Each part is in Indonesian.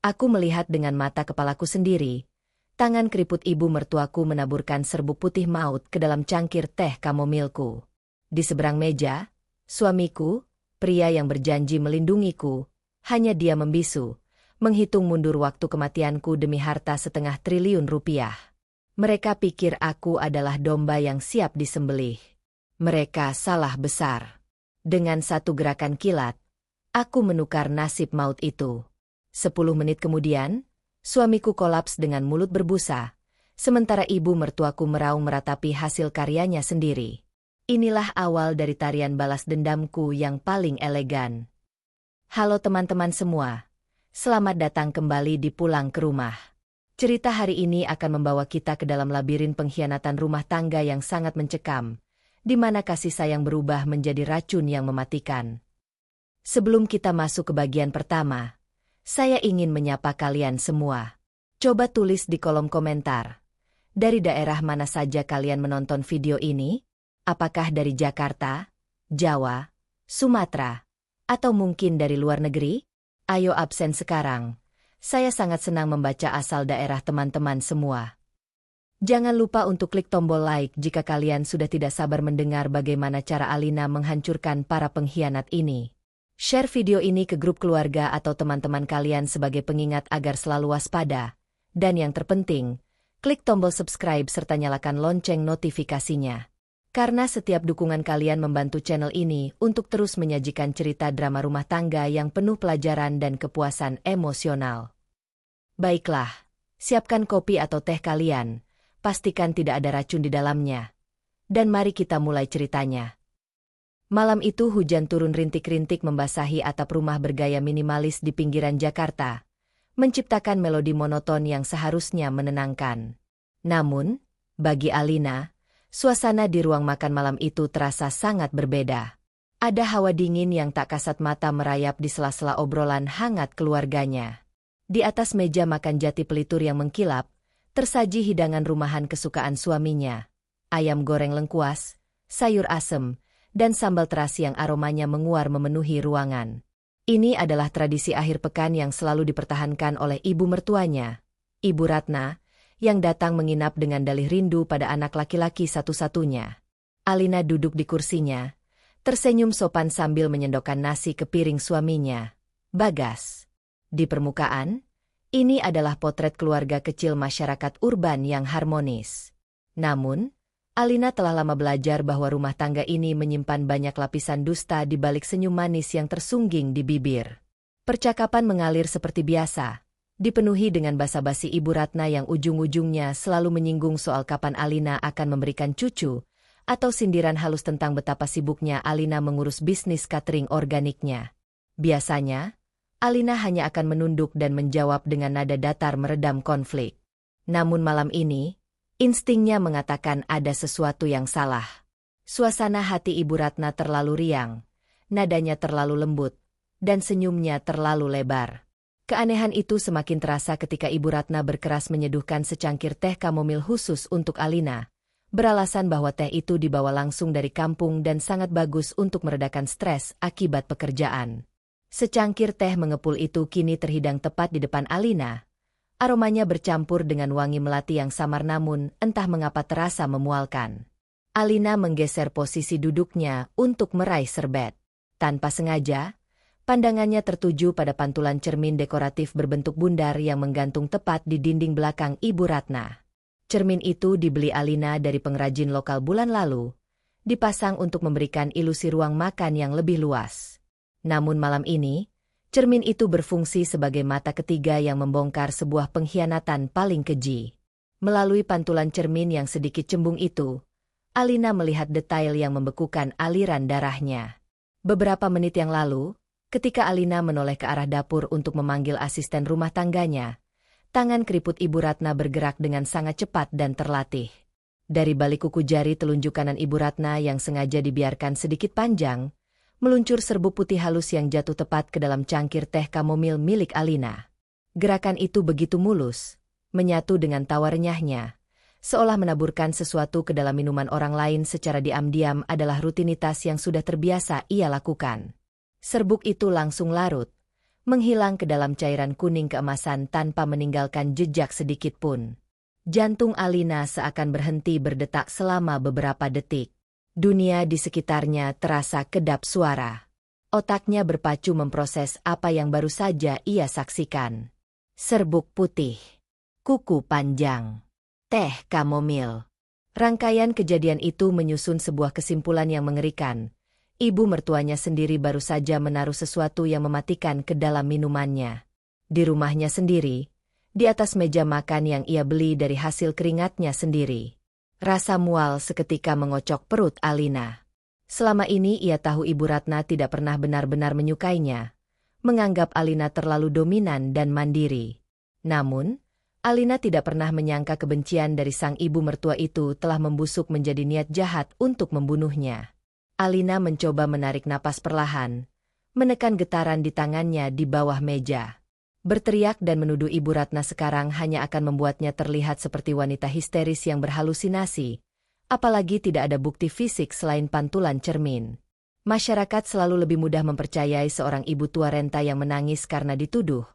Aku melihat dengan mata kepalaku sendiri. Tangan keriput ibu mertuaku menaburkan serbuk putih maut ke dalam cangkir teh kamomilku. Di seberang meja, suamiku, pria yang berjanji melindungiku, hanya dia membisu, menghitung mundur waktu kematianku demi harta 500 000 000 rupiah. Mereka pikir aku adalah domba yang siap disembelih. Mereka salah besar. Dengan satu gerakan kilat, aku menukar nasib maut itu. 10 menit kemudian, suamiku kolaps dengan mulut berbusa, sementara ibu mertuaku meraung meratapi hasil karyanya sendiri. Inilah awal dari tarian balas dendamku yang paling elegan. Halo teman-teman semua, selamat datang kembali di Pulang ke Rumah. Cerita hari ini akan membawa kita ke dalam labirin pengkhianatan rumah tangga yang sangat mencekam, di mana kasih sayang berubah menjadi racun yang mematikan. Sebelum kita masuk ke bagian pertama, saya ingin menyapa kalian semua. Coba tulis di kolom komentar. Dari daerah mana saja kalian menonton video ini? Apakah dari Jakarta, Jawa, Sumatera, atau mungkin dari luar negeri? Ayo absen sekarang. Saya sangat senang membaca asal daerah teman-teman semua. Jangan lupa untuk klik tombol like jika kalian sudah tidak sabar mendengar bagaimana cara Alina menghancurkan para pengkhianat ini. Share video ini ke grup keluarga atau teman-teman kalian sebagai pengingat agar selalu waspada. Dan yang terpenting, klik tombol subscribe serta nyalakan lonceng notifikasinya. Karena setiap dukungan kalian membantu channel ini untuk terus menyajikan cerita drama rumah tangga yang penuh pelajaran dan kepuasan emosional. Baiklah, siapkan kopi atau teh kalian, pastikan tidak ada racun di dalamnya. Dan mari kita mulai ceritanya. Malam itu hujan turun rintik-rintik membasahi atap rumah bergaya minimalis di pinggiran Jakarta, menciptakan melodi monoton yang seharusnya menenangkan. Namun, bagi Alina, suasana di ruang makan malam itu terasa sangat berbeda. Ada hawa dingin yang tak kasat mata merayap di sela-sela obrolan hangat keluarganya. Di atas meja makan jati pelitur yang mengkilap, tersaji hidangan rumahan kesukaan suaminya. Ayam goreng lengkuas, sayur asem, dan sambal terasi yang aromanya menguar memenuhi ruangan. Ini adalah tradisi akhir pekan yang selalu dipertahankan oleh ibu mertuanya, Ibu Ratna, yang datang menginap dengan dalih rindu pada anak laki-laki satu-satunya. Alina duduk di kursinya, tersenyum sopan sambil menyendokkan nasi ke piring suaminya, Bagas. Di permukaan, ini adalah potret keluarga kecil masyarakat urban yang harmonis. Namun, Alina telah lama belajar bahwa rumah tangga ini menyimpan banyak lapisan dusta di balik senyum manis yang tersungging di bibir. Percakapan mengalir seperti biasa, dipenuhi dengan basa-basi Ibu Ratna yang ujung-ujungnya selalu menyinggung soal kapan Alina akan memberikan cucu, atau sindiran halus tentang betapa sibuknya Alina mengurus bisnis catering organiknya. Biasanya, Alina hanya akan menunduk dan menjawab dengan nada datar meredam konflik. Namun malam ini, instingnya mengatakan ada sesuatu yang salah. Suasana hati Ibu Ratna terlalu riang, nadanya terlalu lembut, dan senyumnya terlalu lebar. Keanehan itu semakin terasa ketika Ibu Ratna berkeras menyeduhkan secangkir teh kamomil khusus untuk Alina, beralasan bahwa teh itu dibawa langsung dari kampung dan sangat bagus untuk meredakan stres akibat pekerjaan. Secangkir teh mengepul itu kini terhidang tepat di depan Alina. Aromanya bercampur dengan wangi melati yang samar namun entah mengapa terasa memualkan. Alina menggeser posisi duduknya untuk meraih serbet. Tanpa sengaja, pandangannya tertuju pada pantulan cermin dekoratif berbentuk bundar yang menggantung tepat di dinding belakang Ibu Ratna. Cermin itu dibeli Alina dari pengrajin lokal bulan lalu, dipasang untuk memberikan ilusi ruang makan yang lebih luas. Namun malam ini, cermin itu berfungsi sebagai mata ketiga yang membongkar sebuah pengkhianatan paling keji. Melalui pantulan cermin yang sedikit cembung itu, Alina melihat detail yang membekukan aliran darahnya. Beberapa menit yang lalu, ketika Alina menoleh ke arah dapur untuk memanggil asisten rumah tangganya, tangan keriput Ibu Ratna bergerak dengan sangat cepat dan terlatih. Dari balik kuku jari telunjuk kanan Ibu Ratna yang sengaja dibiarkan sedikit panjang, meluncur serbuk putih halus yang jatuh tepat ke dalam cangkir teh kamomil milik Alina. Gerakan itu begitu mulus, menyatu dengan tawa renyahnya, seolah menaburkan sesuatu ke dalam minuman orang lain secara diam-diam adalah rutinitas yang sudah terbiasa ia lakukan. Serbuk itu langsung larut, menghilang ke dalam cairan kuning keemasan tanpa meninggalkan jejak sedikit pun. Jantung Alina seakan berhenti berdetak selama beberapa detik. Dunia di sekitarnya terasa kedap suara. Otaknya berpacu memproses apa yang baru saja ia saksikan. Serbuk putih, kuku panjang, teh kamomil. Rangkaian kejadian itu menyusun sebuah kesimpulan yang mengerikan. Ibu mertuanya sendiri baru saja menaruh sesuatu yang mematikan ke dalam minumannya. Di rumahnya sendiri, di atas meja makan yang ia beli dari hasil keringatnya sendiri. Rasa mual seketika mengocok perut Alina. Selama ini ia tahu Ibu Ratna tidak pernah benar-benar menyukainya, menganggap Alina terlalu dominan dan mandiri. Namun, Alina tidak pernah menyangka kebencian dari sang ibu mertua itu telah membusuk menjadi niat jahat untuk membunuhnya. Alina mencoba menarik napas perlahan, menekan getaran di tangannya di bawah meja. Berteriak dan menuduh Ibu Ratna sekarang hanya akan membuatnya terlihat seperti wanita histeris yang berhalusinasi, apalagi tidak ada bukti fisik selain pantulan cermin. Masyarakat selalu lebih mudah mempercayai seorang ibu tua renta yang menangis karena dituduh,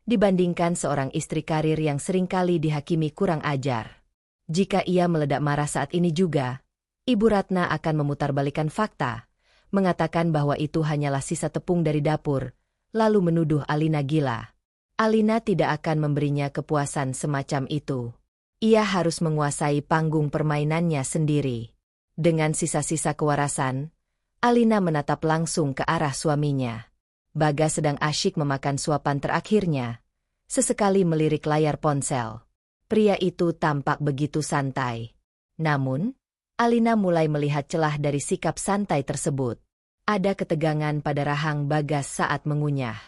dibandingkan seorang istri karir yang seringkali dihakimi kurang ajar. Jika ia meledak marah saat ini juga, Ibu Ratna akan memutarbalikkan fakta, mengatakan bahwa itu hanyalah sisa tepung dari dapur, lalu menuduh Alina gila. Alina tidak akan memberinya kepuasan semacam itu. Ia harus menguasai panggung permainannya sendiri. Dengan sisa-sisa kewarasan, Alina menatap langsung ke arah suaminya. Bagas sedang asyik memakan suapan terakhirnya. Sesekali melirik layar ponsel. Pria itu tampak begitu santai. Namun, Alina mulai melihat celah dari sikap santai tersebut. Ada ketegangan pada rahang Bagas saat mengunyah.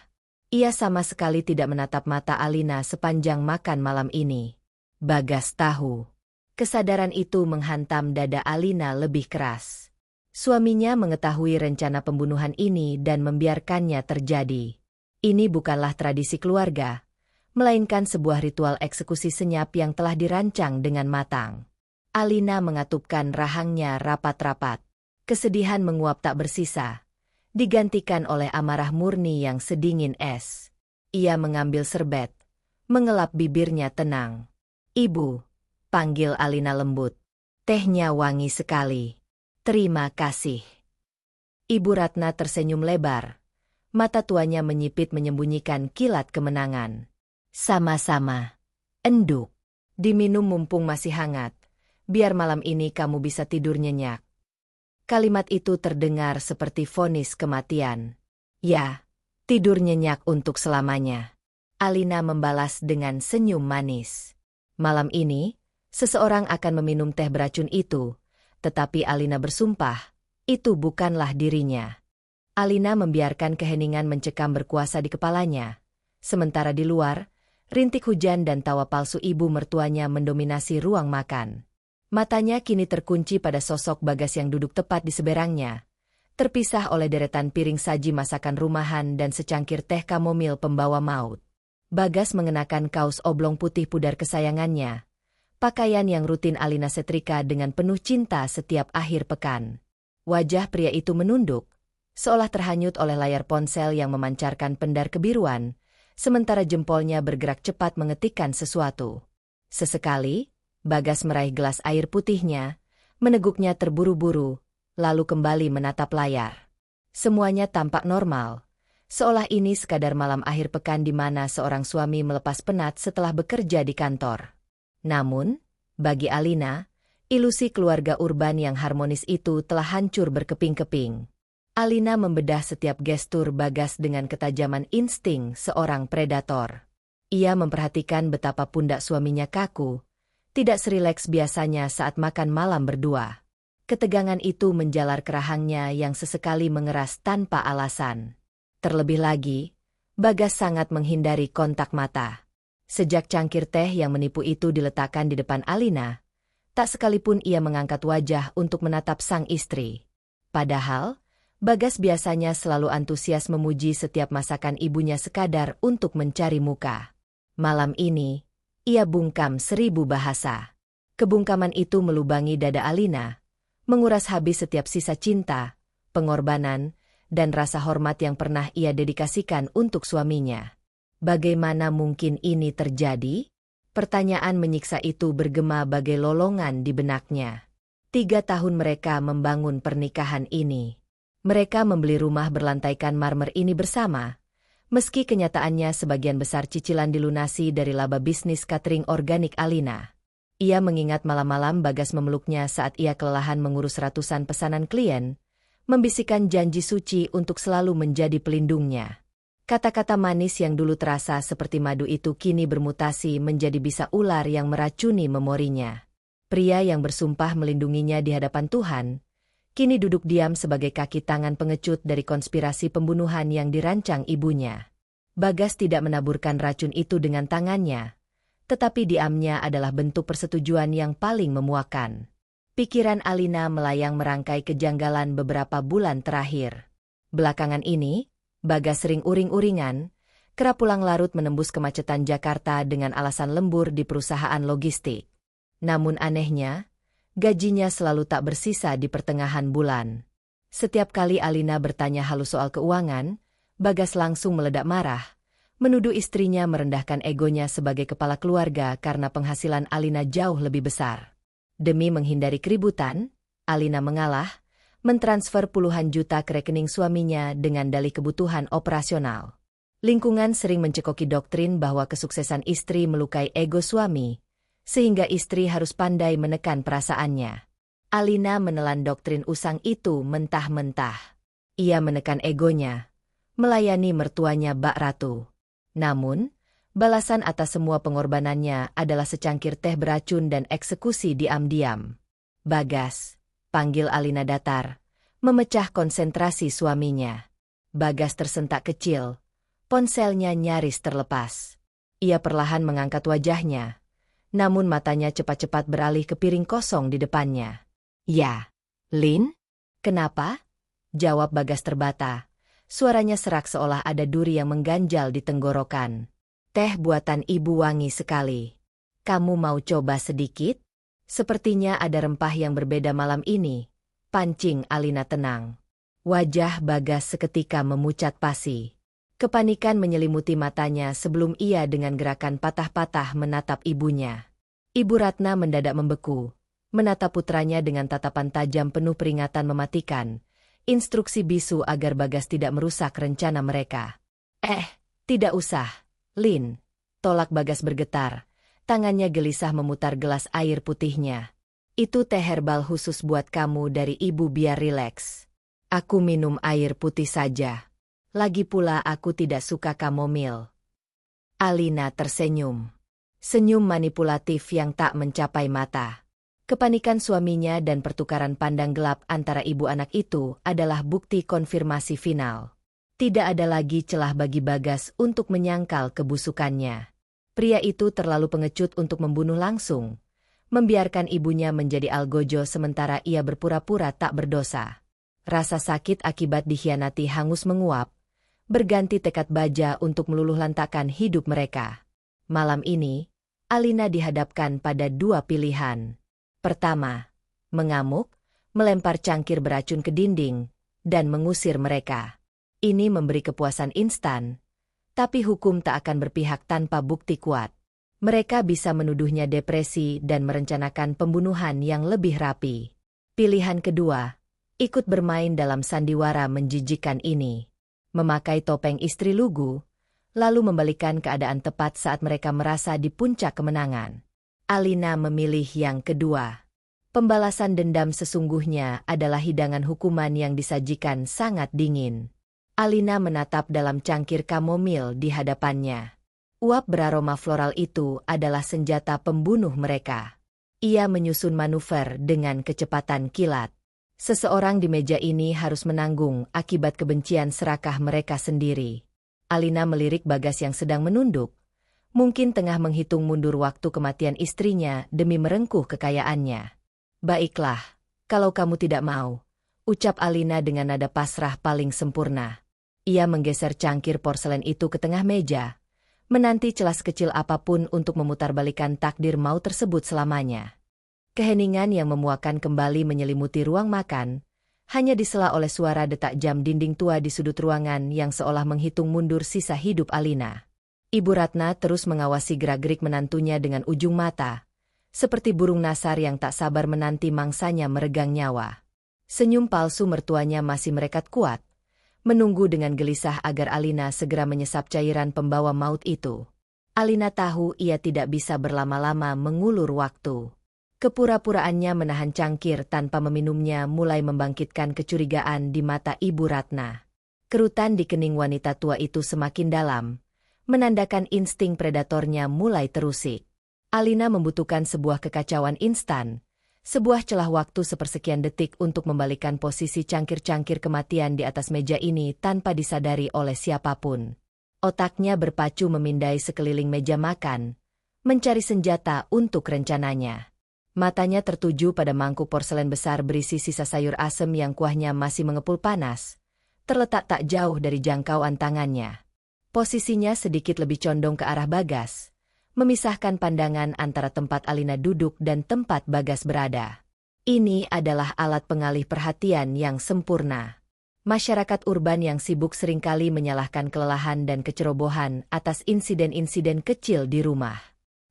Ia sama sekali tidak menatap mata Alina sepanjang makan malam ini. Bagas tahu. Kesadaran itu menghantam dada Alina lebih keras. Suaminya mengetahui rencana pembunuhan ini dan membiarkannya terjadi. Ini bukanlah tradisi keluarga, melainkan sebuah ritual eksekusi senyap yang telah dirancang dengan matang. Alina mengatupkan rahangnya rapat-rapat. Kesedihan menguap tak bersisa, digantikan oleh amarah murni yang sedingin es. Ia mengambil serbet, mengelap bibirnya tenang. "Ibu," panggil Alina lembut. "Tehnya wangi sekali." "Terima kasih." Ibu Ratna tersenyum lebar. Mata tuanya menyipit menyembunyikan kilat kemenangan. "Sama-sama. Enduk. Diminum mumpung masih hangat. Biar malam ini kamu bisa tidur nyenyak." Kalimat itu terdengar seperti vonis kematian. "Ya, tidur nyenyak untuk selamanya." Alina membalas dengan senyum manis. Malam ini, seseorang akan meminum teh beracun itu, tetapi Alina bersumpah, itu bukanlah dirinya. Alina membiarkan keheningan mencekam berkuasa di kepalanya. Sementara di luar, rintik hujan dan tawa palsu ibu mertuanya mendominasi ruang makan. Matanya kini terkunci pada sosok Bagas yang duduk tepat di seberangnya, terpisah oleh deretan piring saji masakan rumahan dan secangkir teh kamomil pembawa maut. Bagas mengenakan kaos oblong putih pudar kesayangannya, pakaian yang rutin Alina setrika dengan penuh cinta setiap akhir pekan. Wajah pria itu menunduk, seolah terhanyut oleh layar ponsel yang memancarkan pendar kebiruan, sementara jempolnya bergerak cepat mengetikkan sesuatu. Sesekali, Bagas meraih gelas air putihnya, meneguknya terburu-buru, lalu kembali menatap layar. Semuanya tampak normal, seolah ini sekadar malam akhir pekan di mana seorang suami melepas penat setelah bekerja di kantor. Namun, bagi Alina, ilusi keluarga urban yang harmonis itu telah hancur berkeping-keping. Alina membedah setiap gestur Bagas dengan ketajaman insting seorang predator. Ia memperhatikan betapa pundak suaminya kaku, tidak serileks biasanya saat makan malam berdua. Ketegangan itu menjalar ke rahangnya yang sesekali mengeras tanpa alasan. Terlebih lagi, Bagas sangat menghindari kontak mata. Sejak cangkir teh yang menipu itu diletakkan di depan Alina, tak sekalipun ia mengangkat wajah untuk menatap sang istri. Padahal, Bagas biasanya selalu antusias memuji setiap masakan ibunya sekadar untuk mencari muka. Malam ini, ia bungkam 1000 bahasa. Kebungkaman itu melubangi dada Alina, menguras habis setiap sisa cinta, pengorbanan, dan rasa hormat yang pernah ia dedikasikan untuk suaminya. Bagaimana mungkin ini terjadi? Pertanyaan menyiksa itu bergema bagai lolongan di benaknya. 3 tahun mereka membangun pernikahan ini. Mereka membeli rumah berlantaikan marmer ini bersama, meski kenyataannya sebagian besar cicilan dilunasi dari laba bisnis catering organik Alina. Ia mengingat malam-malam Bagas memeluknya saat ia kelelahan mengurus ratusan pesanan klien, membisikkan janji suci untuk selalu menjadi pelindungnya. Kata-kata manis yang dulu terasa seperti madu itu kini bermutasi menjadi bisa ular yang meracuni memorinya. Pria yang bersumpah melindunginya di hadapan Tuhan, kini duduk diam sebagai kaki tangan pengecut dari konspirasi pembunuhan yang dirancang ibunya. Bagas tidak menaburkan racun itu dengan tangannya, tetapi diamnya adalah bentuk persetujuan yang paling memuakan. Pikiran Alina melayang merangkai kejanggalan beberapa bulan terakhir. Belakangan ini, Bagas sering uring-uringan, kerap pulang larut menembus kemacetan Jakarta dengan alasan lembur di perusahaan logistik. Namun anehnya, gajinya selalu tak bersisa di pertengahan bulan. Setiap kali Alina bertanya halus soal keuangan, Bagas langsung meledak marah, menuduh istrinya merendahkan egonya sebagai kepala keluarga karena penghasilan Alina jauh lebih besar. Demi menghindari keributan, Alina mengalah, mentransfer puluhan juta ke rekening suaminya dengan dalih kebutuhan operasional. Lingkungan sering mencekoki doktrin bahwa kesuksesan istri melukai ego suami, sehingga istri harus pandai menekan perasaannya. Alina menelan doktrin usang itu mentah-mentah. Ia menekan egonya, melayani mertuanya Bak Ratu. Namun, balasan atas semua pengorbanannya adalah secangkir teh beracun dan eksekusi diam-diam. Bagas, panggil Alina datar, memecah konsentrasi suaminya. Bagas tersentak kecil, ponselnya nyaris terlepas. Ia perlahan mengangkat wajahnya, namun matanya cepat-cepat beralih ke piring kosong di depannya. Ya, Lin? Kenapa? Jawab Bagas terbata. Suaranya serak seolah ada duri yang mengganjal di tenggorokan. Teh buatan ibu wangi sekali. Kamu mau coba sedikit? Sepertinya ada rempah yang berbeda malam ini. Pancing Alina tenang. Wajah Bagas seketika memucat pasi. Kepanikan menyelimuti matanya sebelum ia dengan gerakan patah-patah menatap ibunya. Ibu Ratna mendadak membeku, menatap putranya dengan tatapan tajam penuh peringatan mematikan. Instruksi bisu agar Bagas tidak merusak rencana mereka. Tidak usah. Lin, tolak Bagas bergetar, tangannya gelisah memutar gelas air putihnya. Itu teh herbal khusus buat kamu dari ibu biar rileks. Aku minum air putih saja. Lagi pula aku tidak suka kamomil. Alina tersenyum. Senyum manipulatif yang tak mencapai mata. Kepanikan suaminya dan pertukaran pandang gelap antara ibu anak itu adalah bukti konfirmasi final. Tidak ada lagi celah bagi Bagas untuk menyangkal kebusukannya. Pria itu terlalu pengecut untuk membunuh langsung, membiarkan ibunya menjadi algojo sementara ia berpura-pura tak berdosa. Rasa sakit akibat dikhianati hangus menguap, berganti tekad baja untuk meluluhlantakkan hidup mereka. Malam ini, Alina dihadapkan pada 2 pilihan. Pertama, mengamuk, melempar cangkir beracun ke dinding, dan mengusir mereka. Ini memberi kepuasan instan, tapi hukum tak akan berpihak tanpa bukti kuat. Mereka bisa menuduhnya depresi dan merencanakan pembunuhan yang lebih rapi. Pilihan kedua, ikut bermain dalam sandiwara menjijikan ini. Memakai topeng istri lugu, lalu membalikan keadaan tepat saat mereka merasa di puncak kemenangan. Alina memilih yang kedua. Pembalasan dendam sesungguhnya adalah hidangan hukuman yang disajikan sangat dingin. Alina menatap dalam cangkir kamomil di hadapannya. Uap beraroma floral itu adalah senjata pembunuh mereka. Ia menyusun manuver dengan kecepatan kilat. Seseorang di meja ini harus menanggung akibat kebencian serakah mereka sendiri. Alina melirik Bagas yang sedang menunduk, mungkin tengah menghitung mundur waktu kematian istrinya demi merengkuh kekayaannya. Baiklah, kalau kamu tidak mau, ucap Alina dengan nada pasrah paling sempurna. Ia menggeser cangkir porselen itu ke tengah meja, menanti celah sekecil apapun untuk memutarbalikan takdir mau tersebut selamanya. Keheningan yang memuakan kembali menyelimuti ruang makan, hanya disela oleh suara detak jam dinding tua di sudut ruangan yang seolah menghitung mundur sisa hidup Alina. Ibu Ratna terus mengawasi gerak-gerik menantunya dengan ujung mata, seperti burung nasar yang tak sabar menanti mangsanya meregang nyawa. Senyum palsu mertuanya masih merekat kuat, menunggu dengan gelisah agar Alina segera menyesap cairan pembawa maut itu. Alina tahu ia tidak bisa berlama-lama mengulur waktu. Kepura-puraannya menahan cangkir tanpa meminumnya mulai membangkitkan kecurigaan di mata Ibu Ratna. Kerutan di kening wanita tua itu semakin dalam, menandakan insting predatornya mulai terusik. Alina membutuhkan sebuah kekacauan instan, sebuah celah waktu sepersekian detik untuk membalikkan posisi cangkir-cangkir kematian di atas meja ini tanpa disadari oleh siapapun. Otaknya berpacu memindai sekeliling meja makan, mencari senjata untuk rencananya. Matanya tertuju pada mangkuk porselen besar berisi sisa sayur asem yang kuahnya masih mengepul panas, terletak tak jauh dari jangkauan tangannya. Posisinya sedikit lebih condong ke arah Bagas, memisahkan pandangan antara tempat Alina duduk dan tempat Bagas berada. Ini adalah alat pengalih perhatian yang sempurna. Masyarakat urban yang sibuk seringkali menyalahkan kelelahan dan kecerobohan atas insiden-insiden kecil di rumah.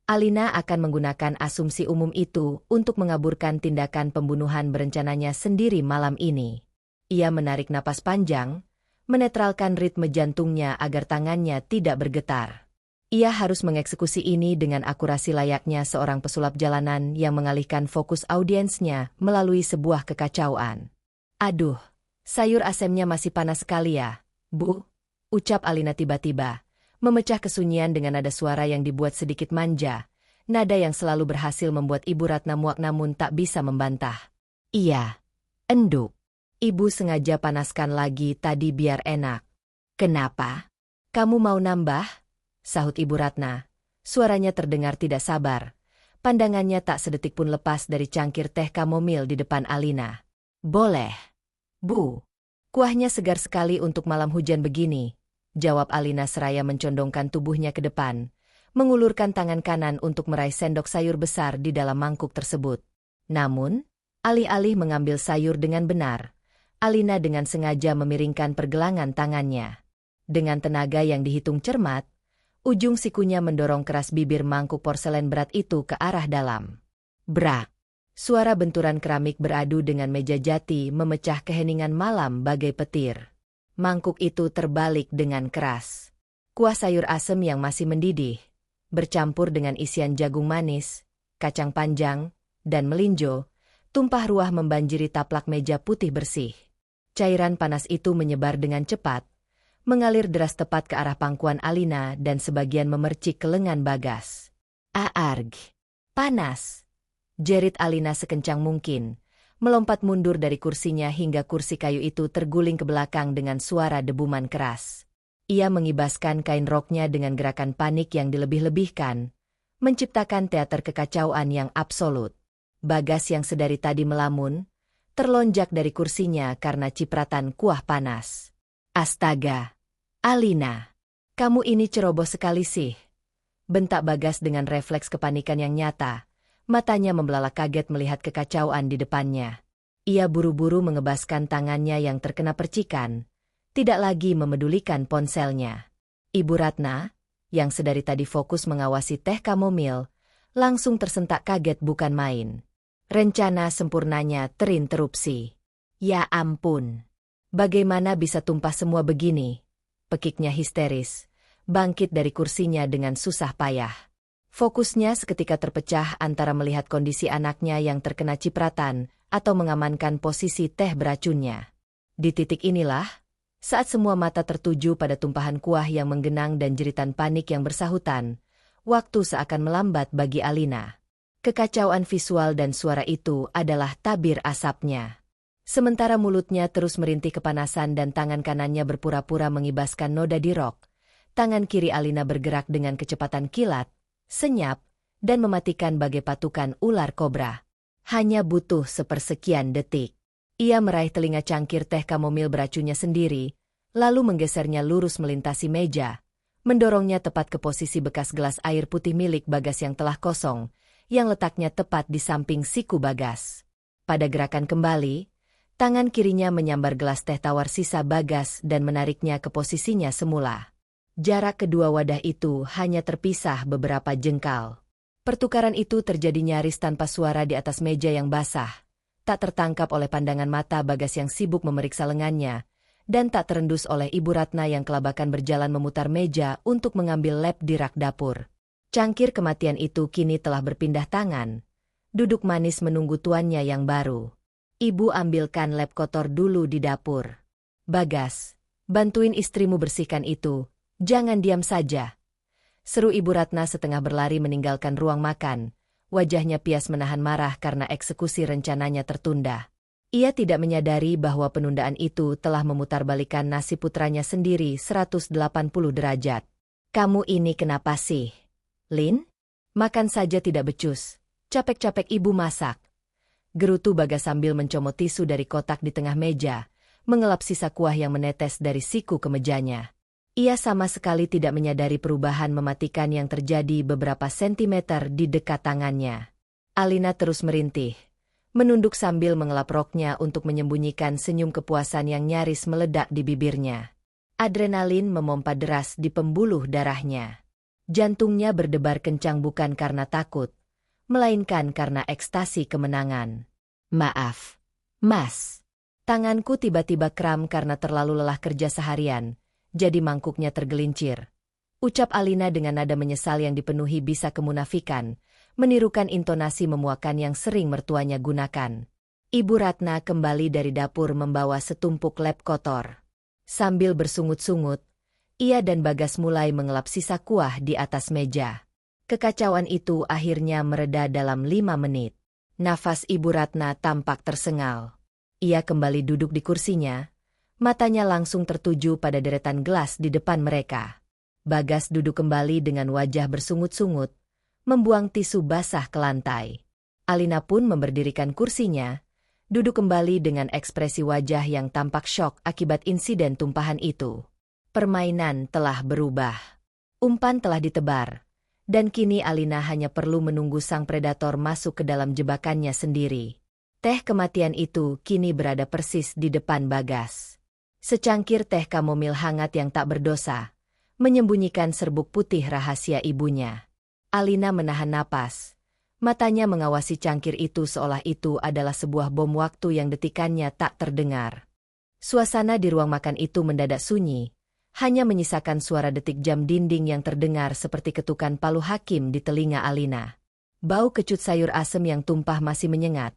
Alina akan menggunakan asumsi umum itu untuk mengaburkan tindakan pembunuhan berencananya sendiri malam ini. Ia menarik napas panjang, menetralkan ritme jantungnya agar tangannya tidak bergetar. Ia harus mengeksekusi ini dengan akurasi layaknya seorang pesulap jalanan yang mengalihkan fokus audiensnya melalui sebuah kekacauan. "Aduh, sayur asemnya masih panas sekali ya, Bu," ucap Alina tiba-tiba, memecah kesunyian dengan nada suara yang dibuat sedikit manja, nada yang selalu berhasil membuat Ibu Ratna muak namun tak bisa membantah. "Iya, enduk. Ibu sengaja panaskan lagi tadi biar enak." "Kenapa? Kamu mau nambah?" sahut Ibu Ratna. Suaranya terdengar tidak sabar. Pandangannya tak sedetik pun lepas dari cangkir teh kamomil di depan Alina. "Boleh, Bu. Kuahnya segar sekali untuk malam hujan begini," jawab Alina seraya mencondongkan tubuhnya ke depan, mengulurkan tangan kanan untuk meraih sendok sayur besar di dalam mangkuk tersebut. Namun, alih-alih mengambil sayur dengan benar, Alina dengan sengaja memiringkan pergelangan tangannya. Dengan tenaga yang dihitung cermat, ujung sikunya mendorong keras bibir mangkuk porselen berat itu ke arah dalam. Brak! Suara benturan keramik beradu dengan meja jati memecah keheningan malam bagai petir. Mangkuk itu terbalik dengan keras. Kuah sayur asem yang masih mendidih, bercampur dengan isian jagung manis, kacang panjang, dan melinjo, tumpah ruah membanjiri taplak meja putih bersih. Cairan panas itu menyebar dengan cepat, mengalir deras tepat ke arah pangkuan Alina dan sebagian memercik ke lengan Bagas. "Aarg! Panas!" jerit Alina sekencang mungkin, melompat mundur dari kursinya hingga kursi kayu itu terguling ke belakang dengan suara debuman keras. Ia mengibaskan kain roknya dengan gerakan panik yang dilebih-lebihkan, menciptakan teater kekacauan yang absolut. Bagas yang sedari tadi melamun, terlonjak dari kursinya karena cipratan kuah panas. "Astaga! Alina! Kamu ini ceroboh sekali sih!" bentak Bagas dengan refleks kepanikan yang nyata. Matanya membelalak kaget melihat kekacauan di depannya. Ia buru-buru mengebaskan tangannya yang terkena percikan, tidak lagi memedulikan ponselnya. Ibu Ratna, yang sedari tadi fokus mengawasi teh kamomil, langsung tersentak kaget bukan main. Rencana sempurnanya terinterupsi. "Ya ampun! Bagaimana bisa tumpah semua begini?" pekiknya histeris, bangkit dari kursinya dengan susah payah. Fokusnya seketika terpecah antara melihat kondisi anaknya yang terkena cipratan atau mengamankan posisi teh beracunnya. Di titik inilah, saat semua mata tertuju pada tumpahan kuah yang menggenang dan jeritan panik yang bersahutan, waktu seakan melambat bagi Alina. Kekacauan visual dan suara itu adalah tabir asapnya. Sementara mulutnya terus merintih kepanasan dan tangan kanannya berpura-pura mengibaskan noda di rok, tangan kiri Alina bergerak dengan kecepatan kilat, senyap, dan mematikan bagai patukan ular kobra. Hanya butuh sepersekian detik. Ia meraih telinga cangkir teh kamomil beracunnya sendiri, lalu menggesernya lurus melintasi meja, mendorongnya tepat ke posisi bekas gelas air putih milik Bagas yang telah kosong, yang letaknya tepat di samping siku Bagas. Pada gerakan kembali, Tangan kirinya menyambar gelas teh tawar sisa Bagas dan menariknya ke posisinya semula. Jarak kedua wadah itu hanya terpisah beberapa jengkal. Pertukaran itu terjadi nyaris tanpa suara di atas meja yang basah. Tak tertangkap oleh pandangan mata Bagas yang sibuk memeriksa lengannya, dan tak terendus oleh Ibu Ratna yang kelabakan berjalan memutar meja untuk mengambil lap di rak dapur. Cangkir kematian itu kini telah berpindah tangan, duduk manis menunggu tuannya yang baru. Ibu ambilkan lap kotor dulu di dapur. Bagas, bantuin istrimu bersihkan itu, jangan diam saja. Seru Ibu Ratna setengah berlari meninggalkan ruang makan, wajahnya pias menahan marah karena eksekusi rencananya tertunda. Ia tidak menyadari bahwa penundaan itu telah memutarbalikkan nasib putranya sendiri 180 derajat. Kamu ini kenapa sih, Lin? Makan saja tidak becus, capek-capek ibu masak. Gerutu Bagas sambil mencomot tisu dari kotak di tengah meja, mengelap sisa kuah yang menetes dari siku ke mejanya. Ia sama sekali tidak menyadari perubahan mematikan yang terjadi beberapa sentimeter di dekat tangannya. Alina terus merintih, menunduk sambil mengelap roknya untuk menyembunyikan senyum kepuasan yang nyaris meledak di bibirnya. Adrenalin memompa deras di pembuluh darahnya. Jantungnya berdebar kencang bukan karena takut, melainkan karena ekstasi kemenangan. Maaf, Mas. Tanganku tiba-tiba kram karena terlalu lelah kerja seharian, jadi mangkuknya tergelincir. Ucap Alina dengan nada menyesal yang dipenuhi bisa kemunafikan, menirukan intonasi memuakan yang sering mertuanya gunakan. Ibu Ratna kembali dari dapur membawa setumpuk lap kotor. Sambil bersungut-sungut, ia dan Bagas mulai mengelap sisa kuah di atas meja. Kekacauan itu akhirnya mereda dalam 5 menit. Nafas Ibu Ratna tampak tersengal. Ia kembali duduk di kursinya, matanya langsung tertuju pada deretan gelas di depan mereka. Bagas duduk kembali dengan wajah bersungut-sungut, membuang tisu basah ke lantai. Alina pun memberdirikan kursinya, duduk kembali dengan ekspresi wajah yang tampak syok akibat insiden tumpahan itu. Permainan telah berubah. Umpan telah ditebar. Dan kini Alina hanya perlu menunggu sang predator masuk ke dalam jebakannya sendiri. Teh kematian itu kini berada persis di depan Bagas. Secangkir teh kamomil hangat yang tak berdosa, menyembunyikan serbuk putih rahasia ibunya. Alina menahan napas. Matanya mengawasi cangkir itu seolah itu adalah sebuah bom waktu yang detikannya tak terdengar. Suasana di ruang makan itu mendadak sunyi. Hanya menyisakan suara detik jam dinding yang terdengar seperti ketukan palu hakim di telinga Alina. Bau kecut sayur asem yang tumpah masih menyengat,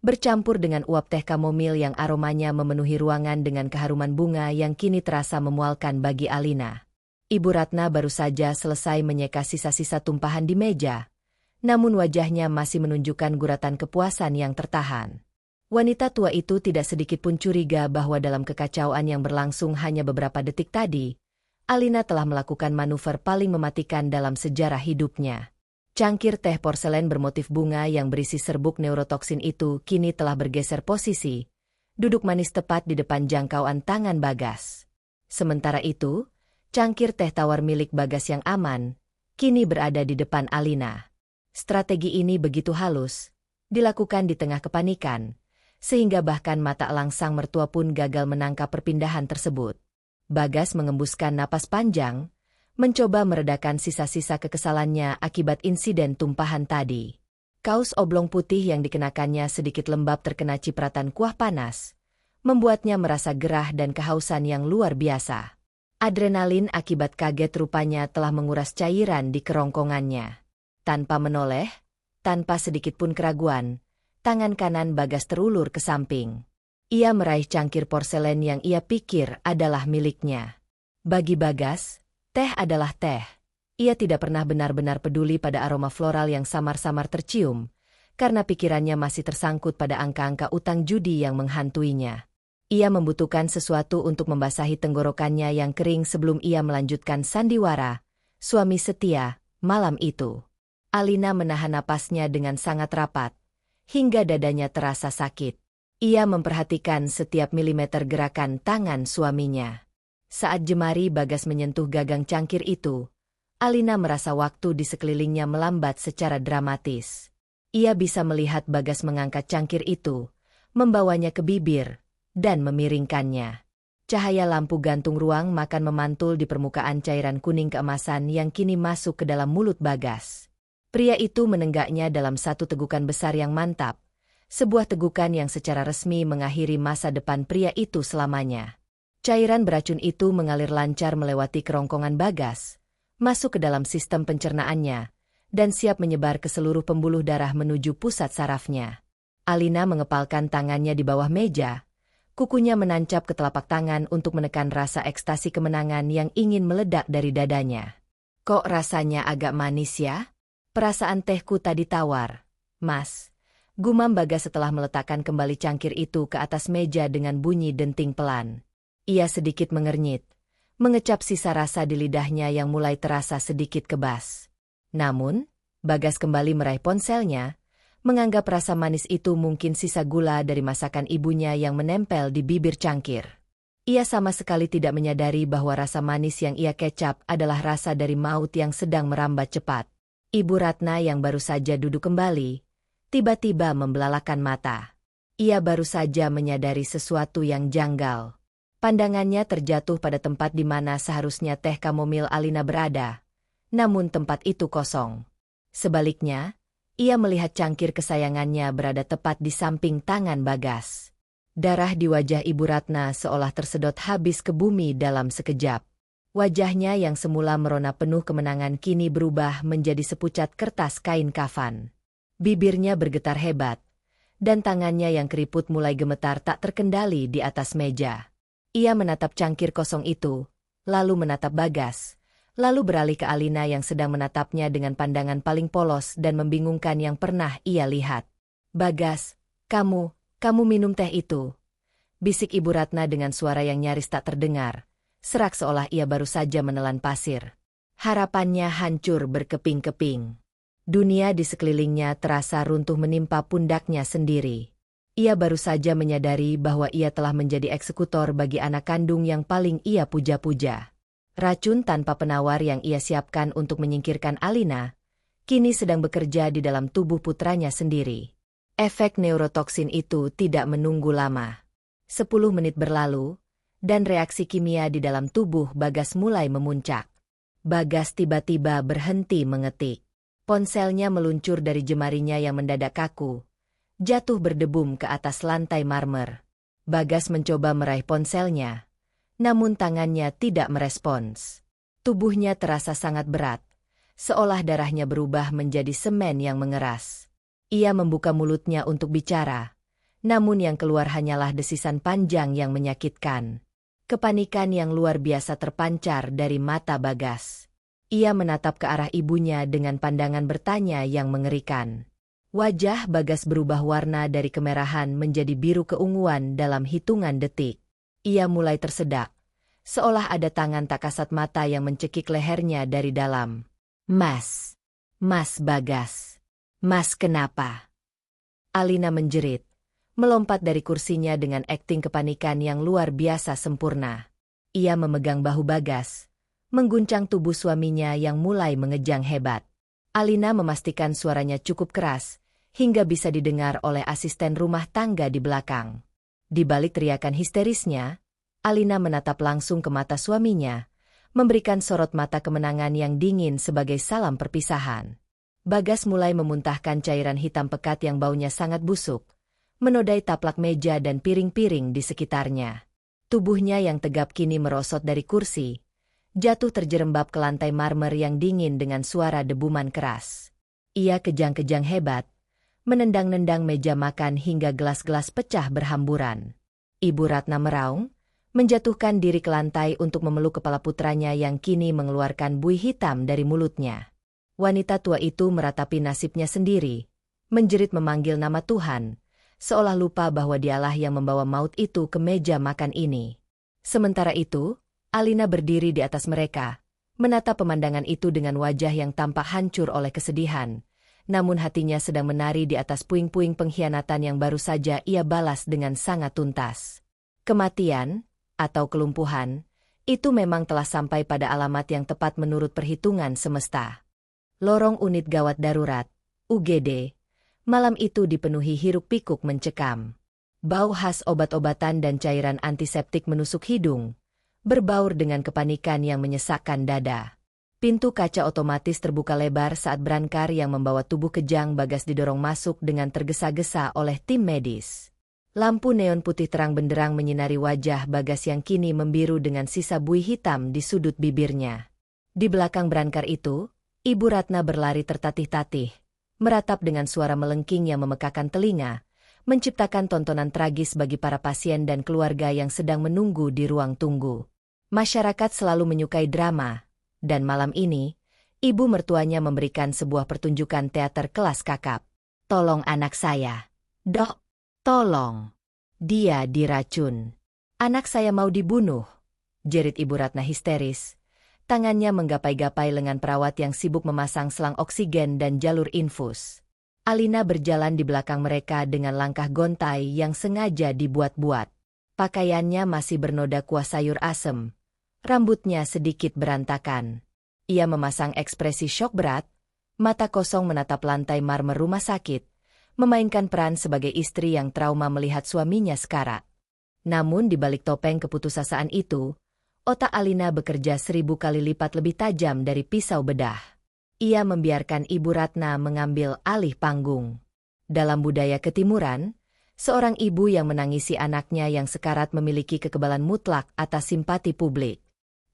bercampur dengan uap teh kamomil yang aromanya memenuhi ruangan dengan keharuman bunga yang kini terasa memualkan bagi Alina. Ibu Ratna baru saja selesai menyeka sisa-sisa tumpahan di meja, namun wajahnya masih menunjukkan guratan kepuasan yang tertahan. Wanita tua itu tidak sedikit pun curiga bahwa dalam kekacauan yang berlangsung hanya beberapa detik tadi, Alina telah melakukan manuver paling mematikan dalam sejarah hidupnya. Cangkir teh porselen bermotif bunga yang berisi serbuk neurotoksin itu kini telah bergeser posisi, duduk manis tepat di depan jangkauan tangan Bagas. Sementara itu, cangkir teh tawar milik Bagas yang aman, kini berada di depan Alina. Strategi ini begitu halus, dilakukan di tengah kepanikan, sehingga bahkan mata langsang mertua pun gagal menangkap perpindahan tersebut. Bagas mengembuskan napas panjang, mencoba meredakan sisa-sisa kekesalannya akibat insiden tumpahan tadi. Kaos oblong putih yang dikenakannya sedikit lembab terkena cipratan kuah panas, membuatnya merasa gerah dan kehausan yang luar biasa. Adrenalin akibat kaget rupanya telah menguras cairan di kerongkongannya. Tanpa menoleh, tanpa sedikit pun keraguan, tangan kanan Bagas terulur ke samping. Ia meraih cangkir porselen yang ia pikir adalah miliknya. Bagi Bagas, teh adalah teh. Ia tidak pernah benar-benar peduli pada aroma floral yang samar-samar tercium, karena pikirannya masih tersangkut pada angka-angka utang judi yang menghantuinya. Ia membutuhkan sesuatu untuk membasahi tenggorokannya yang kering sebelum ia melanjutkan sandiwara, suami setia, malam itu. Alina menahan napasnya dengan sangat rapat, hingga dadanya terasa sakit. Ia memperhatikan setiap milimeter gerakan tangan suaminya. Saat jemari Bagas menyentuh gagang cangkir itu, Alina merasa waktu di sekelilingnya melambat secara dramatis. Ia bisa melihat Bagas mengangkat cangkir itu, membawanya ke bibir, dan memiringkannya. Cahaya lampu gantung ruang makan memantul di permukaan cairan kuning keemasan yang kini masuk ke dalam mulut Bagas. Pria itu menenggaknya dalam satu tegukan besar yang mantap, sebuah tegukan yang secara resmi mengakhiri masa depan pria itu selamanya. Cairan beracun itu mengalir lancar melewati kerongkongan Bagas, masuk ke dalam sistem pencernaannya, dan siap menyebar ke seluruh pembuluh darah menuju pusat sarafnya. Alina mengepalkan tangannya di bawah meja, kukunya menancap ke telapak tangan untuk menekan rasa ekstasi kemenangan yang ingin meledak dari dadanya. Kok rasanya agak manis ya? Perasaan tehku tadi tawar, Mas. Gumam Bagas setelah meletakkan kembali cangkir itu ke atas meja dengan bunyi denting pelan. Ia sedikit mengernyit, mengecap sisa rasa di lidahnya yang mulai terasa sedikit kebas. Namun, Bagas kembali meraih ponselnya, menganggap rasa manis itu mungkin sisa gula dari masakan ibunya yang menempel di bibir cangkir. Ia sama sekali tidak menyadari bahwa rasa manis yang ia kecap adalah rasa dari maut yang sedang merambat cepat. Ibu Ratna yang baru saja duduk kembali, tiba-tiba membelalakan mata. Ia baru saja menyadari sesuatu yang janggal. Pandangannya terjatuh pada tempat di mana seharusnya teh kamomil Alina berada, namun tempat itu kosong. Sebaliknya, ia melihat cangkir kesayangannya berada tepat di samping tangan Bagas. Darah di wajah Ibu Ratna seolah tersedot habis ke bumi dalam sekejap. Wajahnya yang semula merona penuh kemenangan kini berubah menjadi sepucat kertas kain kafan. Bibirnya bergetar hebat, dan tangannya yang keriput mulai gemetar tak terkendali di atas meja. Ia menatap cangkir kosong itu, lalu menatap Bagas, lalu beralih ke Alina yang sedang menatapnya dengan pandangan paling polos dan membingungkan yang pernah ia lihat. "Bagas, kamu minum teh itu," bisik Ibu Ratna dengan suara yang nyaris tak terdengar, serak seolah ia baru saja menelan pasir. Harapannya hancur berkeping-keping. Dunia di sekelilingnya terasa runtuh menimpa pundaknya sendiri. Ia baru saja menyadari bahwa ia telah menjadi eksekutor bagi anak kandung yang paling ia puja-puja. Racun tanpa penawar yang ia siapkan untuk menyingkirkan Alina, kini sedang bekerja di dalam tubuh putranya sendiri. Efek neurotoksin itu tidak menunggu lama. 10 menit berlalu, dan reaksi kimia di dalam tubuh Bagas mulai memuncak. Bagas tiba-tiba berhenti mengetik. Ponselnya meluncur dari jemarinya yang mendadak kaku, jatuh berdebum ke atas lantai marmer. Bagas mencoba meraih ponselnya, namun tangannya tidak merespons. Tubuhnya terasa sangat berat, seolah darahnya berubah menjadi semen yang mengeras. Ia membuka mulutnya untuk bicara, namun yang keluar hanyalah desisan panjang yang menyakitkan. Kepanikan yang luar biasa terpancar dari mata Bagas. Ia menatap ke arah ibunya dengan pandangan bertanya yang mengerikan. Wajah Bagas berubah warna dari kemerahan menjadi biru keunguan dalam hitungan detik. Ia mulai tersedak, seolah ada tangan tak kasat mata yang mencekik lehernya dari dalam. Mas Bagas, Mas kenapa?" Alina menjerit, melompat dari kursinya dengan akting kepanikan yang luar biasa sempurna. Ia memegang bahu Bagas, mengguncang tubuh suaminya yang mulai mengejang hebat. Alina memastikan suaranya cukup keras, hingga bisa didengar oleh asisten rumah tangga di belakang. Di balik teriakan histerisnya, Alina menatap langsung ke mata suaminya, memberikan sorot mata kemenangan yang dingin sebagai salam perpisahan. Bagas mulai memuntahkan cairan hitam pekat yang baunya sangat busuk, menodai taplak meja dan piring-piring di sekitarnya. Tubuhnya yang tegap kini merosot dari kursi, jatuh terjerembab ke lantai marmer yang dingin dengan suara debuman keras. Ia kejang-kejang hebat, menendang-nendang meja makan hingga gelas-gelas pecah berhamburan. Ibu Ratna meraung, menjatuhkan diri ke lantai untuk memeluk kepala putranya yang kini mengeluarkan buih hitam dari mulutnya. Wanita tua itu meratapi nasibnya sendiri, menjerit memanggil nama Tuhan, seolah lupa bahwa dialah yang membawa maut itu ke meja makan ini. Sementara itu, Alina berdiri di atas mereka, menatap pemandangan itu dengan wajah yang tampak hancur oleh kesedihan, namun hatinya sedang menari di atas puing-puing pengkhianatan yang baru saja ia balas dengan sangat tuntas. Kematian, atau kelumpuhan, itu memang telah sampai pada alamat yang tepat menurut perhitungan semesta. Lorong unit gawat darurat, UGD, malam itu dipenuhi hiruk-pikuk mencekam. Bau khas obat-obatan dan cairan antiseptik menusuk hidung, berbaur dengan kepanikan yang menyesakkan dada. Pintu kaca otomatis terbuka lebar saat Brancar yang membawa tubuh kejang Bagas didorong masuk dengan tergesa-gesa oleh tim medis. Lampu neon putih terang benderang menyinari wajah Bagas yang kini membiru dengan sisa buih hitam di sudut bibirnya. Di belakang Brancar itu, Ibu Ratna berlari tertatih-tatih, meratap dengan suara melengking yang memekakan telinga, menciptakan tontonan tragis bagi para pasien dan keluarga yang sedang menunggu di ruang tunggu. Masyarakat selalu menyukai drama, dan malam ini, ibu mertuanya memberikan sebuah pertunjukan teater kelas kakap. "Tolong anak saya. Dok, tolong. Dia diracun. Anak saya mau dibunuh," jerit Ibu Ratna histeris. Tangannya menggapai-gapai lengan perawat yang sibuk memasang selang oksigen dan jalur infus. Alina berjalan di belakang mereka dengan langkah gontai yang sengaja dibuat-buat. Pakaiannya masih bernoda kuah sayur asem. Rambutnya sedikit berantakan. Ia memasang ekspresi syok berat, mata kosong menatap lantai marmer rumah sakit, memainkan peran sebagai istri yang trauma melihat suaminya sekarat. Namun di balik topeng keputusasaan itu, otak Alina bekerja 1000 kali lipat lebih tajam dari pisau bedah. Ia membiarkan Ibu Ratna mengambil alih panggung. Dalam budaya ketimuran, seorang ibu yang menangisi anaknya yang sekarat memiliki kekebalan mutlak atas simpati publik.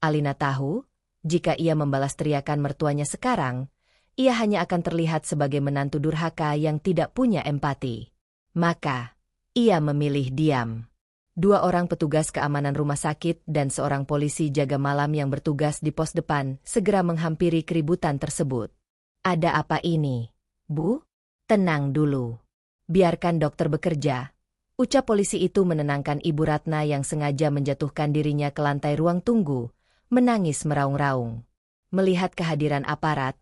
Alina tahu, jika ia membalas teriakan mertuanya sekarang, ia hanya akan terlihat sebagai menantu durhaka yang tidak punya empati. Maka, ia memilih diam. 2 orang petugas keamanan rumah sakit dan seorang polisi jaga malam yang bertugas di pos depan segera menghampiri keributan tersebut. "Ada apa ini, Bu? Tenang dulu. Biarkan dokter bekerja," ucap polisi itu menenangkan Ibu Ratna yang sengaja menjatuhkan dirinya ke lantai ruang tunggu, menangis meraung-raung. Melihat kehadiran aparat,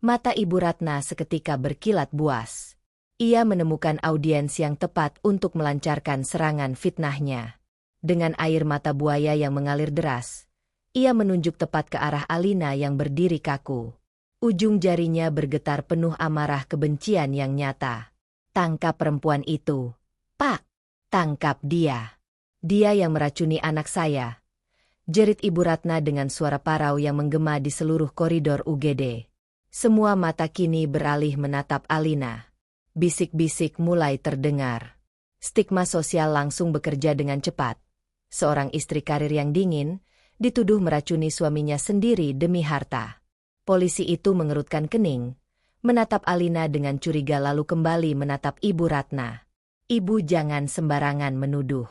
mata Ibu Ratna seketika berkilat buas. Ia menemukan audiens yang tepat untuk melancarkan serangan fitnahnya. Dengan air mata buaya yang mengalir deras, ia menunjuk tepat ke arah Alina yang berdiri kaku. Ujung jarinya bergetar penuh amarah kebencian yang nyata. "Tangkap perempuan itu, Pak! Tangkap dia! Dia yang meracuni anak saya!" jerit Ibu Ratna dengan suara parau yang menggema di seluruh koridor UGD. Semua mata kini beralih menatap Alina. Bisik-bisik mulai terdengar. Stigma sosial langsung bekerja dengan cepat. Seorang istri karir yang dingin, dituduh meracuni suaminya sendiri demi harta. Polisi itu mengerutkan kening, menatap Alina dengan curiga lalu kembali menatap Ibu Ratna. "Ibu jangan sembarangan menuduh.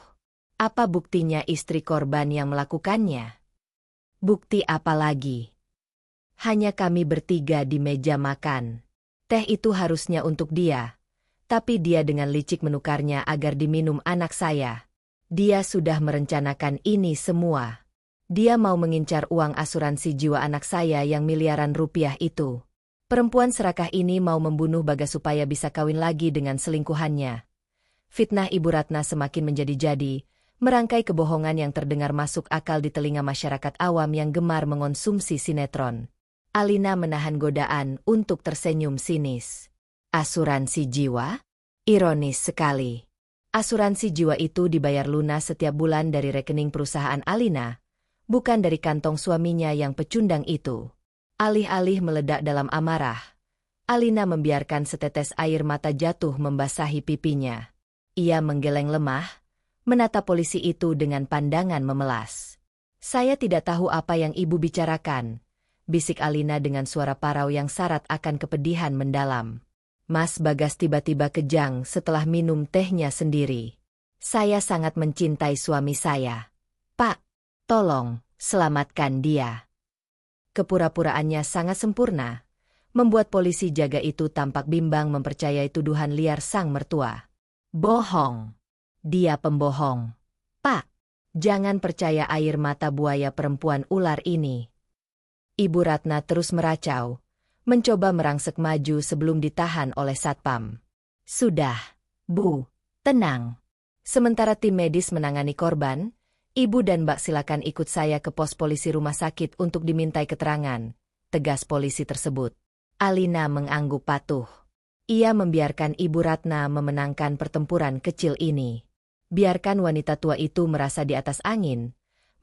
Apa buktinya istri korban yang melakukannya?" "Bukti apa lagi? Hanya kami bertiga di meja makan. Teh itu harusnya untuk dia, tapi dia dengan licik menukarnya agar diminum anak saya. Dia sudah merencanakan ini semua. Dia mau mengincar uang asuransi jiwa anak saya yang miliaran rupiah itu. Perempuan serakah ini mau membunuh Bagas supaya bisa kawin lagi dengan selingkuhannya." Fitnah Ibu Ratna semakin menjadi-jadi, merangkai kebohongan yang terdengar masuk akal di telinga masyarakat awam yang gemar mengonsumsi sinetron. Alina menahan godaan untuk tersenyum sinis. "Asuransi jiwa? Ironis sekali. Asuransi jiwa itu dibayar lunas setiap bulan dari rekening perusahaan Alina, bukan dari kantong suaminya yang pecundang itu." Alih-alih meledak dalam amarah, Alina membiarkan setetes air mata jatuh membasahi pipinya. Ia menggeleng lemah, menatap polisi itu dengan pandangan memelas. "Saya tidak tahu apa yang ibu bicarakan," bisik Alina dengan suara parau yang syarat akan kepedihan mendalam. Mas Bagas tiba-tiba kejang setelah minum tehnya sendiri. "Saya sangat mencintai suami saya. Pak, tolong, selamatkan dia." Kepura-puraannya sangat sempurna, membuat polisi jaga itu tampak bimbang mempercayai tuduhan liar sang mertua. "Bohong. Dia pembohong. Pak, jangan percaya air mata buaya perempuan ular ini." Ibu Ratna terus meracau, mencoba merangsek maju sebelum ditahan oleh satpam. "Sudah, Bu, tenang. Sementara tim medis menangani korban, Ibu dan Mbak silakan ikut saya ke pos polisi rumah sakit untuk dimintai keterangan," tegas polisi tersebut. Alina mengangguk patuh. Ia membiarkan Ibu Ratna memenangkan pertempuran kecil ini. Biarkan wanita tua itu merasa di atas angin,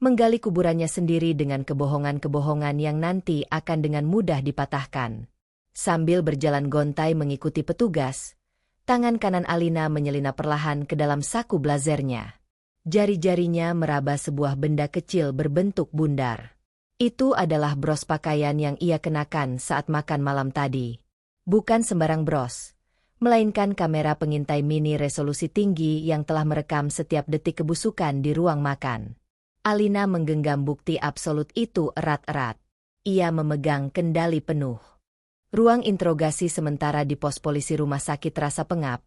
menggali kuburannya sendiri dengan kebohongan-kebohongan yang nanti akan dengan mudah dipatahkan. Sambil berjalan gontai mengikuti petugas, tangan kanan Alina menyelinap perlahan ke dalam saku blazernya. Jari-jarinya meraba sebuah benda kecil berbentuk bundar. Itu adalah bros pakaian yang ia kenakan saat makan malam tadi. Bukan sembarang bros, melainkan kamera pengintai mini resolusi tinggi yang telah merekam setiap detik kebusukan di ruang makan. Alina menggenggam bukti absolut itu erat-erat. Ia memegang kendali penuh. Ruang interogasi sementara di pos polisi rumah sakit terasa pengap,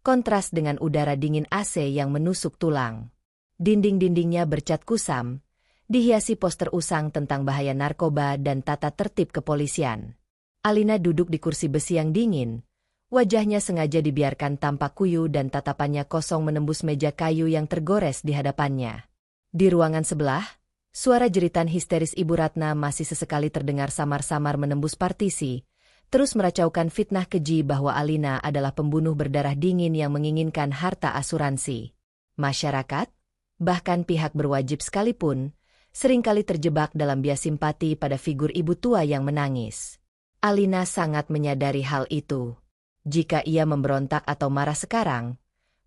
kontras dengan udara dingin AC yang menusuk tulang. Dinding-dindingnya bercat kusam, dihiasi poster usang tentang bahaya narkoba dan tata tertib kepolisian. Alina duduk di kursi besi yang dingin, wajahnya sengaja dibiarkan tampak kuyu dan tatapannya kosong menembus meja kayu yang tergores di hadapannya. Di ruangan sebelah, suara jeritan histeris Ibu Ratna masih sesekali terdengar samar-samar menembus partisi, terus meracaukan fitnah keji bahwa Alina adalah pembunuh berdarah dingin yang menginginkan harta asuransi. Masyarakat, bahkan pihak berwajib sekalipun, seringkali terjebak dalam bias simpati pada figur ibu tua yang menangis. Alina sangat menyadari hal itu. Jika ia memberontak atau marah sekarang,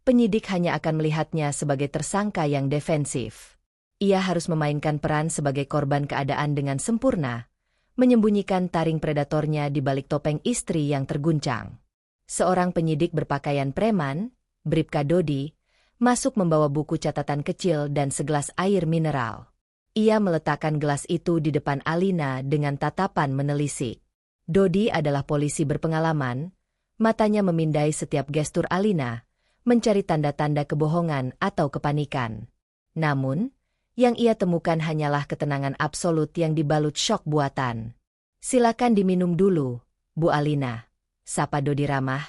penyidik hanya akan melihatnya sebagai tersangka yang defensif. Ia harus memainkan peran sebagai korban keadaan dengan sempurna, menyembunyikan taring predatornya di balik topeng istri yang terguncang. Seorang penyidik berpakaian preman, Bribka Dodi, masuk membawa buku catatan kecil dan segelas air mineral. Ia meletakkan gelas itu di depan Alina dengan tatapan menelisik. Dodi adalah polisi berpengalaman, matanya memindai setiap gestur Alina, mencari tanda-tanda kebohongan atau kepanikan. Namun, yang ia temukan hanyalah ketenangan absolut yang dibalut syok buatan. "Silakan diminum dulu, Bu Alina," sapa Dodi ramah,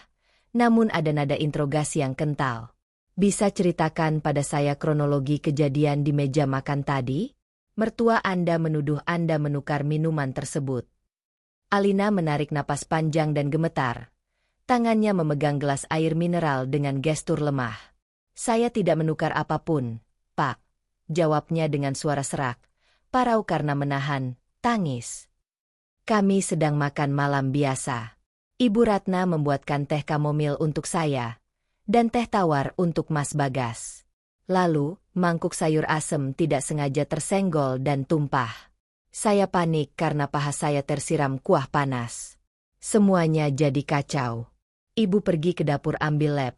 namun ada nada interogasi yang kental. "Bisa ceritakan pada saya kronologi kejadian di meja makan tadi? Mertua Anda menuduh Anda menukar minuman tersebut." Alina menarik napas panjang dan gemetar. Tangannya memegang gelas air mineral dengan gestur lemah. "Saya tidak menukar apapun, Pak," jawabnya dengan suara serak, parau karena menahan tangis. "Kami sedang makan malam biasa. Ibu Ratna membuatkan teh kamomil untuk saya, dan teh tawar untuk Mas Bagas. Lalu, mangkuk sayur asem tidak sengaja tersenggol dan tumpah. Saya panik karena paha saya tersiram kuah panas. Semuanya jadi kacau. Ibu pergi ke dapur ambil lap.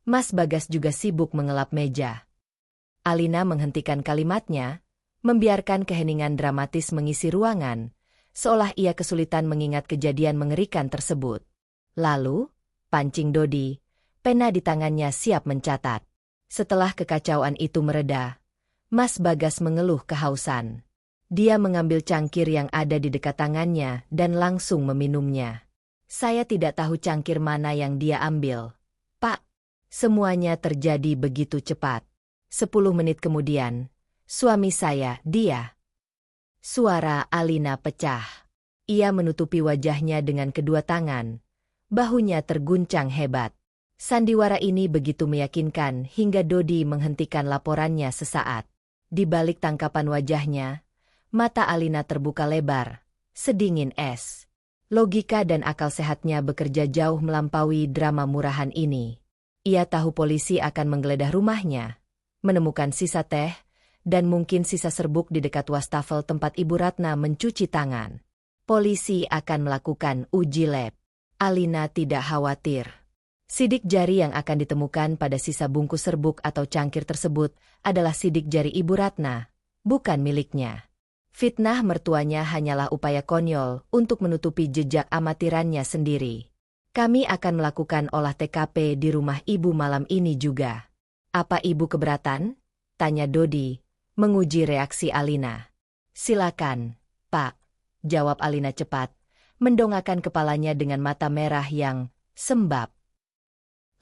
Mas Bagas juga sibuk mengelap meja." Alina menghentikan kalimatnya, membiarkan keheningan dramatis mengisi ruangan, seolah ia kesulitan mengingat kejadian mengerikan tersebut. Lalu, pancing Dodi, pena di tangannya siap mencatat. Setelah kekacauan itu mereda, Mas Bagas mengeluh kehausan. Dia mengambil cangkir yang ada di dekat tangannya dan langsung meminumnya. "Saya tidak tahu cangkir mana yang dia ambil, Pak. Semuanya terjadi begitu cepat. 10 menit kemudian, suami saya, dia." Suara Alina pecah. Ia menutupi wajahnya dengan kedua tangan. Bahunya terguncang hebat. Sandiwara ini begitu meyakinkan hingga Dodi menghentikan laporannya sesaat. Di balik tangkapan wajahnya, mata Alina terbuka lebar, sedingin es. Logika dan akal sehatnya bekerja jauh melampaui drama murahan ini. Ia tahu polisi akan menggeledah rumahnya, menemukan sisa teh, dan mungkin sisa serbuk di dekat wastafel tempat Ibu Ratna mencuci tangan. Polisi akan melakukan uji lab. Alina tidak khawatir. Sidik jari yang akan ditemukan pada sisa bungkus serbuk atau cangkir tersebut adalah sidik jari Ibu Ratna, bukan miliknya. Fitnah mertuanya hanyalah upaya konyol untuk menutupi jejak amatirannya sendiri. "Kami akan melakukan olah TKP di rumah Ibu malam ini juga. Apa Ibu keberatan?" tanya Dodi, menguji reaksi Alina. "Silakan, Pak," jawab Alina cepat, mendongakkan kepalanya dengan mata merah yang sembab.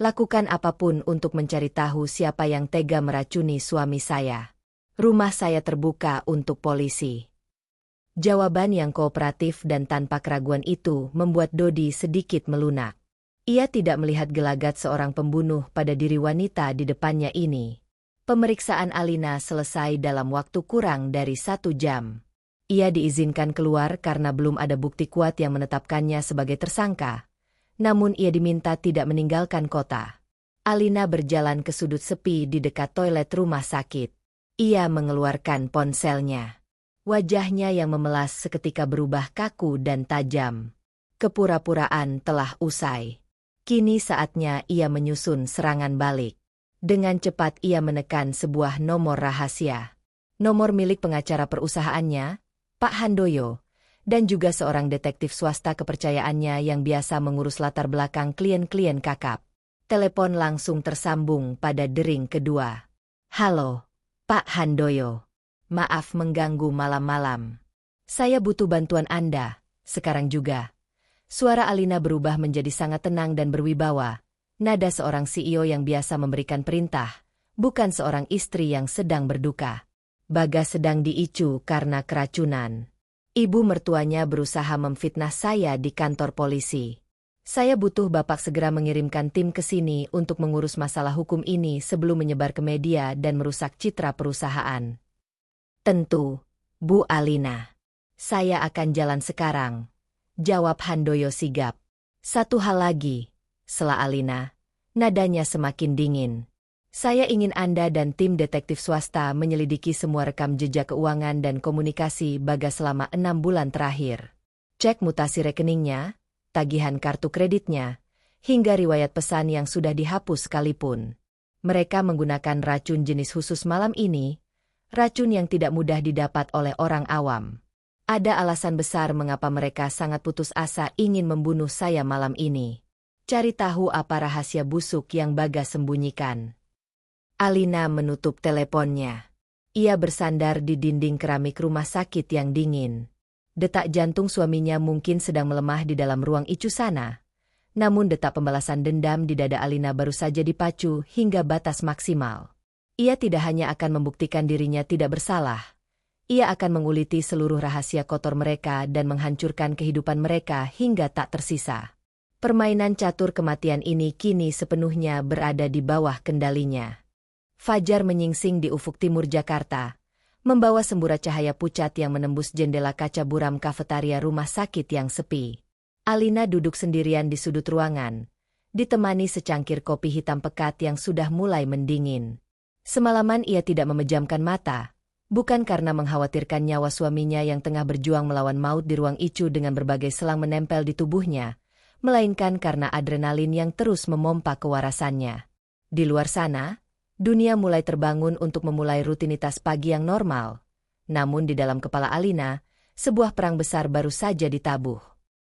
"Lakukan apapun untuk mencari tahu siapa yang tega meracuni suami saya. Rumah saya terbuka untuk polisi." Jawaban yang kooperatif dan tanpa keraguan itu membuat Dodi sedikit melunak. Ia tidak melihat gelagat seorang pembunuh pada diri wanita di depannya ini. Pemeriksaan Alina selesai dalam waktu kurang dari 1 jam. Ia diizinkan keluar karena belum ada bukti kuat yang menetapkannya sebagai tersangka. Namun ia diminta tidak meninggalkan kota. Alina berjalan ke sudut sepi di dekat toilet rumah sakit. Ia mengeluarkan ponselnya. Wajahnya yang memelas seketika berubah kaku dan tajam. Kepura-puraan telah usai. Kini saatnya ia menyusun serangan balik. Dengan cepat ia menekan sebuah nomor rahasia. Nomor milik pengacara perusahaannya, Pak Handoyo, dan juga seorang detektif swasta kepercayaannya yang biasa mengurus latar belakang klien-klien kakap. Telepon langsung tersambung pada dering kedua. "Halo, Pak Handoyo. Maaf mengganggu malam-malam. Saya butuh bantuan Anda, sekarang juga." Suara Alina berubah menjadi sangat tenang dan berwibawa. Nada seorang CEO yang biasa memberikan perintah, bukan seorang istri yang sedang berduka. Bagas sedang diicu karena keracunan. Ibu mertuanya berusaha memfitnah saya di kantor polisi. Saya butuh Bapak segera mengirimkan tim ke sini untuk mengurus masalah hukum ini sebelum menyebar ke media dan merusak citra perusahaan. "Tentu, Bu Alina. Saya akan jalan sekarang," jawab Handoyo sigap. "Satu hal lagi," sela Alina, nadanya semakin dingin. "Saya ingin Anda dan tim detektif swasta menyelidiki semua rekam jejak keuangan dan komunikasi Bagas selama 6 bulan terakhir. Cek mutasi rekeningnya, tagihan kartu kreditnya, hingga riwayat pesan yang sudah dihapus sekalipun. Mereka menggunakan racun jenis khusus malam ini, racun yang tidak mudah didapat oleh orang awam. Ada alasan besar mengapa mereka sangat putus asa ingin membunuh saya malam ini. Cari tahu apa rahasia busuk yang Bagas sembunyikan." Alina menutup teleponnya. Ia bersandar di dinding keramik rumah sakit yang dingin. Detak jantung suaminya mungkin sedang melemah di dalam ruang ICU sana. Namun detak pembalasan dendam di dada Alina baru saja dipacu hingga batas maksimal. Ia tidak hanya akan membuktikan dirinya tidak bersalah. Ia akan menguliti seluruh rahasia kotor mereka dan menghancurkan kehidupan mereka hingga tak tersisa. Permainan catur kematian ini kini sepenuhnya berada di bawah kendalinya. Fajar menyingsing di ufuk timur Jakarta, membawa semburat cahaya pucat yang menembus jendela kaca buram kafetaria rumah sakit yang sepi. Alina duduk sendirian di sudut ruangan, ditemani secangkir kopi hitam pekat yang sudah mulai mendingin. Semalaman ia tidak memejamkan mata, bukan karena mengkhawatirkan nyawa suaminya yang tengah berjuang melawan maut di ruang ICU dengan berbagai selang menempel di tubuhnya, melainkan karena adrenalin yang terus memompa kewarasannya. Di luar sana, dunia mulai terbangun untuk memulai rutinitas pagi yang normal. Namun di dalam kepala Alina, sebuah perang besar baru saja ditabuh.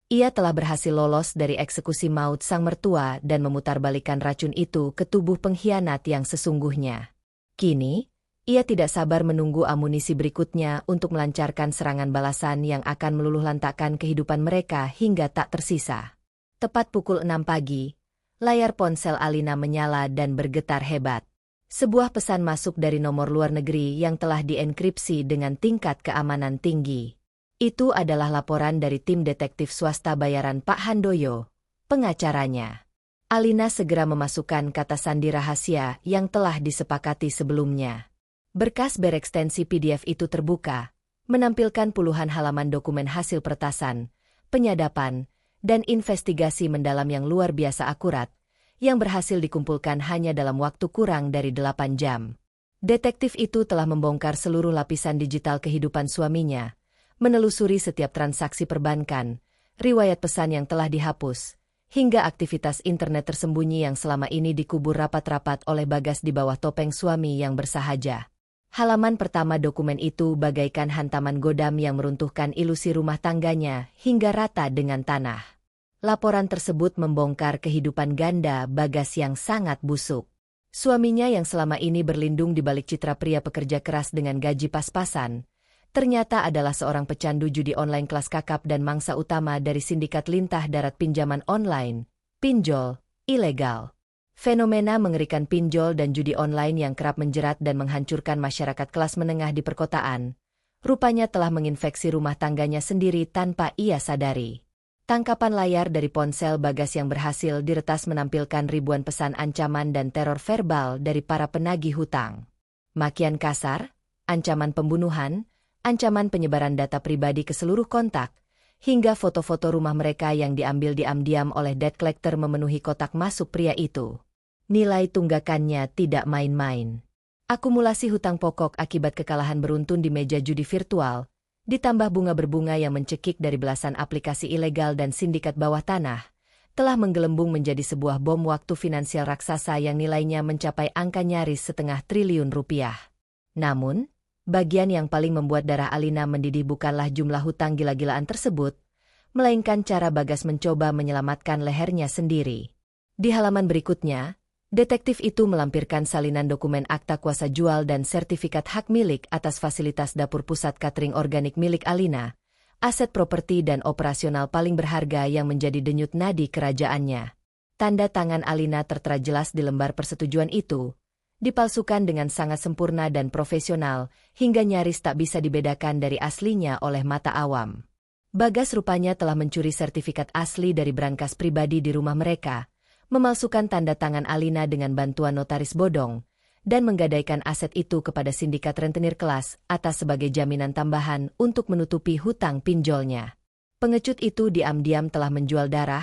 Ia telah berhasil lolos dari eksekusi maut sang mertua dan memutarbalikkan racun itu ke tubuh pengkhianat yang sesungguhnya. Kini, ia tidak sabar menunggu amunisi berikutnya untuk melancarkan serangan balasan yang akan meluluhlantakkan kehidupan mereka hingga tak tersisa. Tepat pukul 6 pagi, layar ponsel Alina menyala dan bergetar hebat. Sebuah pesan masuk dari nomor luar negeri yang telah dienkripsi dengan tingkat keamanan tinggi. Itu adalah laporan dari tim detektif swasta bayaran Pak Handoyo, pengacaranya. Alina segera memasukkan kata sandi rahasia yang telah disepakati sebelumnya. Berkas berekstensi PDF itu terbuka, menampilkan puluhan halaman dokumen hasil peretasan, penyadapan, dan investigasi mendalam yang luar biasa akurat, yang berhasil dikumpulkan hanya dalam waktu kurang dari 8 jam. Detektif itu telah membongkar seluruh lapisan digital kehidupan suaminya, menelusuri setiap transaksi perbankan, riwayat pesan yang telah dihapus, hingga aktivitas internet tersembunyi yang selama ini dikubur rapat-rapat oleh Bagas di bawah topeng suami yang bersahaja. Halaman pertama dokumen itu bagaikan hantaman godam yang meruntuhkan ilusi rumah tangganya hingga rata dengan tanah. Laporan tersebut membongkar kehidupan ganda Bagas yang sangat busuk. Suaminya yang selama ini berlindung di balik citra pria pekerja keras dengan gaji pas-pasan, ternyata adalah seorang pecandu judi online kelas kakap dan mangsa utama dari sindikat lintah darat pinjaman online, pinjol, ilegal. Fenomena mengerikan pinjol dan judi online yang kerap menjerat dan menghancurkan masyarakat kelas menengah di perkotaan, rupanya telah menginfeksi rumah tangganya sendiri tanpa ia sadari. Tangkapan layar dari ponsel Bagas yang berhasil diretas menampilkan ribuan pesan ancaman dan teror verbal dari para penagih hutang. Makian kasar, ancaman pembunuhan, ancaman penyebaran data pribadi ke seluruh kontak, hingga foto-foto rumah mereka yang diambil diam-diam oleh debt collector memenuhi kotak masuk pria itu. Nilai tunggakannya tidak main-main. Akumulasi hutang pokok akibat kekalahan beruntun di meja judi virtual, ditambah bunga berbunga yang mencekik dari belasan aplikasi ilegal dan sindikat bawah tanah, telah menggelembung menjadi sebuah bom waktu finansial raksasa yang nilainya mencapai angka nyaris setengah triliun rupiah. Namun, bagian yang paling membuat darah Alina mendidih bukanlah jumlah hutang gila-gilaan tersebut, melainkan cara Bagas mencoba menyelamatkan lehernya sendiri. Di halaman berikutnya, detektif itu melampirkan salinan dokumen akta kuasa jual dan sertifikat hak milik atas fasilitas dapur pusat catering organik milik Alina, aset properti dan operasional paling berharga yang menjadi denyut nadi kerajaannya. Tanda tangan Alina tertera jelas di lembar persetujuan itu, dipalsukan dengan sangat sempurna dan profesional, hingga nyaris tak bisa dibedakan dari aslinya oleh mata awam. Bagas rupanya telah mencuri sertifikat asli dari brankas pribadi di rumah mereka, memalsukan tanda tangan Alina dengan bantuan notaris bodong, dan menggadaikan aset itu kepada sindikat rentenir kelas atas sebagai jaminan tambahan untuk menutupi hutang pinjolnya. Pengecut itu diam-diam telah menjual darah,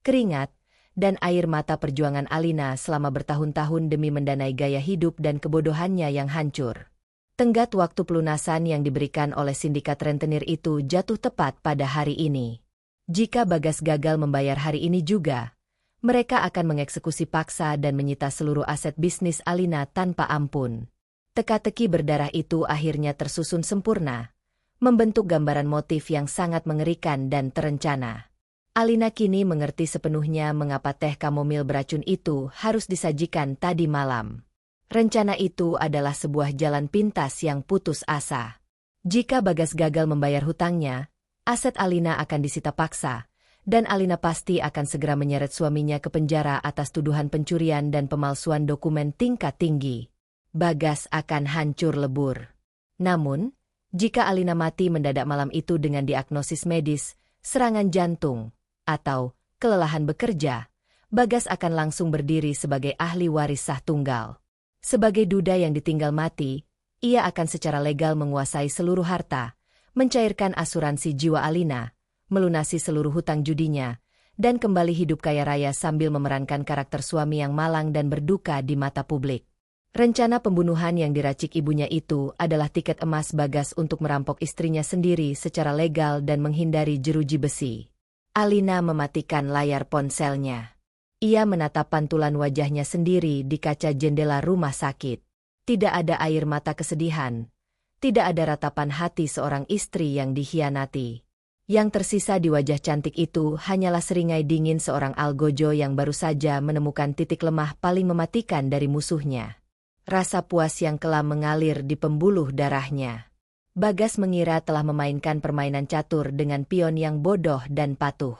keringat, dan air mata perjuangan Alina selama bertahun-tahun demi mendanai gaya hidup dan kebodohannya yang hancur. Tenggat waktu pelunasan yang diberikan oleh sindikat rentenir itu jatuh tepat pada hari ini. Jika Bagas gagal membayar hari ini juga, mereka akan mengeksekusi paksa dan menyita seluruh aset bisnis Alina tanpa ampun. Teka-teki berdarah itu akhirnya tersusun sempurna, membentuk gambaran motif yang sangat mengerikan dan terencana. Alina kini mengerti sepenuhnya mengapa teh kamomil beracun itu harus disajikan tadi malam. Rencana itu adalah sebuah jalan pintas yang putus asa. Jika Bagas gagal membayar hutangnya, aset Alina akan disita paksa, dan Alina pasti akan segera menyeret suaminya ke penjara atas tuduhan pencurian dan pemalsuan dokumen tingkat tinggi. Bagas akan hancur lebur. Namun, jika Alina mati mendadak malam itu dengan diagnosis medis, serangan jantung, atau kelelahan bekerja, Bagas akan langsung berdiri sebagai ahli waris sah tunggal. Sebagai duda yang ditinggal mati, ia akan secara legal menguasai seluruh harta, mencairkan asuransi jiwa Alina, melunasi seluruh hutang judinya, dan kembali hidup kaya raya sambil memerankan karakter suami yang malang dan berduka di mata publik. Rencana pembunuhan yang diracik ibunya itu adalah tiket emas Bagas untuk merampok istrinya sendiri secara legal dan menghindari jeruji besi. Alina mematikan layar ponselnya. Ia menatap pantulan wajahnya sendiri di kaca jendela rumah sakit. Tidak ada air mata kesedihan. Tidak ada ratapan hati seorang istri yang dikhianati. Yang tersisa di wajah cantik itu hanyalah seringai dingin seorang algojo yang baru saja menemukan titik lemah paling mematikan dari musuhnya. Rasa puas yang kelam mengalir di pembuluh darahnya. Bagas mengira telah memainkan permainan catur dengan pion yang bodoh dan patuh.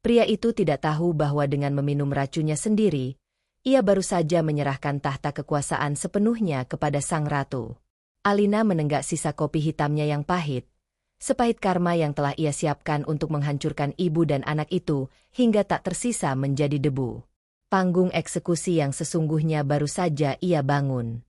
Pria itu tidak tahu bahwa dengan meminum racunnya sendiri, ia baru saja menyerahkan tahta kekuasaan sepenuhnya kepada sang ratu. Alina menenggak sisa kopi hitamnya yang pahit, sepahit karma yang telah ia siapkan untuk menghancurkan ibu dan anak itu hingga tak tersisa menjadi debu. Panggung eksekusi yang sesungguhnya baru saja ia bangun.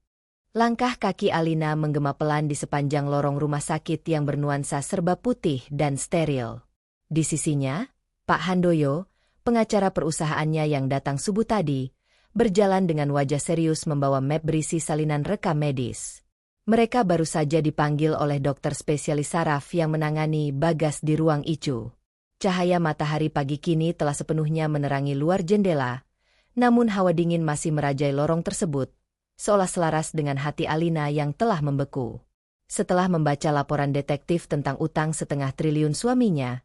Langkah kaki Alina menggema pelan di sepanjang lorong rumah sakit yang bernuansa serba putih dan steril. Di sisinya, Pak Handoyo, pengacara perusahaannya yang datang subuh tadi, berjalan dengan wajah serius membawa map berisi salinan rekam medis. Mereka baru saja dipanggil oleh dokter spesialis saraf yang menangani Bagas di ruang ICU. Cahaya matahari pagi kini telah sepenuhnya menerangi luar jendela, namun hawa dingin masih merajai lorong tersebut, seolah selaras dengan hati Alina yang telah membeku. Setelah membaca laporan detektif tentang utang 1,5 triliun suaminya,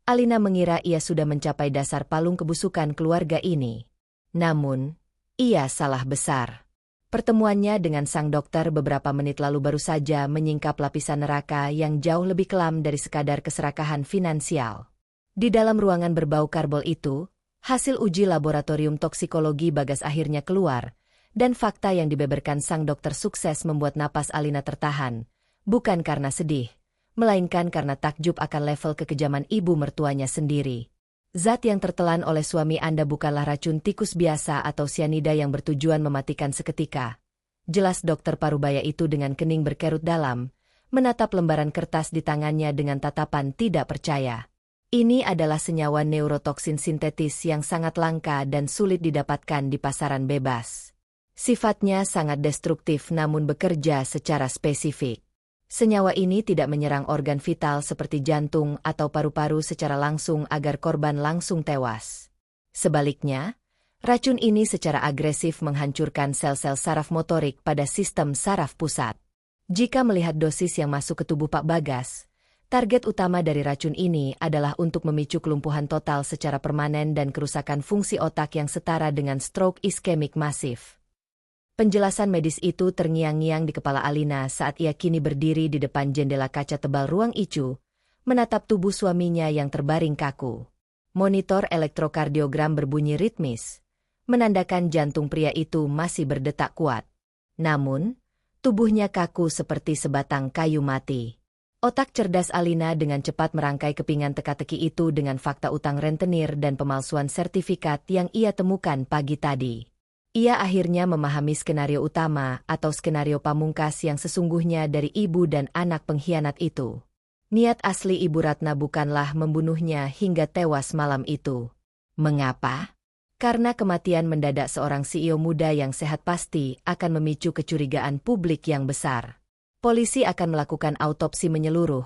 Alina mengira ia sudah mencapai dasar palung kebusukan keluarga ini. Namun, ia salah besar. Pertemuannya dengan sang dokter beberapa menit lalu baru saja menyingkap lapisan neraka yang jauh lebih kelam dari sekadar keserakahan finansial. Di dalam ruangan berbau karbol itu, hasil uji laboratorium toksikologi Bagas akhirnya keluar, dan fakta yang dibeberkan sang dokter sukses membuat napas Alina tertahan, bukan karena sedih, melainkan karena takjub akan level kekejaman ibu mertuanya sendiri. Zat yang tertelan oleh suami Anda bukanlah racun tikus biasa atau sianida yang bertujuan mematikan seketika. Jelas dokter parubaya itu dengan kening berkerut dalam, menatap lembaran kertas di tangannya dengan tatapan tidak percaya. Ini adalah senyawa neurotoksin sintetis yang sangat langka dan sulit didapatkan di pasaran bebas. Sifatnya sangat destruktif namun bekerja secara spesifik. Senyawa ini tidak menyerang organ vital seperti jantung atau paru-paru secara langsung agar korban langsung tewas. Sebaliknya, racun ini secara agresif menghancurkan sel-sel saraf motorik pada sistem saraf pusat. Jika melihat dosis yang masuk ke tubuh Pak Bagas, target utama dari racun ini adalah untuk memicu kelumpuhan total secara permanen dan kerusakan fungsi otak yang setara dengan stroke iskemik masif. Penjelasan medis itu terngiang-ngiang di kepala Alina saat ia kini berdiri di depan jendela kaca tebal ruang ICU, menatap tubuh suaminya yang terbaring kaku. Monitor elektrokardiogram berbunyi ritmis, menandakan jantung pria itu masih berdetak kuat. Namun, tubuhnya kaku seperti sebatang kayu mati. Otak cerdas Alina dengan cepat merangkai kepingan teka-teki itu dengan fakta utang rentenir dan pemalsuan sertifikat yang ia temukan pagi tadi. Ia akhirnya memahami skenario utama atau skenario pamungkas yang sesungguhnya dari ibu dan anak pengkhianat itu. Niat asli Ibu Ratna bukanlah membunuhnya hingga tewas malam itu. Mengapa? Karena kematian mendadak seorang CEO muda yang sehat pasti akan memicu kecurigaan publik yang besar. Polisi akan melakukan autopsi menyeluruh,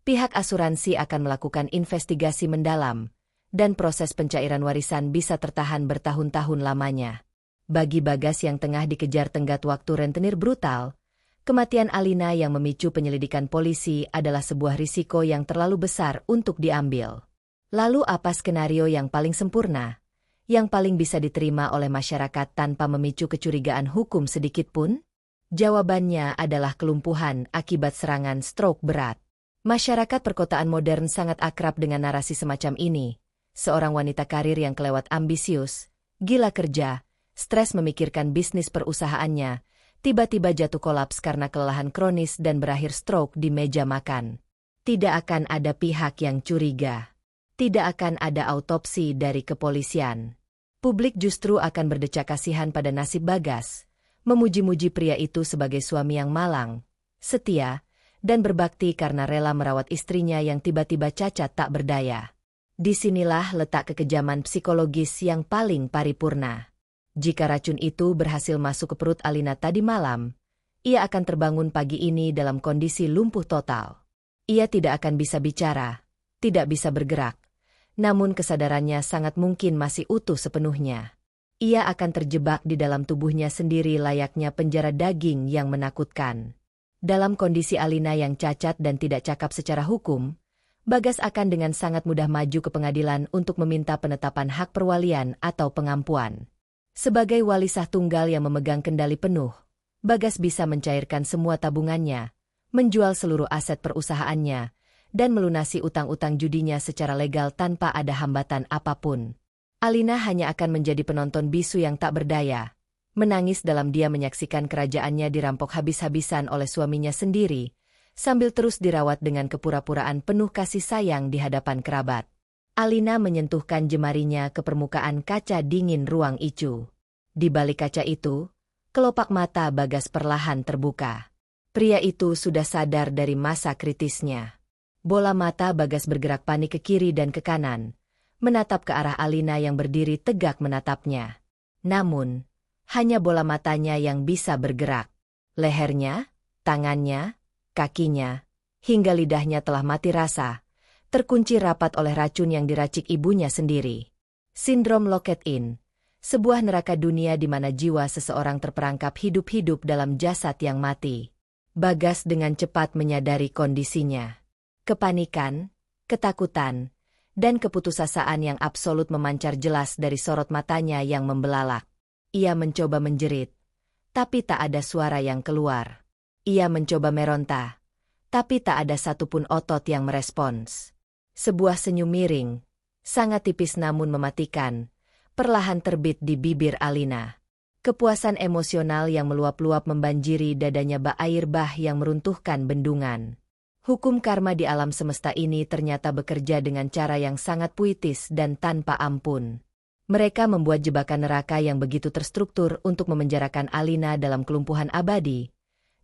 pihak asuransi akan melakukan investigasi mendalam, dan proses pencairan warisan bisa tertahan bertahun-tahun lamanya. Bagi Bagas yang tengah dikejar tenggat waktu rentenir brutal, kematian Alina yang memicu penyelidikan polisi adalah sebuah risiko yang terlalu besar untuk diambil. Lalu apa skenario yang paling sempurna, yang paling bisa diterima oleh masyarakat tanpa memicu kecurigaan hukum sedikitpun? Jawabannya adalah kelumpuhan akibat serangan stroke berat. Masyarakat perkotaan modern sangat akrab dengan narasi semacam ini. Seorang wanita karir yang kelewat ambisius, gila kerja, stres memikirkan bisnis perusahaannya, tiba-tiba jatuh kolaps karena kelelahan kronis dan berakhir stroke di meja makan. Tidak akan ada pihak yang curiga. Tidak akan ada autopsi dari kepolisian. Publik justru akan berdecak kasihan pada nasib Bagas, memuji-muji pria itu sebagai suami yang malang, setia, dan berbakti karena rela merawat istrinya yang tiba-tiba cacat tak berdaya. Disinilah letak kekejaman psikologis yang paling paripurna. Jika racun itu berhasil masuk ke perut Alina tadi malam, ia akan terbangun pagi ini dalam kondisi lumpuh total. Ia tidak akan bisa bicara, tidak bisa bergerak, namun kesadarannya sangat mungkin masih utuh sepenuhnya. Ia akan terjebak di dalam tubuhnya sendiri layaknya penjara daging yang menakutkan. Dalam kondisi Alina yang cacat dan tidak cakap secara hukum, Bagas akan dengan sangat mudah maju ke pengadilan untuk meminta penetapan hak perwalian atau pengampuan. Sebagai wali sah tunggal yang memegang kendali penuh, Bagas bisa mencairkan semua tabungannya, menjual seluruh aset perusahaannya, dan melunasi utang-utang judinya secara legal tanpa ada hambatan apapun. Alina hanya akan menjadi penonton bisu yang tak berdaya, menangis dalam dia menyaksikan kerajaannya dirampok habis-habisan oleh suaminya sendiri, sambil terus dirawat dengan kepura-puraan penuh kasih sayang di hadapan kerabat. Alina menyentuhkan jemarinya ke permukaan kaca dingin ruang ICU. Di balik kaca itu, kelopak mata Bagas perlahan terbuka. Pria itu sudah sadar dari masa kritisnya. Bola mata Bagas bergerak panik ke kiri dan ke kanan, menatap ke arah Alina yang berdiri tegak menatapnya. Namun, hanya bola matanya yang bisa bergerak. Lehernya, tangannya, kakinya, hingga lidahnya telah mati rasa, terkunci rapat oleh racun yang diracik ibunya sendiri. Sindrom locked-in, sebuah neraka dunia di mana jiwa seseorang terperangkap hidup-hidup dalam jasad yang mati. Bagas dengan cepat menyadari kondisinya. Kepanikan, ketakutan, dan keputusasaan yang absolut memancar jelas dari sorot matanya yang membelalak. Ia mencoba menjerit, tapi tak ada suara yang keluar. Ia mencoba meronta, tapi tak ada satupun otot yang merespons. Sebuah senyum miring, sangat tipis namun mematikan, perlahan terbit di bibir Alina. Kepuasan emosional yang meluap-luap membanjiri dadanya bak air bah yang meruntuhkan bendungan. Hukum karma di alam semesta ini ternyata bekerja dengan cara yang sangat puitis dan tanpa ampun. Mereka membuat jebakan neraka yang begitu terstruktur untuk memenjarakan Alina dalam kelumpuhan abadi.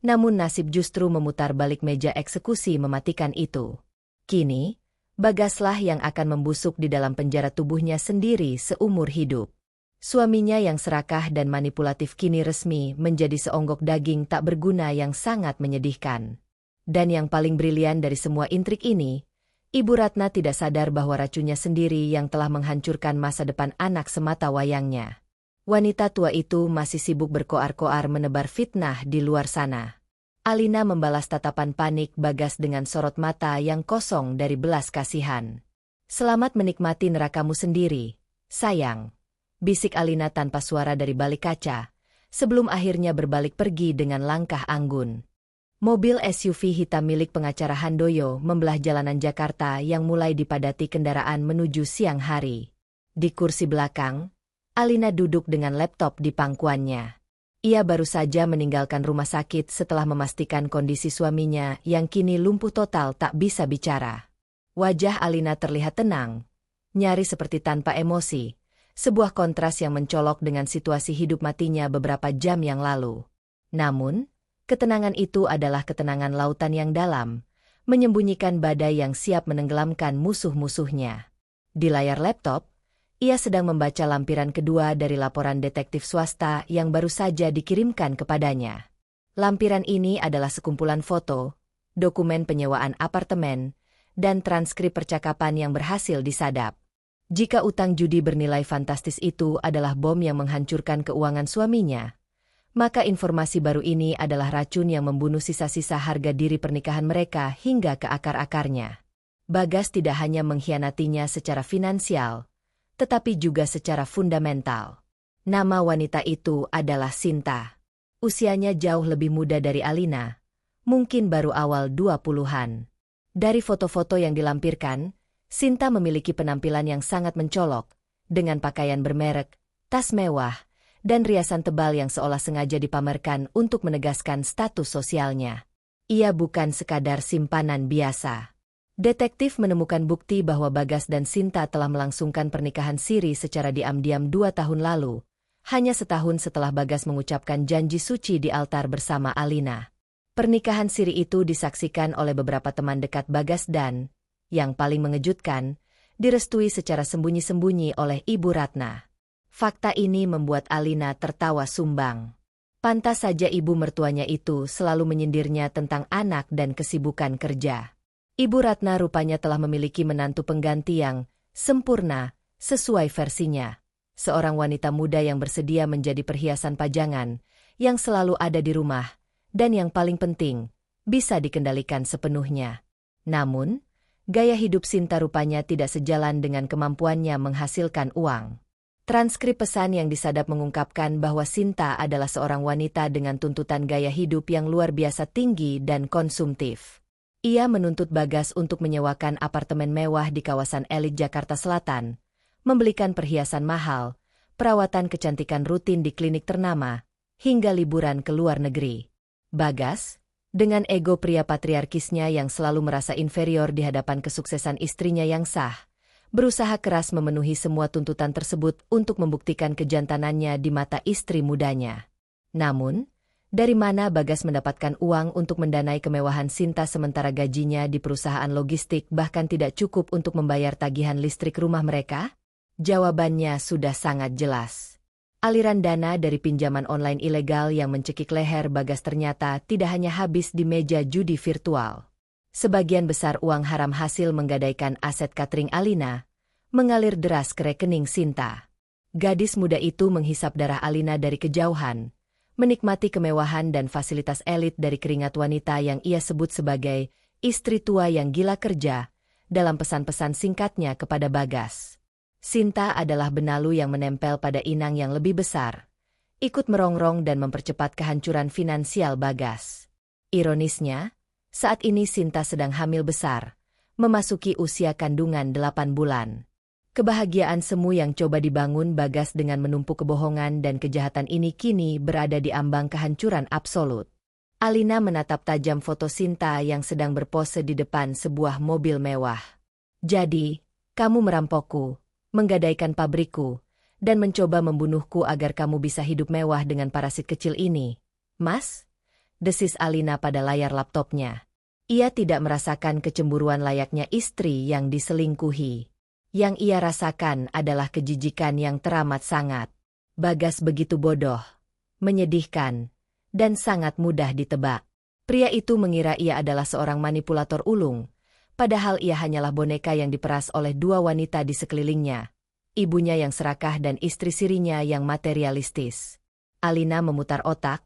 Namun nasib justru memutar balik meja eksekusi mematikan itu. Kini, Bagaslah yang akan membusuk di dalam penjara tubuhnya sendiri seumur hidup. Suaminya yang serakah dan manipulatif kini resmi menjadi seonggok daging tak berguna yang sangat menyedihkan. Dan yang paling brilian dari semua intrik ini, Ibu Ratna tidak sadar bahwa racunnya sendiri yang telah menghancurkan masa depan anak semata wayangnya. Wanita tua itu masih sibuk berkoar-koar menebar fitnah di luar sana. Alina membalas tatapan panik Bagas dengan sorot mata yang kosong dari belas kasihan. "Selamat menikmati nerakamu sendiri, sayang," bisik Alina tanpa suara dari balik kaca, sebelum akhirnya berbalik pergi dengan langkah anggun. Mobil SUV hitam milik pengacara Handoyo membelah jalanan Jakarta yang mulai dipadati kendaraan menuju siang hari. Di kursi belakang, Alina duduk dengan laptop di pangkuannya. Ia baru saja meninggalkan rumah sakit setelah memastikan kondisi suaminya yang kini lumpuh total tak bisa bicara. Wajah Alina terlihat tenang, nyaris seperti tanpa emosi, sebuah kontras yang mencolok dengan situasi hidup matinya beberapa jam yang lalu. Namun, ketenangan itu adalah ketenangan lautan yang dalam, menyembunyikan badai yang siap menenggelamkan musuh-musuhnya. Di layar laptop, ia sedang membaca lampiran kedua dari laporan detektif swasta yang baru saja dikirimkan kepadanya. Lampiran ini adalah sekumpulan foto, dokumen penyewaan apartemen, dan transkrip percakapan yang berhasil disadap. Jika utang judi bernilai fantastis itu adalah bom yang menghancurkan keuangan suaminya, maka informasi baru ini adalah racun yang membunuh sisa-sisa harga diri pernikahan mereka hingga ke akar-akarnya. Bagas tidak hanya mengkhianatinya secara finansial, tetapi juga secara fundamental. Nama wanita itu adalah Sinta. Usianya jauh lebih muda dari Alina, mungkin baru awal 20-an. Dari foto-foto yang dilampirkan, Sinta memiliki penampilan yang sangat mencolok, dengan pakaian bermerek, tas mewah, dan riasan tebal yang seolah sengaja dipamerkan untuk menegaskan status sosialnya. Ia bukan sekadar simpanan biasa. Detektif menemukan bukti bahwa Bagas dan Sinta telah melangsungkan pernikahan siri secara diam-diam 2 tahun lalu, hanya setahun setelah Bagas mengucapkan janji suci di altar bersama Alina. Pernikahan siri itu disaksikan oleh beberapa teman dekat Bagas dan, yang paling mengejutkan, direstui secara sembunyi-sembunyi oleh Ibu Ratna. Fakta ini membuat Alina tertawa sumbang. Pantas saja ibu mertuanya itu selalu menyindirnya tentang anak dan kesibukan kerja. Ibu Ratna rupanya telah memiliki menantu pengganti yang sempurna, sesuai versinya. Seorang wanita muda yang bersedia menjadi perhiasan pajangan, yang selalu ada di rumah, dan yang paling penting, bisa dikendalikan sepenuhnya. Namun, gaya hidup Sinta rupanya tidak sejalan dengan kemampuannya menghasilkan uang. Transkrip pesan yang disadap mengungkapkan bahwa Sinta adalah seorang wanita dengan tuntutan gaya hidup yang luar biasa tinggi dan konsumtif. Ia menuntut Bagas untuk menyewakan apartemen mewah di kawasan elit Jakarta Selatan, membelikan perhiasan mahal, perawatan kecantikan rutin di klinik ternama, hingga liburan ke luar negeri. Bagas, dengan ego pria patriarkisnya yang selalu merasa inferior di hadapan kesuksesan istrinya yang sah, berusaha keras memenuhi semua tuntutan tersebut untuk membuktikan kejantanannya di mata istri mudanya. Namun, dari mana Bagas mendapatkan uang untuk mendanai kemewahan Sinta sementara gajinya di perusahaan logistik bahkan tidak cukup untuk membayar tagihan listrik rumah mereka? Jawabannya sudah sangat jelas. Aliran dana dari pinjaman online ilegal yang mencekik leher Bagas ternyata tidak hanya habis di meja judi virtual. Sebagian besar uang haram hasil menggadaikan aset catering Alina, mengalir deras ke rekening Sinta. Gadis muda itu menghisap darah Alina dari kejauhan, menikmati kemewahan dan fasilitas elit dari keringat wanita yang ia sebut sebagai istri tua yang gila kerja, dalam pesan-pesan singkatnya kepada Bagas. Sinta adalah benalu yang menempel pada inang yang lebih besar, ikut merongrong dan mempercepat kehancuran finansial Bagas. Ironisnya, saat ini Sinta sedang hamil besar, memasuki usia kandungan 8 bulan. Kebahagiaan semu yang coba dibangun Bagas dengan menumpuk kebohongan dan kejahatan ini kini berada di ambang kehancuran absolut. Alina menatap tajam foto Sinta yang sedang berpose di depan sebuah mobil mewah. Jadi, kamu merampokku, menggadaikan pabrikku, dan mencoba membunuhku agar kamu bisa hidup mewah dengan parasit kecil ini. Mas? Desis Alina pada layar laptopnya. Ia tidak merasakan kecemburuan layaknya istri yang diselingkuhi. Yang ia rasakan adalah kejijikan yang teramat sangat. Bagas begitu bodoh, menyedihkan, dan sangat mudah ditebak. Pria itu mengira ia adalah seorang manipulator ulung, padahal ia hanyalah boneka yang diperas oleh dua wanita di sekelilingnya. Ibunya yang serakah dan istri sirinya yang materialistis. Alina memutar otak,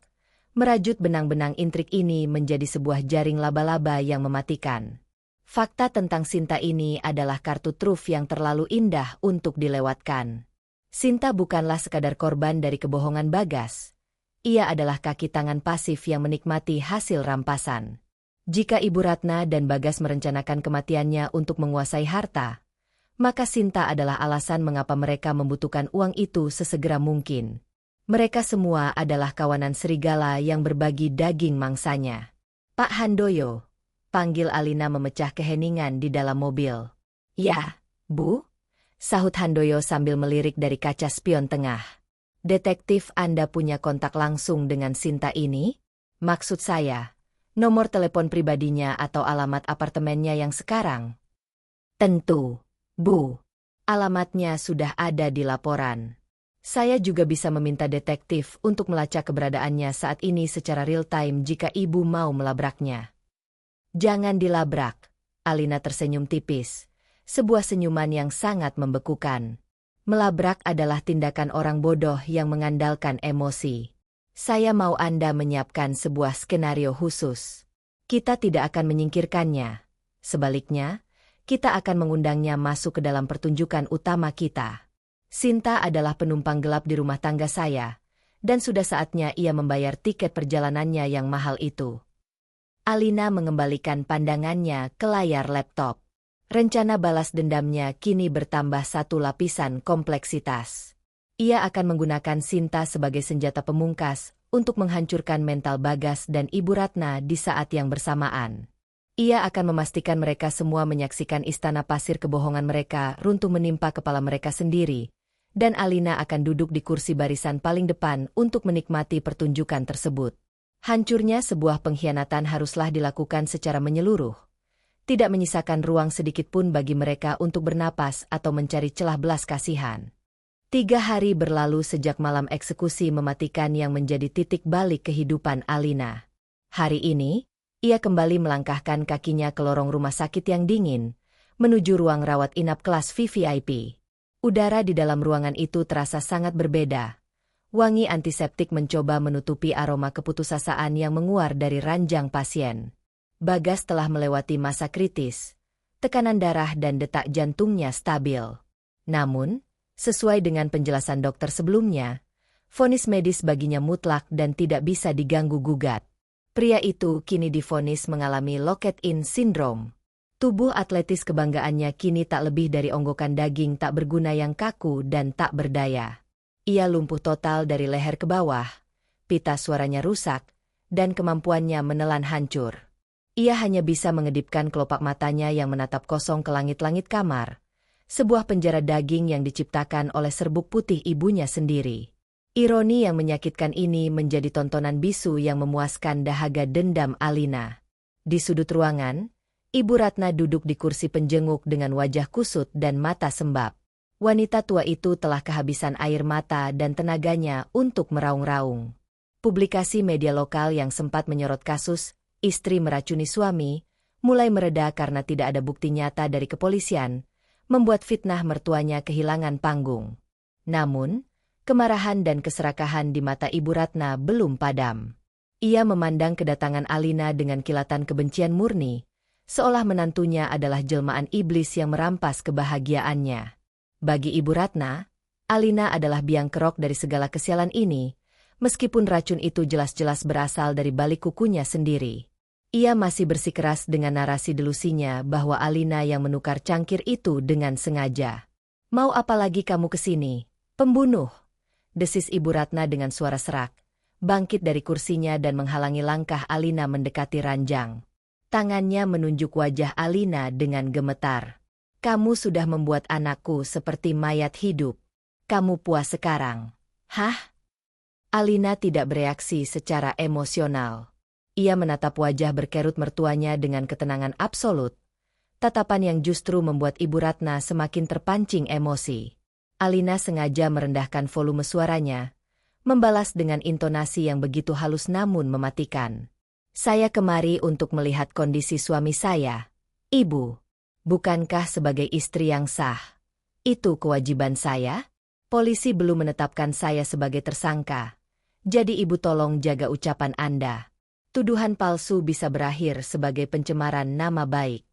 merajut benang-benang intrik ini menjadi sebuah jaring laba-laba yang mematikan. Fakta tentang Sinta ini adalah kartu truf yang terlalu indah untuk dilewatkan. Sinta bukanlah sekadar korban dari kebohongan Bagas. Ia adalah kaki tangan pasif yang menikmati hasil rampasan. Jika Ibu Ratna dan Bagas merencanakan kematiannya untuk menguasai harta, maka Sinta adalah alasan mengapa mereka membutuhkan uang itu sesegera mungkin. Mereka semua adalah kawanan serigala yang berbagi daging mangsanya. Pak Handoyo, panggil Alina memecah keheningan di dalam mobil. Ya, Bu? Sahut Handoyo sambil melirik dari kaca spion tengah. Detektif, Anda punya kontak langsung dengan Sinta ini? Maksud saya, nomor telepon pribadinya atau alamat apartemennya yang sekarang? Tentu, Bu. Alamatnya sudah ada di laporan. Saya juga bisa meminta detektif untuk melacak keberadaannya saat ini secara real-time jika Ibu mau melabraknya. Jangan dilabrak, Alina tersenyum tipis. Sebuah senyuman yang sangat membekukan. Melabrak adalah tindakan orang bodoh yang mengandalkan emosi. Saya mau Anda menyiapkan sebuah skenario khusus. Kita tidak akan menyingkirkannya. Sebaliknya, kita akan mengundangnya masuk ke dalam pertunjukan utama kita. Sinta adalah penumpang gelap di rumah tangga saya, dan sudah saatnya ia membayar tiket perjalanannya yang mahal itu. Alina mengembalikan pandangannya ke layar laptop. Rencana balas dendamnya kini bertambah satu lapisan kompleksitas. Ia akan menggunakan Sinta sebagai senjata pemungkas untuk menghancurkan mental Bagas dan Ibu Ratna di saat yang bersamaan. Ia akan memastikan mereka semua menyaksikan istana pasir kebohongan mereka runtuh menimpa kepala mereka sendiri, dan Alina akan duduk di kursi barisan paling depan untuk menikmati pertunjukan tersebut. Hancurnya sebuah pengkhianatan haruslah dilakukan secara menyeluruh. Tidak menyisakan ruang sedikitpun bagi mereka untuk bernapas atau mencari celah belas kasihan. 3 hari berlalu sejak malam eksekusi mematikan yang menjadi titik balik kehidupan Alina. Hari ini, ia kembali melangkahkan kakinya ke lorong rumah sakit yang dingin, menuju ruang rawat inap kelas VVIP. Udara di dalam ruangan itu terasa sangat berbeda. Wangi antiseptik mencoba menutupi aroma keputusasaan yang menguar dari ranjang pasien. Bagas telah melewati masa kritis. Tekanan darah dan detak jantungnya stabil. Namun, sesuai dengan penjelasan dokter sebelumnya, vonis medis baginya mutlak dan tidak bisa diganggu-gugat. Pria itu kini divonis mengalami locked-in syndrome. Tubuh atletis kebanggaannya kini tak lebih dari onggokan daging tak berguna yang kaku dan tak berdaya. Ia lumpuh total dari leher ke bawah, pita suaranya rusak, dan kemampuannya menelan hancur. Ia hanya bisa mengedipkan kelopak matanya yang menatap kosong ke langit-langit kamar. Sebuah penjara daging yang diciptakan oleh serbuk putih ibunya sendiri. Ironi yang menyakitkan ini menjadi tontonan bisu yang memuaskan dahaga dendam Alina. Di sudut ruangan, Ibu Ratna duduk di kursi penjenguk dengan wajah kusut dan mata sembab. Wanita tua itu telah kehabisan air mata dan tenaganya untuk meraung-raung. Publikasi media lokal yang sempat menyorot kasus istri meracuni suami, mulai mereda karena tidak ada bukti nyata dari kepolisian, membuat fitnah mertuanya kehilangan panggung. Namun, kemarahan dan keserakahan di mata Ibu Ratna belum padam. Ia memandang kedatangan Alina dengan kilatan kebencian murni, seolah menantunya adalah jelmaan iblis yang merampas kebahagiaannya. Bagi Ibu Ratna, Alina adalah biang kerok dari segala kesialan ini, meskipun racun itu jelas-jelas berasal dari balik kukunya sendiri. Ia masih bersikeras dengan narasi delusinya bahwa Alina yang menukar cangkir itu dengan sengaja. Mau apa lagi kamu kesini, pembunuh? Desis Ibu Ratna dengan suara serak, bangkit dari kursinya dan menghalangi langkah Alina mendekati ranjang. Tangannya menunjuk wajah Alina dengan gemetar. "Kamu sudah membuat anakku seperti mayat hidup. Kamu puas sekarang?" "Hah?" Alina tidak bereaksi secara emosional. Ia menatap wajah berkerut mertuanya dengan ketenangan absolut, tatapan yang justru membuat Ibu Ratna semakin terpancing emosi. Alina sengaja merendahkan volume suaranya, membalas dengan intonasi yang begitu halus namun mematikan. "Saya kemari untuk melihat kondisi suami saya, Ibu. Bukankah sebagai istri yang sah, itu kewajiban saya? Polisi belum menetapkan saya sebagai tersangka, jadi Ibu tolong jaga ucapan Anda. Tuduhan palsu bisa berakhir sebagai pencemaran nama baik."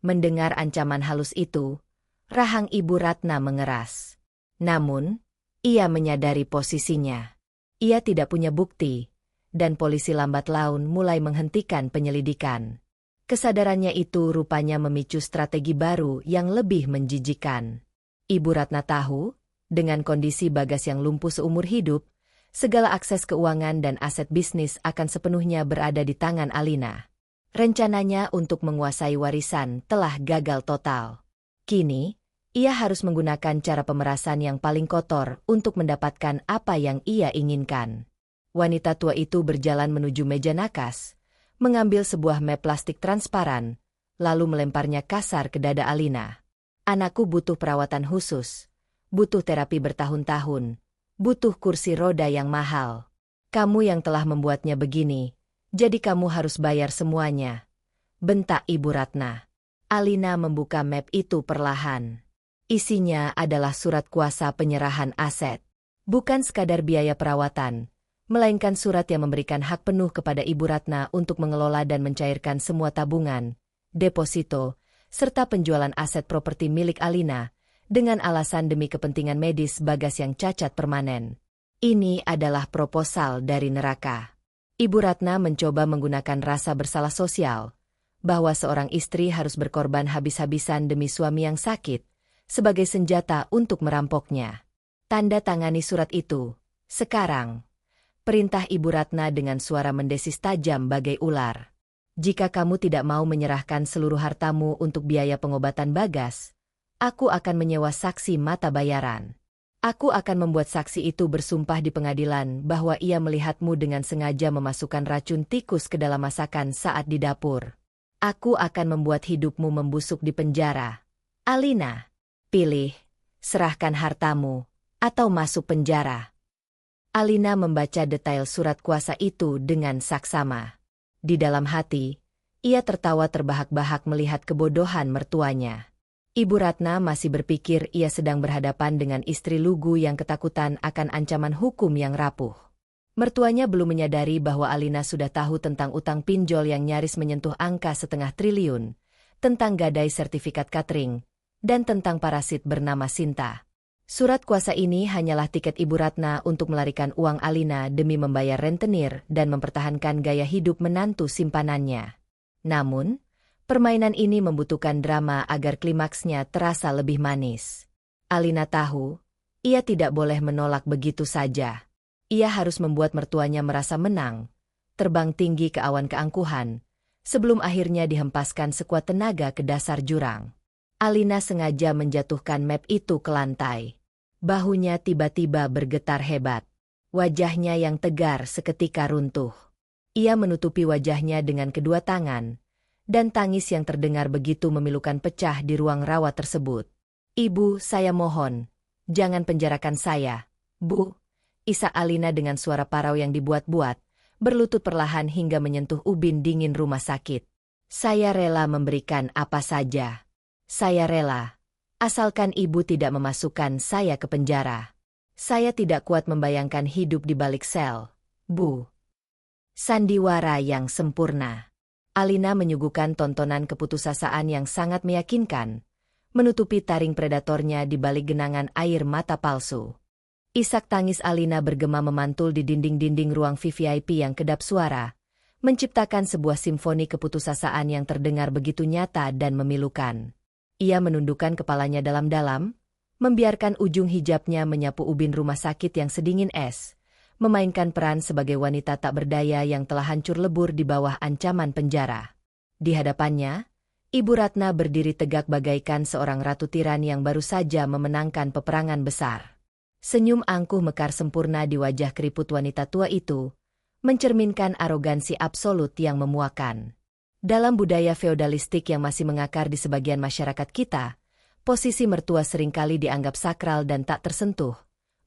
Mendengar ancaman halus itu, rahang Ibu Ratna mengeras. Namun, ia menyadari posisinya. Ia tidak punya bukti, dan polisi lambat laun mulai menghentikan penyelidikan. Kesadarannya itu rupanya memicu strategi baru yang lebih menjijikan. Ibu Ratna tahu, dengan kondisi Bagas yang lumpuh seumur hidup, segala akses keuangan dan aset bisnis akan sepenuhnya berada di tangan Alina. Rencananya untuk menguasai warisan telah gagal total. Kini, ia harus menggunakan cara pemerasan yang paling kotor untuk mendapatkan apa yang ia inginkan. Wanita tua itu berjalan menuju meja nakas, mengambil sebuah map plastik transparan, lalu melemparnya kasar ke dada Alina. "Anakku butuh perawatan khusus, butuh terapi bertahun-tahun, butuh kursi roda yang mahal. Kamu yang telah membuatnya begini, jadi kamu harus bayar semuanya," bentak Ibu Ratna. Alina membuka map itu perlahan. Isinya adalah surat kuasa penyerahan aset. Bukan sekadar biaya perawatan, melainkan surat yang memberikan hak penuh kepada Ibu Ratna untuk mengelola dan mencairkan semua tabungan, deposito, serta penjualan aset properti milik Alina, dengan alasan demi kepentingan medis Bagas yang cacat permanen. Ini adalah proposal dari neraka. Ibu Ratna mencoba menggunakan rasa bersalah sosial, bahwa seorang istri harus berkorban habis-habisan demi suami yang sakit, sebagai senjata untuk merampoknya. "Tanda tangani surat itu, sekarang," perintah Ibu Ratna dengan suara mendesis tajam bagai ular. "Jika kamu tidak mau menyerahkan seluruh hartamu untuk biaya pengobatan Bagas, aku akan menyewa saksi mata bayaran. Aku akan membuat saksi itu bersumpah di pengadilan bahwa ia melihatmu dengan sengaja memasukkan racun tikus ke dalam masakan saat di dapur. Aku akan membuat hidupmu membusuk di penjara. Alina, pilih, serahkan hartamu, atau masuk penjara." Alina membaca detail surat kuasa itu dengan saksama. Di dalam hati, ia tertawa terbahak-bahak melihat kebodohan mertuanya. Ibu Ratna masih berpikir ia sedang berhadapan dengan istri lugu yang ketakutan akan ancaman hukum yang rapuh. Mertuanya belum menyadari bahwa Alina sudah tahu tentang utang pinjol yang nyaris menyentuh angka 0,5 triliun, tentang gadai sertifikat catering, dan tentang parasit bernama Sinta. Surat kuasa ini hanyalah tiket Ibu Ratna untuk melarikan uang Alina demi membayar rentenir dan mempertahankan gaya hidup menantu simpanannya. Namun, permainan ini membutuhkan drama agar klimaksnya terasa lebih manis. Alina tahu, ia tidak boleh menolak begitu saja. Ia harus membuat mertuanya merasa menang, terbang tinggi ke awan keangkuhan, sebelum akhirnya dihempaskan sekuat tenaga ke dasar jurang. Alina sengaja menjatuhkan map itu ke lantai. Bahunya tiba-tiba bergetar hebat. Wajahnya yang tegar seketika runtuh. Ia menutupi wajahnya dengan kedua tangan, dan tangis yang terdengar begitu memilukan pecah di ruang rawat tersebut. "Ibu, saya mohon, jangan penjarakan saya, Bu," isak Alina dengan suara parau yang dibuat-buat, berlutut perlahan hingga menyentuh ubin dingin rumah sakit. "Saya rela memberikan apa saja. Saya rela, asalkan Ibu tidak memasukkan saya ke penjara. Saya tidak kuat membayangkan hidup di balik sel, Bu." Sandiwara yang sempurna. Alina menyuguhkan tontonan keputusasaan yang sangat meyakinkan, menutupi taring predatornya di balik genangan air mata palsu. Isak tangis Alina bergema memantul di dinding-dinding ruang VVIP yang kedap suara, menciptakan sebuah simfoni keputusasaan yang terdengar begitu nyata dan memilukan. Ia menundukkan kepalanya dalam-dalam, membiarkan ujung hijabnya menyapu ubin rumah sakit yang sedingin es, memainkan peran sebagai wanita tak berdaya yang telah hancur lebur di bawah ancaman penjara. Di hadapannya, Ibu Ratna berdiri tegak bagaikan seorang ratu tiran yang baru saja memenangkan peperangan besar. Senyum angkuh mekar sempurna di wajah keriput wanita tua itu, mencerminkan arogansi absolut yang memuakan. Dalam budaya feodalistik yang masih mengakar di sebagian masyarakat kita, posisi mertua seringkali dianggap sakral dan tak tersentuh,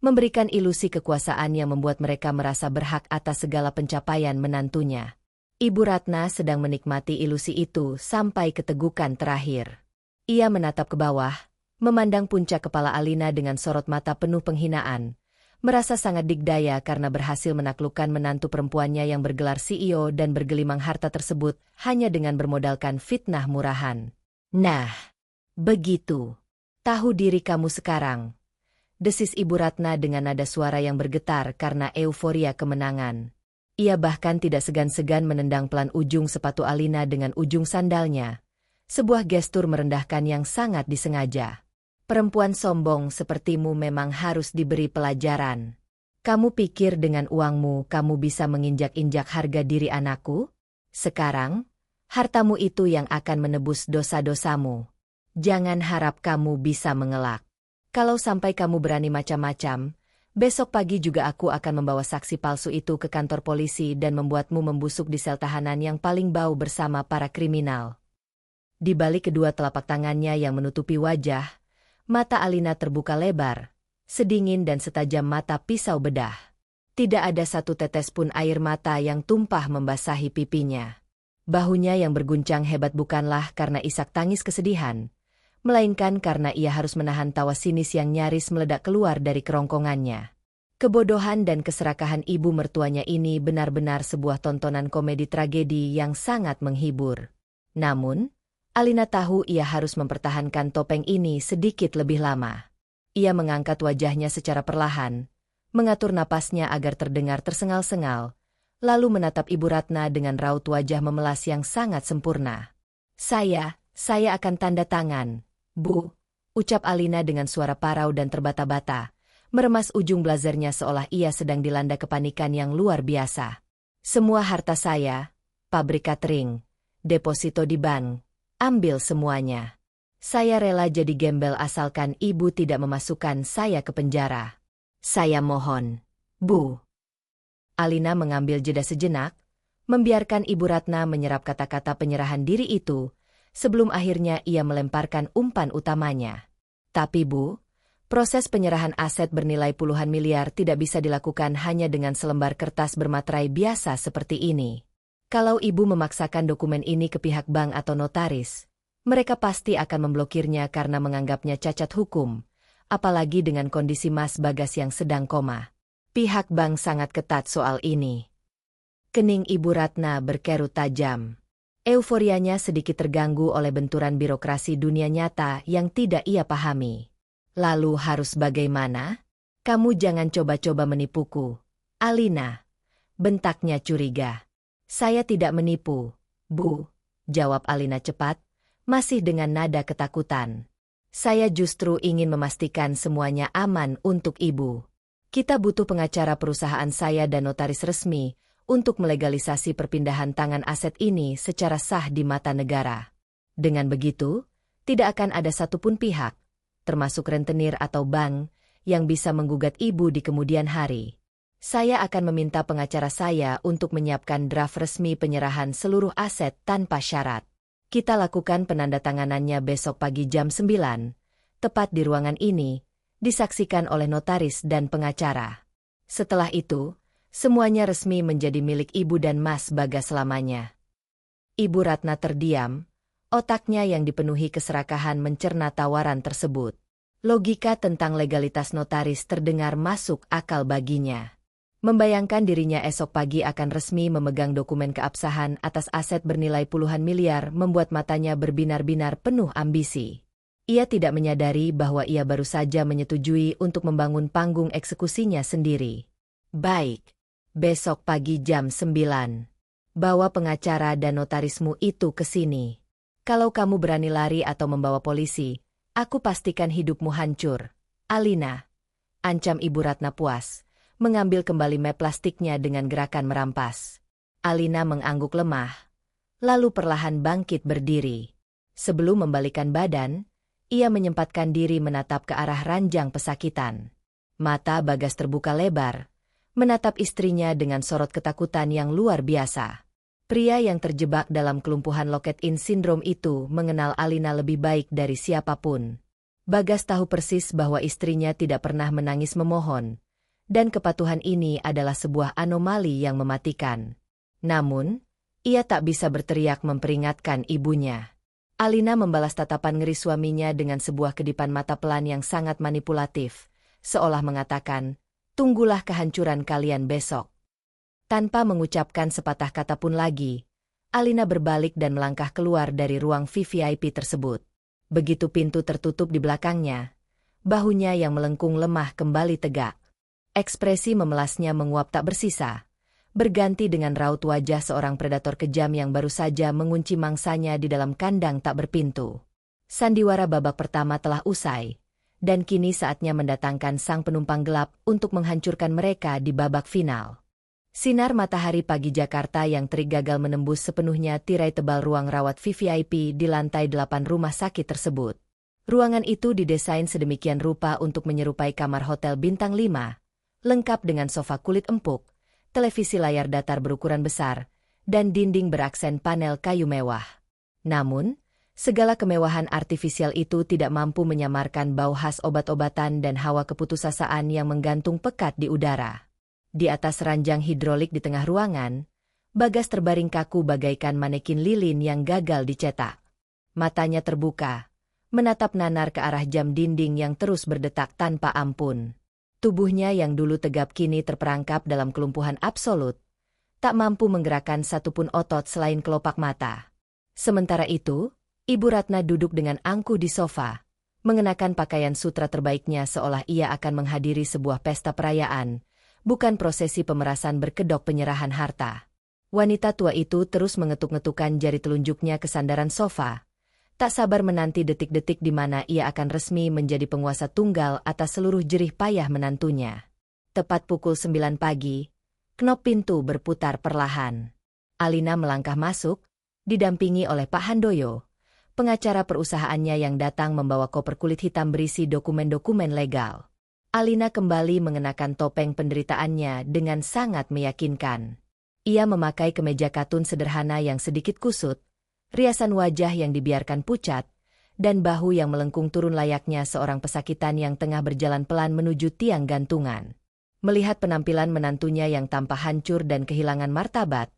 memberikan ilusi kekuasaan yang membuat mereka merasa berhak atas segala pencapaian menantunya. Ibu Ratna sedang menikmati ilusi itu sampai ketegukan terakhir. Ia menatap ke bawah, memandang puncak kepala Alina dengan sorot mata penuh penghinaan, merasa sangat digdaya karena berhasil menaklukkan menantu perempuannya yang bergelar CEO dan bergelimang harta tersebut hanya dengan bermodalkan fitnah murahan. "Nah, begitu. Tahu diri kamu sekarang," desis Ibu Ratna dengan nada suara yang bergetar karena euforia kemenangan. Ia bahkan tidak segan-segan menendang pelan ujung sepatu Alina dengan ujung sandalnya, sebuah gestur merendahkan yang sangat disengaja. "Perempuan sombong sepertimu memang harus diberi pelajaran. Kamu pikir dengan uangmu kamu bisa menginjak-injak harga diri anakku? Sekarang, hartamu itu yang akan menebus dosa-dosamu. Jangan harap kamu bisa mengelak. Kalau sampai kamu berani macam-macam, besok pagi juga aku akan membawa saksi palsu itu ke kantor polisi dan membuatmu membusuk di sel tahanan yang paling bau bersama para kriminal." Di balik kedua telapak tangannya yang menutupi wajah, mata Alina terbuka lebar, sedingin dan setajam mata pisau bedah. Tidak ada satu tetes pun air mata yang tumpah membasahi pipinya. Bahunya yang berguncang hebat bukanlah karena isak tangis kesedihan, melainkan karena ia harus menahan tawa sinis yang nyaris meledak keluar dari kerongkongannya. Kebodohan dan keserakahan ibu mertuanya ini benar-benar sebuah tontonan komedi tragedi yang sangat menghibur. Namun, Alina tahu ia harus mempertahankan topeng ini sedikit lebih lama. Ia mengangkat wajahnya secara perlahan, mengatur napasnya agar terdengar tersengal-sengal, lalu menatap Ibu Ratna dengan raut wajah memelas yang sangat sempurna. Saya akan tanda tangan, Bu," ucap Alina dengan suara parau dan terbata-bata, meremas ujung blazernya seolah ia sedang dilanda kepanikan yang luar biasa. "Semua harta saya, pabrik catering, deposito di bank, ambil semuanya. Saya rela jadi gembel asalkan ibu tidak memasukkan saya ke penjara. Saya mohon, Bu." Alina mengambil jeda sejenak, membiarkan Ibu Ratna menyerap kata-kata penyerahan diri itu, sebelum akhirnya ia melemparkan umpan utamanya. "Tapi Bu, proses penyerahan aset bernilai puluhan miliar tidak bisa dilakukan hanya dengan selembar kertas bermaterai biasa seperti ini. Kalau Ibu memaksakan dokumen ini ke pihak bank atau notaris, mereka pasti akan memblokirnya karena menganggapnya cacat hukum, apalagi dengan kondisi Mas Bagas yang sedang koma. Pihak bank sangat ketat soal ini." Kening Ibu Ratna berkerut tajam. Euforianya sedikit terganggu oleh benturan birokrasi dunia nyata yang tidak ia pahami. "Lalu harus bagaimana? Kamu jangan coba-coba menipuku, Alina," bentaknya curiga. "Saya tidak menipu, Bu," jawab Alina cepat, masih dengan nada ketakutan. "Saya justru ingin memastikan semuanya aman untuk Ibu. Kita butuh pengacara perusahaan saya dan notaris resmi untuk melegalisasi perpindahan tangan aset ini secara sah di mata negara. Dengan begitu, tidak akan ada satupun pihak, termasuk rentenir atau bank, yang bisa menggugat Ibu di kemudian hari. Saya akan meminta pengacara saya untuk menyiapkan draft resmi penyerahan seluruh aset tanpa syarat. Kita lakukan penandatanganannya besok pagi jam 9, tepat di ruangan ini, disaksikan oleh notaris dan pengacara. Setelah itu, semuanya resmi menjadi milik Ibu dan Mas Bagas selamanya." Ibu Ratna terdiam, otaknya yang dipenuhi keserakahan mencerna tawaran tersebut. Logika tentang legalitas notaris terdengar masuk akal baginya. Membayangkan dirinya esok pagi akan resmi memegang dokumen keabsahan atas aset bernilai puluhan miliar membuat matanya berbinar-binar penuh ambisi. Ia tidak menyadari bahwa ia baru saja menyetujui untuk membangun panggung eksekusinya sendiri. "Baik. Besok pagi jam 9. Bawa pengacara dan notarismu itu ke sini. Kalau kamu berani lari atau membawa polisi, aku pastikan hidupmu hancur, Alina," ancam Ibu Ratna puas, mengambil kembali map plastiknya dengan gerakan merampas. Alina mengangguk lemah, lalu perlahan bangkit berdiri. Sebelum membalikan badan, ia menyempatkan diri menatap ke arah ranjang pesakitan. Mata Bagas terbuka lebar, menatap istrinya dengan sorot ketakutan yang luar biasa. Pria yang terjebak dalam kelumpuhan lock-in syndrome itu mengenal Alina lebih baik dari siapapun. Bagas tahu persis bahwa istrinya tidak pernah menangis memohon, dan kepatuhan ini adalah sebuah anomali yang mematikan. Namun, ia tak bisa berteriak memperingatkan ibunya. Alina membalas tatapan ngeri suaminya dengan sebuah kedipan mata pelan yang sangat manipulatif, seolah mengatakan, "Tunggulah kehancuran kalian besok." Tanpa mengucapkan sepatah kata pun lagi, Alina berbalik dan melangkah keluar dari ruang VVIP tersebut. Begitu pintu tertutup di belakangnya, bahunya yang melengkung lemah kembali tegak. Ekspresi memelasnya menguap tak bersisa, berganti dengan raut wajah seorang predator kejam yang baru saja mengunci mangsanya di dalam kandang tak berpintu. Sandiwara babak pertama telah usai, dan kini saatnya mendatangkan sang penumpang gelap untuk menghancurkan mereka di babak final. Sinar matahari pagi Jakarta yang terik gagal menembus sepenuhnya tirai tebal ruang rawat VVIP di lantai 8 rumah sakit tersebut. Ruangan itu didesain sedemikian rupa untuk menyerupai kamar hotel bintang 5, lengkap dengan sofa kulit empuk, televisi layar datar berukuran besar, dan dinding beraksen panel kayu mewah. Namun, segala kemewahan artifisial itu tidak mampu menyamarkan bau khas obat-obatan dan hawa keputusasaan yang menggantung pekat di udara. Di atas ranjang hidrolik di tengah ruangan, Bagas terbaring kaku bagaikan manekin lilin yang gagal dicetak. Matanya terbuka, menatap nanar ke arah jam dinding yang terus berdetak tanpa ampun. Tubuhnya yang dulu tegap kini terperangkap dalam kelumpuhan absolut, tak mampu menggerakkan satupun otot selain kelopak mata. Sementara itu, Ibu Ratna duduk dengan angkuh di sofa, mengenakan pakaian sutra terbaiknya seolah ia akan menghadiri sebuah pesta perayaan, bukan prosesi pemerasan berkedok penyerahan harta. Wanita tua itu terus mengetuk-ngetukkan jari telunjuknya ke sandaran sofa, tak sabar menanti detik-detik di mana ia akan resmi menjadi penguasa tunggal atas seluruh jerih payah menantunya. Tepat pukul 9 pagi, knop pintu berputar perlahan. Alina melangkah masuk, didampingi oleh Pak Handoyo, pengacara perusahaannya yang datang membawa koper kulit hitam berisi dokumen-dokumen legal. Alina kembali mengenakan topeng penderitaannya dengan sangat meyakinkan. Ia memakai kemeja katun sederhana yang sedikit kusut, riasan wajah yang dibiarkan pucat, dan bahu yang melengkung turun layaknya seorang pesakitan yang tengah berjalan pelan menuju tiang gantungan. Melihat penampilan menantunya yang tampak hancur dan kehilangan martabat,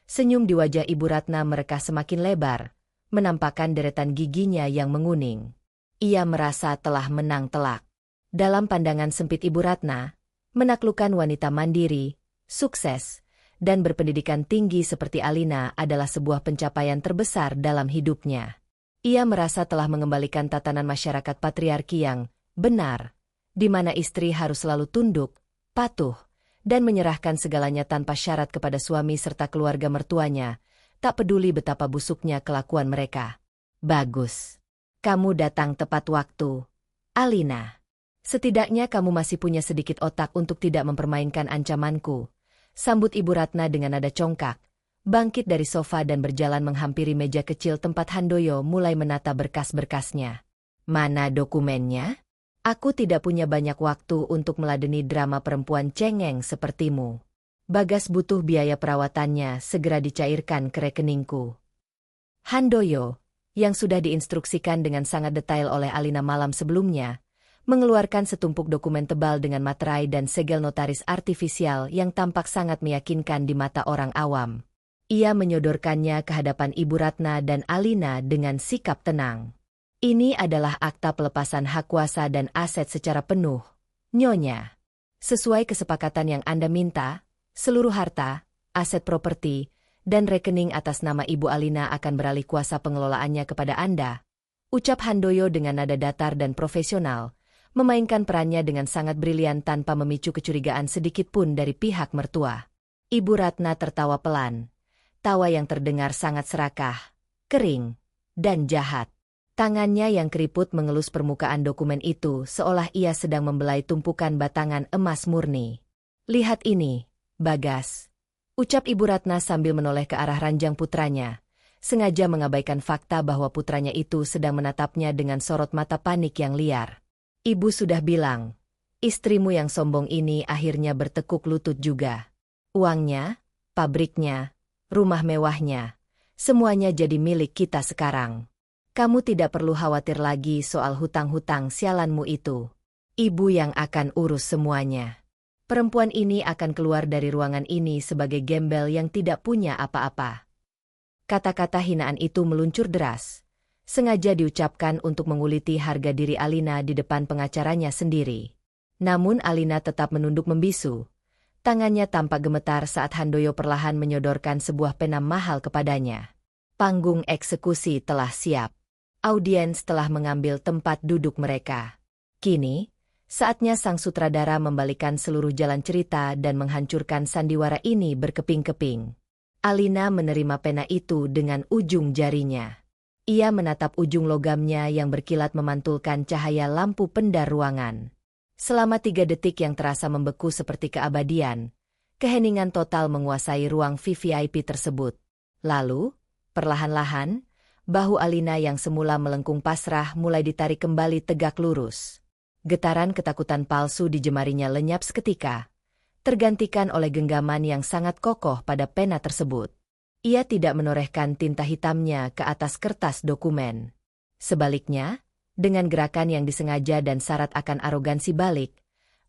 senyum di wajah Ibu Ratna mereka semakin lebar, menampakkan deretan giginya yang menguning. Ia merasa telah menang telak. Dalam pandangan sempit Ibu Ratna, menaklukkan wanita mandiri, sukses, dan berpendidikan tinggi seperti Alina adalah sebuah pencapaian terbesar dalam hidupnya. Ia merasa telah mengembalikan tatanan masyarakat patriarki yang benar, di mana istri harus selalu tunduk, patuh, dan menyerahkan segalanya tanpa syarat kepada suami serta keluarga mertuanya, tak peduli betapa busuknya kelakuan mereka. Bagus. Kamu datang tepat waktu, Alina. Setidaknya kamu masih punya sedikit otak untuk tidak mempermainkan ancamanku. Sambut Ibu Ratna dengan nada congkak, bangkit dari sofa dan berjalan menghampiri meja kecil tempat Handoyo mulai menata berkas-berkasnya. Mana dokumennya? Aku tidak punya banyak waktu untuk meladeni drama perempuan cengeng sepertimu. Bagas butuh biaya perawatannya segera dicairkan ke rekeningku. Handoyo, yang sudah diinstruksikan dengan sangat detail oleh Alina malam sebelumnya, mengeluarkan setumpuk dokumen tebal dengan materai dan segel notaris artifisial yang tampak sangat meyakinkan di mata orang awam. Ia menyodorkannya ke hadapan Ibu Ratna dan Alina dengan sikap tenang. Ini adalah akta pelepasan hak kuasa dan aset secara penuh, Nyonya. Sesuai kesepakatan yang Anda minta, seluruh harta, aset properti, dan rekening atas nama Ibu Alina akan beralih kuasa pengelolaannya kepada Anda. Ucap Handoyo dengan nada datar dan profesional, memainkan perannya dengan sangat brilian tanpa memicu kecurigaan sedikit pun dari pihak mertua. Ibu Ratna tertawa pelan. Tawa yang terdengar sangat serakah, kering, dan jahat. Tangannya yang keriput mengelus permukaan dokumen itu seolah ia sedang membelai tumpukan batangan emas murni. Lihat ini, Bagas. Ucap Ibu Ratna sambil menoleh ke arah ranjang putranya, sengaja mengabaikan fakta bahwa putranya itu sedang menatapnya dengan sorot mata panik yang liar. Ibu sudah bilang, istrimu yang sombong ini akhirnya bertekuk lutut juga. Uangnya, pabriknya, rumah mewahnya, semuanya jadi milik kita sekarang. Kamu tidak perlu khawatir lagi soal hutang-hutang sialanmu itu. Ibu yang akan urus semuanya. Perempuan ini akan keluar dari ruangan ini sebagai gembel yang tidak punya apa-apa. Kata-kata hinaan itu meluncur deras, sengaja diucapkan untuk menguliti harga diri Alina di depan pengacaranya sendiri. Namun Alina tetap menunduk membisu. Tangannya tampak gemetar saat Handoyo perlahan menyodorkan sebuah pena mahal kepadanya. Panggung eksekusi telah siap. Audiens telah mengambil tempat duduk mereka. Kini, saatnya sang sutradara membalikan seluruh jalan cerita dan menghancurkan sandiwara ini berkeping-keping. Alina menerima pena itu dengan ujung jarinya. Ia menatap ujung logamnya yang berkilat memantulkan cahaya lampu pendar ruangan. Selama 3 detik yang terasa membeku seperti keabadian, keheningan total menguasai ruang VVIP tersebut. Lalu, perlahan-lahan, bahu Alina yang semula melengkung pasrah mulai ditarik kembali tegak lurus. Getaran ketakutan palsu di jemarinya lenyap seketika, tergantikan oleh genggaman yang sangat kokoh pada pena tersebut. Ia tidak menorehkan tinta hitamnya ke atas kertas dokumen. Sebaliknya, dengan gerakan yang disengaja dan syarat akan arogansi balik,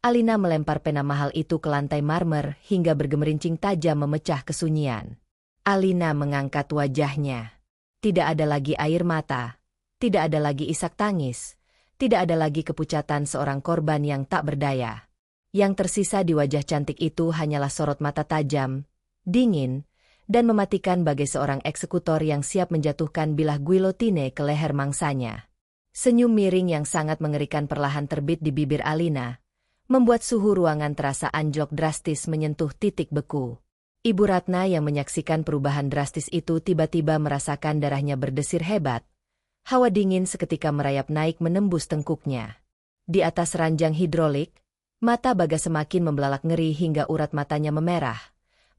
Alina melempar pena mahal itu ke lantai marmer hingga bergemerincing tajam memecah kesunyian. Alina mengangkat wajahnya. Tidak ada lagi air mata, tidak ada lagi isak tangis, tidak ada lagi kepucatan seorang korban yang tak berdaya. Yang tersisa di wajah cantik itu hanyalah sorot mata tajam, dingin, dan mematikan bagai seorang eksekutor yang siap menjatuhkan bilah guillotine ke leher mangsanya. Senyum miring yang sangat mengerikan perlahan terbit di bibir Alina, membuat suhu ruangan terasa anjlok drastis menyentuh titik beku. Ibu Ratna yang menyaksikan perubahan drastis itu tiba-tiba merasakan darahnya berdesir hebat. Hawa dingin seketika merayap naik menembus tengkuknya. Di atas ranjang hidrolik, mata Bagas semakin membelalak ngeri hingga urat matanya memerah.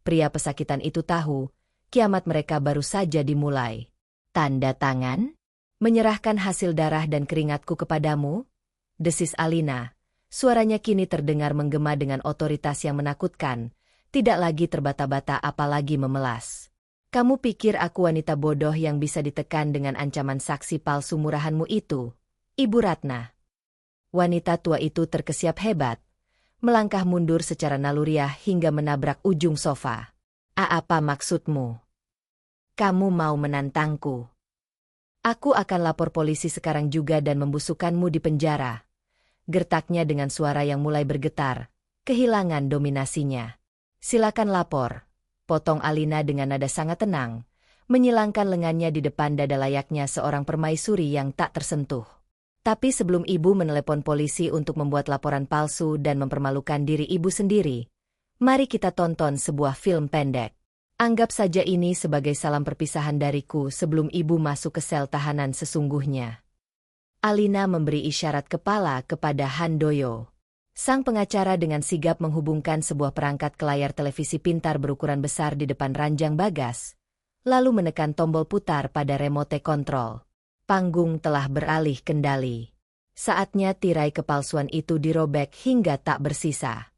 Pria pesakitan itu tahu, kiamat mereka baru saja dimulai. Tanda tangan? Menyerahkan hasil darah dan keringatku kepadamu? Desis Alina. Suaranya kini terdengar menggema dengan otoritas yang menakutkan, tidak lagi terbata-bata apalagi memelas. Kamu pikir aku wanita bodoh yang bisa ditekan dengan ancaman saksi palsu murahanmu itu, Ibu Ratna? Wanita tua itu terkesiap hebat, melangkah mundur secara naluriah hingga menabrak ujung sofa. Apa maksudmu? Kamu mau menantangku? Aku akan lapor polisi sekarang juga dan membusukkanmu di penjara. Gertaknya dengan suara yang mulai bergetar, kehilangan dominasinya. Silakan lapor. Potong Alina dengan nada sangat tenang, menyilangkan lengannya di depan dada layaknya seorang permaisuri yang tak tersentuh. Tapi sebelum ibu menelepon polisi untuk membuat laporan palsu dan mempermalukan diri ibu sendiri, mari kita tonton sebuah film pendek. Anggap saja ini sebagai salam perpisahan dariku sebelum ibu masuk ke sel tahanan sesungguhnya. Alina memberi isyarat kepala kepada Handoyo. Sang pengacara dengan sigap menghubungkan sebuah perangkat ke layar televisi pintar berukuran besar di depan ranjang Bagas, lalu menekan tombol putar pada remote control. Panggung telah beralih kendali. Saatnya tirai kepalsuan itu dirobek hingga tak bersisa.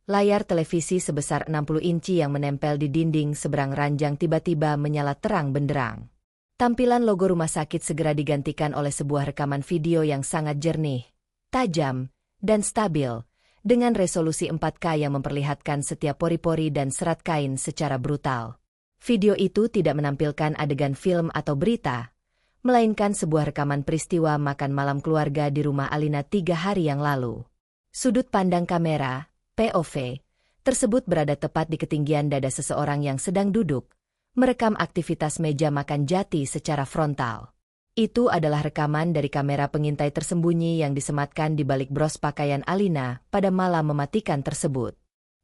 Layar televisi sebesar 60 inci yang menempel di dinding seberang ranjang tiba-tiba menyala terang benderang. Tampilan logo rumah sakit segera digantikan oleh sebuah rekaman video yang sangat jernih, tajam, dan stabil, dengan resolusi 4K yang memperlihatkan setiap pori-pori dan serat kain secara brutal. Video itu tidak menampilkan adegan film atau berita, melainkan sebuah rekaman peristiwa makan malam keluarga di rumah Alina 3 hari yang lalu. Sudut pandang kamera, POV, tersebut berada tepat di ketinggian dada seseorang yang sedang duduk, merekam aktivitas meja makan Jati secara frontal. Itu adalah rekaman dari kamera pengintai tersembunyi yang disematkan di balik bros pakaian Alina pada malam mematikan tersebut.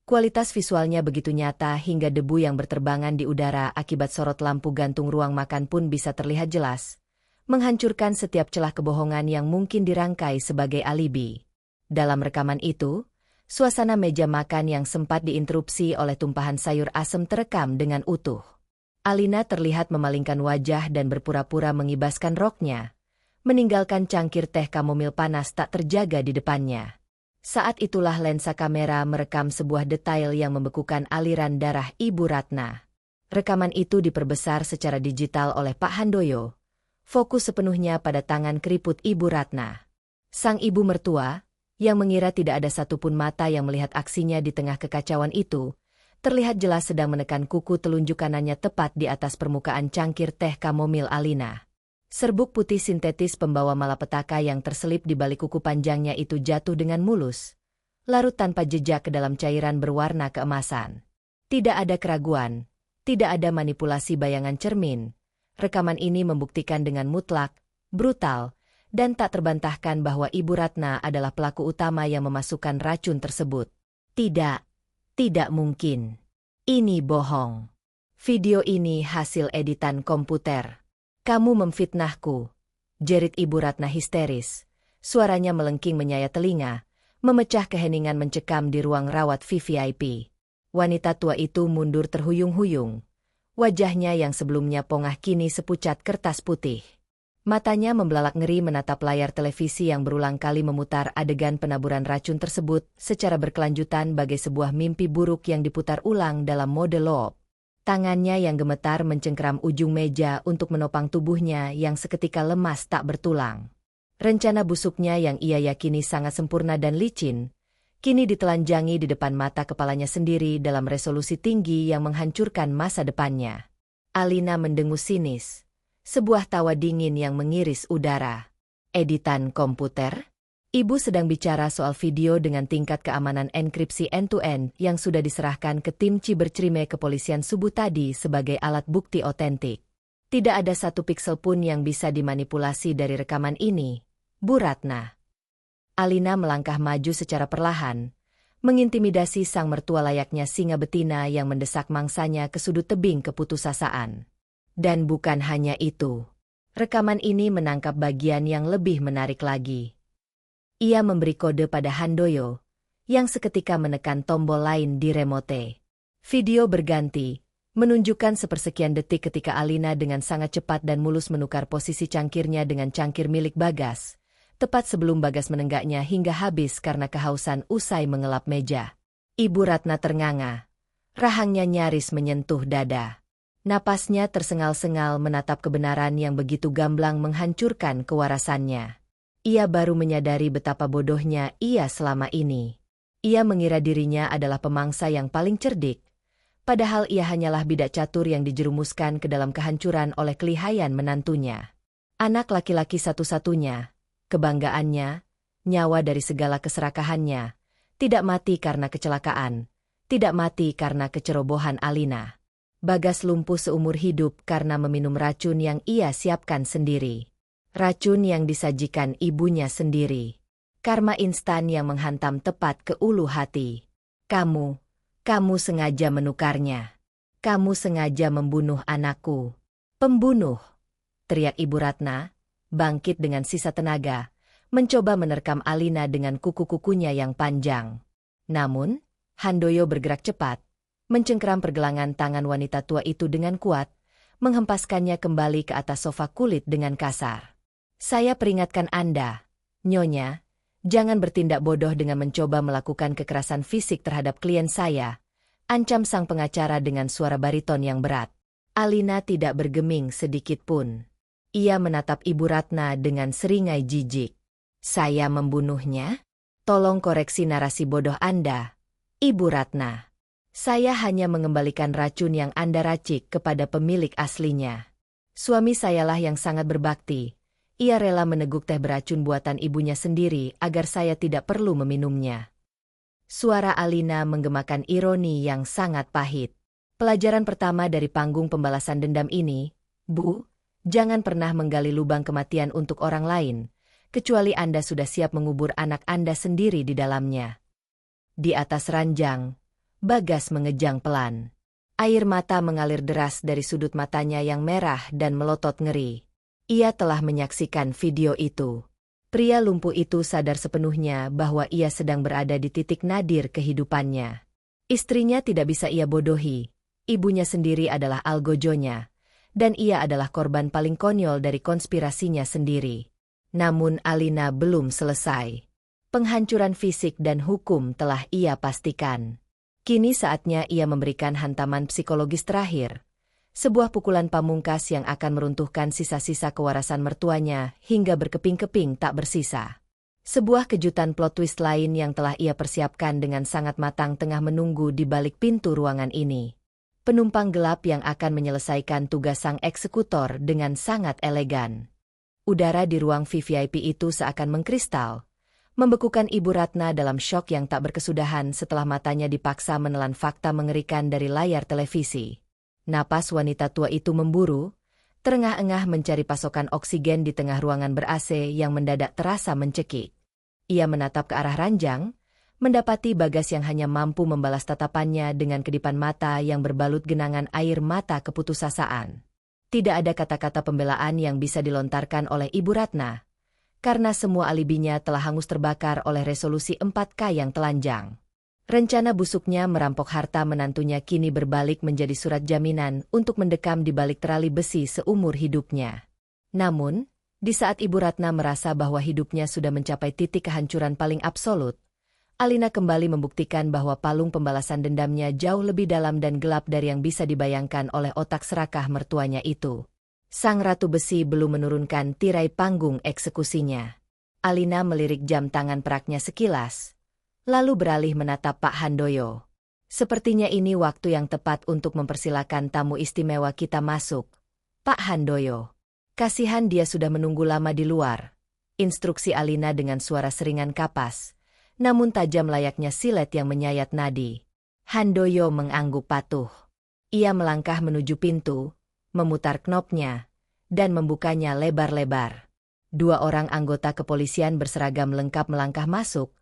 Kualitas visualnya begitu nyata hingga debu yang berterbangan di udara akibat sorot lampu gantung ruang makan pun bisa terlihat jelas, menghancurkan setiap celah kebohongan yang mungkin dirangkai sebagai alibi. Dalam rekaman itu, Suasana meja makan yang sempat diinterupsi oleh tumpahan sayur asem terekam dengan utuh. Alina terlihat memalingkan wajah dan berpura-pura mengibaskan roknya, meninggalkan cangkir teh kamomil panas tak terjaga di depannya. Saat itulah lensa kamera merekam sebuah detail yang membekukan aliran darah Ibu Ratna. Rekaman itu diperbesar secara digital oleh Pak Handoyo, fokus sepenuhnya pada tangan keriput Ibu Ratna. Sang ibu mertua, yang mengira tidak ada satupun mata yang melihat aksinya di tengah kekacauan itu, terlihat jelas sedang menekan kuku telunjuk kanannya tepat di atas permukaan cangkir teh kamomil Alina. Serbuk putih sintetis pembawa malapetaka yang terselip di balik kuku panjangnya itu jatuh dengan mulus, larut tanpa jejak ke dalam cairan berwarna keemasan. Tidak ada keraguan, tidak ada manipulasi bayangan cermin. Rekaman ini membuktikan dengan mutlak, brutal, dan tak terbantahkan bahwa Ibu Ratna adalah pelaku utama yang memasukkan racun tersebut. Tidak mungkin. Ini bohong. Video ini hasil editan komputer. Kamu memfitnahku, jerit Ibu Ratna histeris. Suaranya melengking menyayat telinga, memecah keheningan mencekam di ruang rawat VVIP. Wanita tua itu mundur terhuyung-huyung. Wajahnya yang sebelumnya pongah kini sepucat kertas putih. Matanya membelalak ngeri menatap layar televisi yang berulang kali memutar adegan penaburan racun tersebut secara berkelanjutan bagai sebuah mimpi buruk yang diputar ulang dalam mode loop. Tangannya yang gemetar mencengkeram ujung meja untuk menopang tubuhnya yang seketika lemas tak bertulang. Rencana busuknya yang ia yakini sangat sempurna dan licin, kini ditelanjangi di depan mata kepalanya sendiri dalam resolusi tinggi yang menghancurkan masa depannya. Alina mendengus sinis. Sebuah tawa dingin yang mengiris udara. Editan komputer? Ibu sedang bicara soal video dengan tingkat keamanan enkripsi end-to-end yang sudah diserahkan ke tim Cibercrime kepolisian subuh tadi sebagai alat bukti otentik. Tidak ada satu piksel pun yang bisa dimanipulasi dari rekaman ini, Bu Ratna. Alina melangkah maju secara perlahan, mengintimidasi sang mertua layaknya singa betina yang mendesak mangsanya ke sudut tebing keputusasaan. Dan bukan hanya itu. Rekaman ini menangkap bagian yang lebih menarik lagi. Ia memberi kode pada Handoyo, yang seketika menekan tombol lain di remote. Video berganti, menunjukkan sepersekian detik ketika Alina dengan sangat cepat dan mulus menukar posisi cangkirnya dengan cangkir milik Bagas, tepat sebelum Bagas menenggaknya hingga habis karena kehausan usai mengelap meja. Ibu Ratna ternganga. Rahangnya nyaris menyentuh dada. Napasnya tersengal-sengal menatap kebenaran yang begitu gamblang menghancurkan kewarasannya. Ia baru menyadari betapa bodohnya ia selama ini. Ia mengira dirinya adalah pemangsa yang paling cerdik, padahal ia hanyalah bidak catur yang dijerumuskan ke dalam kehancuran oleh kelihayan menantunya. Anak laki-laki satu-satunya, kebanggaannya, nyawa dari segala keserakahannya, tidak mati karena kecelakaan, tidak mati karena kecerobohan Alina. Bagas lumpuh seumur hidup karena meminum racun yang ia siapkan sendiri. Racun yang disajikan ibunya sendiri. Karma instan yang menghantam tepat ke ulu hati. Kamu sengaja menukarnya. Kamu sengaja membunuh anakku. Pembunuh, teriak Ibu Ratna, bangkit dengan sisa tenaga, mencoba menerkam Alina dengan kuku-kukunya yang panjang. Namun, Handoyo bergerak cepat, mencengkeram pergelangan tangan wanita tua itu dengan kuat, menghempaskannya kembali ke atas sofa kulit dengan kasar. Saya peringatkan Anda, Nyonya, jangan bertindak bodoh dengan mencoba melakukan kekerasan fisik terhadap klien saya, ancam sang pengacara dengan suara bariton yang berat. Alina tidak bergeming sedikit pun. Ia menatap Ibu Ratna dengan seringai jijik. Saya membunuhnya? Tolong koreksi narasi bodoh Anda, Ibu Ratna. Saya hanya mengembalikan racun yang Anda racik kepada pemilik aslinya. Suami sayalah yang sangat berbakti. Ia rela meneguk teh beracun buatan ibunya sendiri agar saya tidak perlu meminumnya. Suara Alina menggemakan ironi yang sangat pahit. Pelajaran pertama dari panggung pembalasan dendam ini, Bu, jangan pernah menggali lubang kematian untuk orang lain, kecuali Anda sudah siap mengubur anak Anda sendiri di dalamnya. Di atas ranjang, Bagas mengejang pelan. Air mata mengalir deras dari sudut matanya yang merah dan melotot ngeri. Ia telah menyaksikan video itu. Pria lumpuh itu sadar sepenuhnya bahwa ia sedang berada di titik nadir kehidupannya. Istrinya tidak bisa ia bodohi, ibunya sendiri adalah algojonya, dan ia adalah korban paling konyol dari konspirasinya sendiri. Namun Alina belum selesai. Penghancuran fisik dan hukum telah ia pastikan. Kini saatnya ia memberikan hantaman psikologis terakhir. Sebuah pukulan pamungkas yang akan meruntuhkan sisa-sisa kewarasan mertuanya hingga berkeping-keping tak bersisa. Sebuah kejutan plot twist lain yang telah ia persiapkan dengan sangat matang tengah menunggu di balik pintu ruangan ini. Penumpang gelap yang akan menyelesaikan tugas sang eksekutor dengan sangat elegan. Udara di ruang VVIP itu seakan mengkristal, membekukan Ibu Ratna dalam syok yang tak berkesudahan setelah matanya dipaksa menelan fakta mengerikan dari layar televisi. Napas wanita tua itu memburu, terengah-engah mencari pasokan oksigen di tengah ruangan ber-AC yang mendadak terasa mencekik. Ia menatap ke arah ranjang, mendapati Bagas yang hanya mampu membalas tatapannya dengan kedipan mata yang berbalut genangan air mata keputusasaan. Tidak ada kata-kata pembelaan yang bisa dilontarkan oleh Ibu Ratna, karena semua alibinya telah hangus terbakar oleh resolusi 4K yang telanjang. Rencana busuknya merampok harta menantunya kini berbalik menjadi surat jaminan untuk mendekam di balik terali besi seumur hidupnya. Namun, di saat Ibu Ratna merasa bahwa hidupnya sudah mencapai titik kehancuran paling absolut, Alina kembali membuktikan bahwa palung pembalasan dendamnya jauh lebih dalam dan gelap dari yang bisa dibayangkan oleh otak serakah mertuanya itu. Sang Ratu Besi belum menurunkan tirai panggung eksekusinya. Alina melirik jam tangan peraknya sekilas, lalu beralih menatap Pak Handoyo. Sepertinya ini waktu yang tepat untuk mempersilakan tamu istimewa kita masuk. Pak Handoyo. Kasihan dia sudah menunggu lama di luar. Instruksi Alina dengan suara seringan kapas, namun tajam layaknya silet yang menyayat nadi. Handoyo mengangguk patuh. Ia melangkah menuju pintu, memutar knopnya, dan membukanya lebar-lebar. Dua orang anggota kepolisian berseragam lengkap melangkah masuk,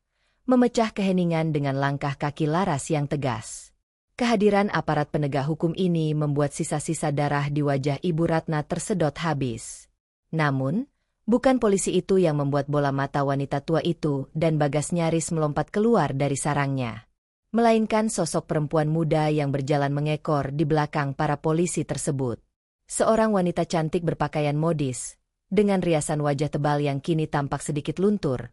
memecah keheningan dengan langkah kaki laras yang tegas. Kehadiran aparat penegak hukum ini membuat sisa-sisa darah di wajah Ibu Ratna tersedot habis. Namun, bukan polisi itu yang membuat bola mata wanita tua itu dan Bagas nyaris melompat keluar dari sarangnya. Melainkan sosok perempuan muda yang berjalan mengekor di belakang para polisi tersebut. Seorang wanita cantik berpakaian modis, dengan riasan wajah tebal yang kini tampak sedikit luntur,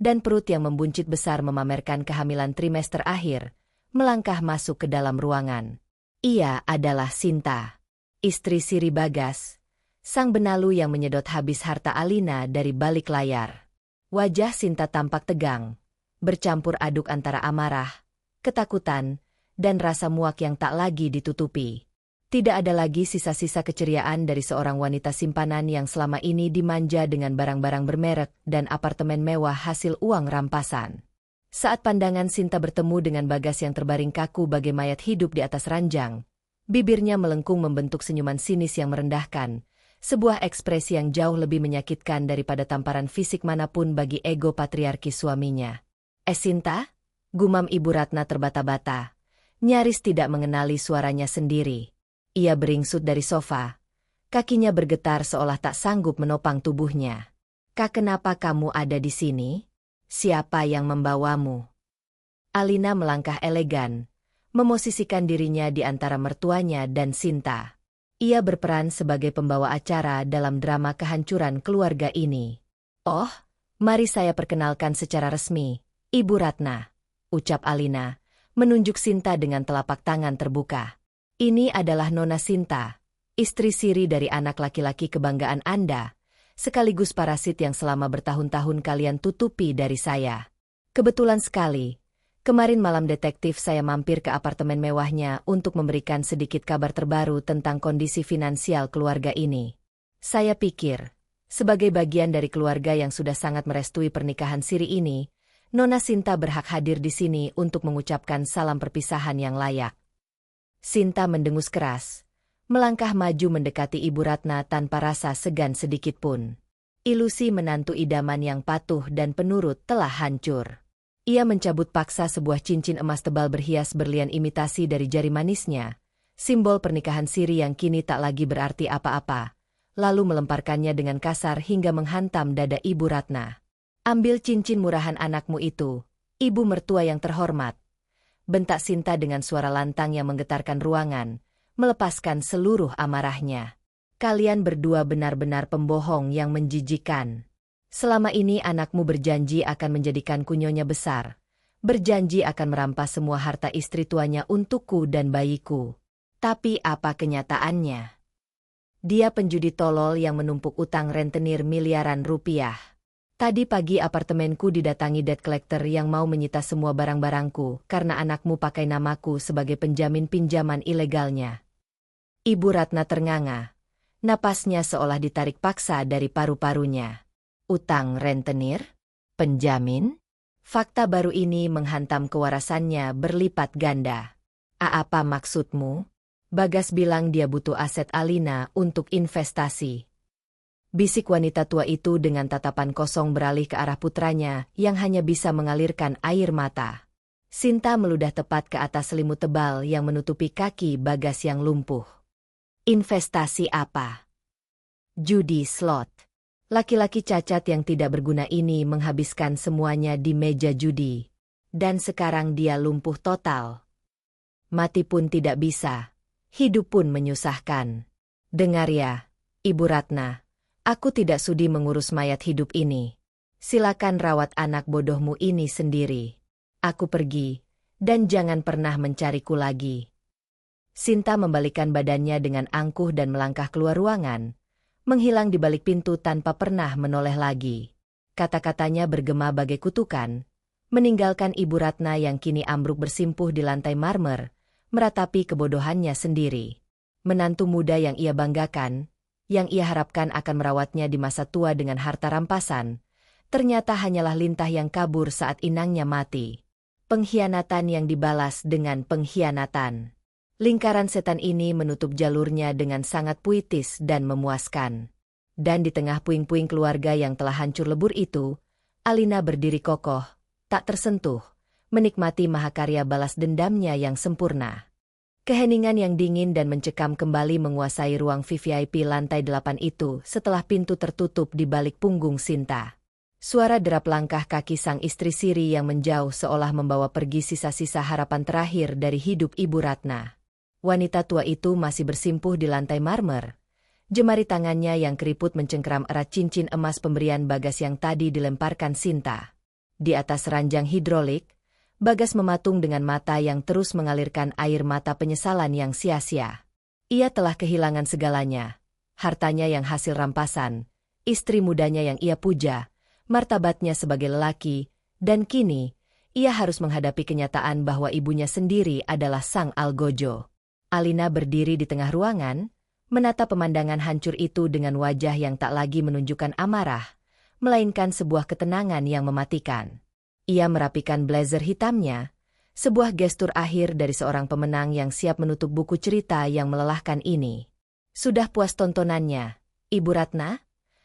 dan perut yang membuncit besar memamerkan kehamilan trimester akhir, melangkah masuk ke dalam ruangan. Ia adalah Sinta, istri Siri Bagas, sang benalu yang menyedot habis harta Alina dari balik layar. Wajah Sinta tampak tegang, bercampur aduk antara amarah, ketakutan, dan rasa muak yang tak lagi ditutupi. Tidak ada lagi sisa-sisa keceriaan dari seorang wanita simpanan yang selama ini dimanja dengan barang-barang bermerek dan apartemen mewah hasil uang rampasan. Saat pandangan Sinta bertemu dengan Bagas yang terbaring kaku bagai mayat hidup di atas ranjang, bibirnya melengkung membentuk senyuman sinis yang merendahkan, sebuah ekspresi yang jauh lebih menyakitkan daripada tamparan fisik manapun bagi ego patriarki suaminya. Sinta? Gumam Ibu Ratna terbata-bata, nyaris tidak mengenali suaranya sendiri. Ia beringsut dari sofa, kakinya bergetar seolah tak sanggup menopang tubuhnya. Kak, kenapa kamu ada di sini? Siapa yang membawamu? Alina melangkah elegan, memosisikan dirinya di antara mertuanya dan Sinta. Ia berperan sebagai pembawa acara dalam drama kehancuran keluarga ini. Oh, mari saya perkenalkan secara resmi, Ibu Ratna, ucap Alina, menunjuk Sinta dengan telapak tangan terbuka. Ini adalah Nona Sinta, istri Siri dari anak laki-laki kebanggaan Anda, sekaligus parasit yang selama bertahun-tahun kalian tutupi dari saya. Kebetulan sekali, kemarin malam detektif saya mampir ke apartemen mewahnya untuk memberikan sedikit kabar terbaru tentang kondisi finansial keluarga ini. Saya pikir, sebagai bagian dari keluarga yang sudah sangat merestui pernikahan Siri ini, Nona Sinta berhak hadir di sini untuk mengucapkan salam perpisahan yang layak. Sinta mendengus keras, melangkah maju mendekati Ibu Ratna tanpa rasa segan sedikitpun. Ilusi menantu idaman yang patuh dan penurut telah hancur. Ia mencabut paksa sebuah cincin emas tebal berhias berlian imitasi dari jari manisnya, simbol pernikahan Siri yang kini tak lagi berarti apa-apa, lalu melemparkannya dengan kasar hingga menghantam dada Ibu Ratna. Ambil cincin murahan anakmu itu, ibu mertua yang terhormat. Bentak Sinta dengan suara lantang yang menggetarkan ruangan, melepaskan seluruh amarahnya. Kalian berdua benar-benar pembohong yang menjijikan. Selama ini anakmu berjanji akan menjadikanku nyonya besar. Berjanji akan merampas semua harta istri tuanya untukku dan bayiku. Tapi apa kenyataannya? Dia penjudi tolol yang menumpuk utang rentenir miliaran rupiah. Tadi pagi apartemenku didatangi debt collector yang mau menyita semua barang-barangku karena anakmu pakai namaku sebagai penjamin pinjaman ilegalnya. Ibu Ratna ternganga. Napasnya seolah ditarik paksa dari paru-parunya. Utang rentenir? Penjamin? Fakta baru ini menghantam kewarasannya berlipat ganda. Apa maksudmu? Bagas bilang dia butuh aset Alina untuk investasi. Bisik wanita tua itu dengan tatapan kosong beralih ke arah putranya yang hanya bisa mengalirkan air mata. Sinta meludah tepat ke atas selimut tebal yang menutupi kaki Bagas yang lumpuh. Investasi apa? Judi slot. Laki-laki cacat yang tidak berguna ini menghabiskan semuanya di meja judi. Dan sekarang dia lumpuh total. Mati pun tidak bisa. Hidup pun menyusahkan. Dengar ya, Ibu Ratna. Aku tidak sudi mengurus mayat hidup ini. Silakan rawat anak bodohmu ini sendiri. Aku pergi, dan jangan pernah mencariku lagi. Sinta membalikkan badannya dengan angkuh dan melangkah keluar ruangan, menghilang di balik pintu tanpa pernah menoleh lagi. Kata-katanya bergema bagai kutukan, meninggalkan Ibu Ratna yang kini ambruk bersimpuh di lantai marmer, meratapi kebodohannya sendiri. Menantu muda yang ia banggakan, yang ia harapkan akan merawatnya di masa tua dengan harta rampasan, ternyata hanyalah lintah yang kabur saat inangnya mati. Pengkhianatan yang dibalas dengan pengkhianatan. Lingkaran setan ini menutup jalurnya dengan sangat puitis dan memuaskan. Dan di tengah puing-puing keluarga yang telah hancur lebur itu, Alina berdiri kokoh, tak tersentuh, menikmati mahakarya balas dendamnya yang sempurna. Keheningan yang dingin dan mencekam kembali menguasai ruang VIP lantai 8 itu setelah pintu tertutup di balik punggung Sinta. Suara derap langkah kaki sang istri siri yang menjauh seolah membawa pergi sisa-sisa harapan terakhir dari hidup Ibu Ratna. Wanita tua itu masih bersimpuh di lantai marmer. Jemari tangannya yang keriput mencengkeram erat cincin emas pemberian Bagas yang tadi dilemparkan Sinta. Di atas ranjang hidrolik, Bagas mematung dengan mata yang terus mengalirkan air mata penyesalan yang sia-sia. Ia telah kehilangan segalanya. Hartanya yang hasil rampasan, istri mudanya yang ia puja, martabatnya sebagai lelaki, dan kini, ia harus menghadapi kenyataan bahwa ibunya sendiri adalah sang algojo. Alina berdiri di tengah ruangan, menatap pemandangan hancur itu dengan wajah yang tak lagi menunjukkan amarah, melainkan sebuah ketenangan yang mematikan. Ia merapikan blazer hitamnya, sebuah gestur akhir dari seorang pemenang yang siap menutup buku cerita yang melelahkan ini. Sudah puas tontonannya, Ibu Ratna?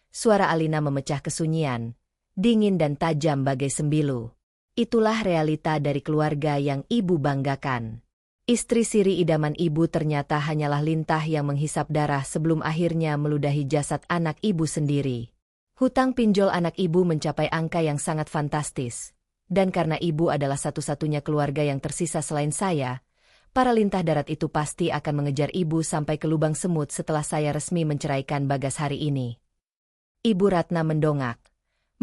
Suara Alina memecah kesunyian, dingin dan tajam bagai sembilu. Itulah realita dari keluarga yang ibu banggakan. Istri siri idaman ibu ternyata hanyalah lintah yang menghisap darah sebelum akhirnya meludahi jasad anak ibu sendiri. Hutang pinjol anak ibu mencapai angka yang sangat fantastis. Dan karena ibu adalah satu-satunya keluarga yang tersisa selain saya, para lintah darat itu pasti akan mengejar ibu sampai ke lubang semut setelah saya resmi menceraikan Bagas hari ini. Ibu Ratna mendongak.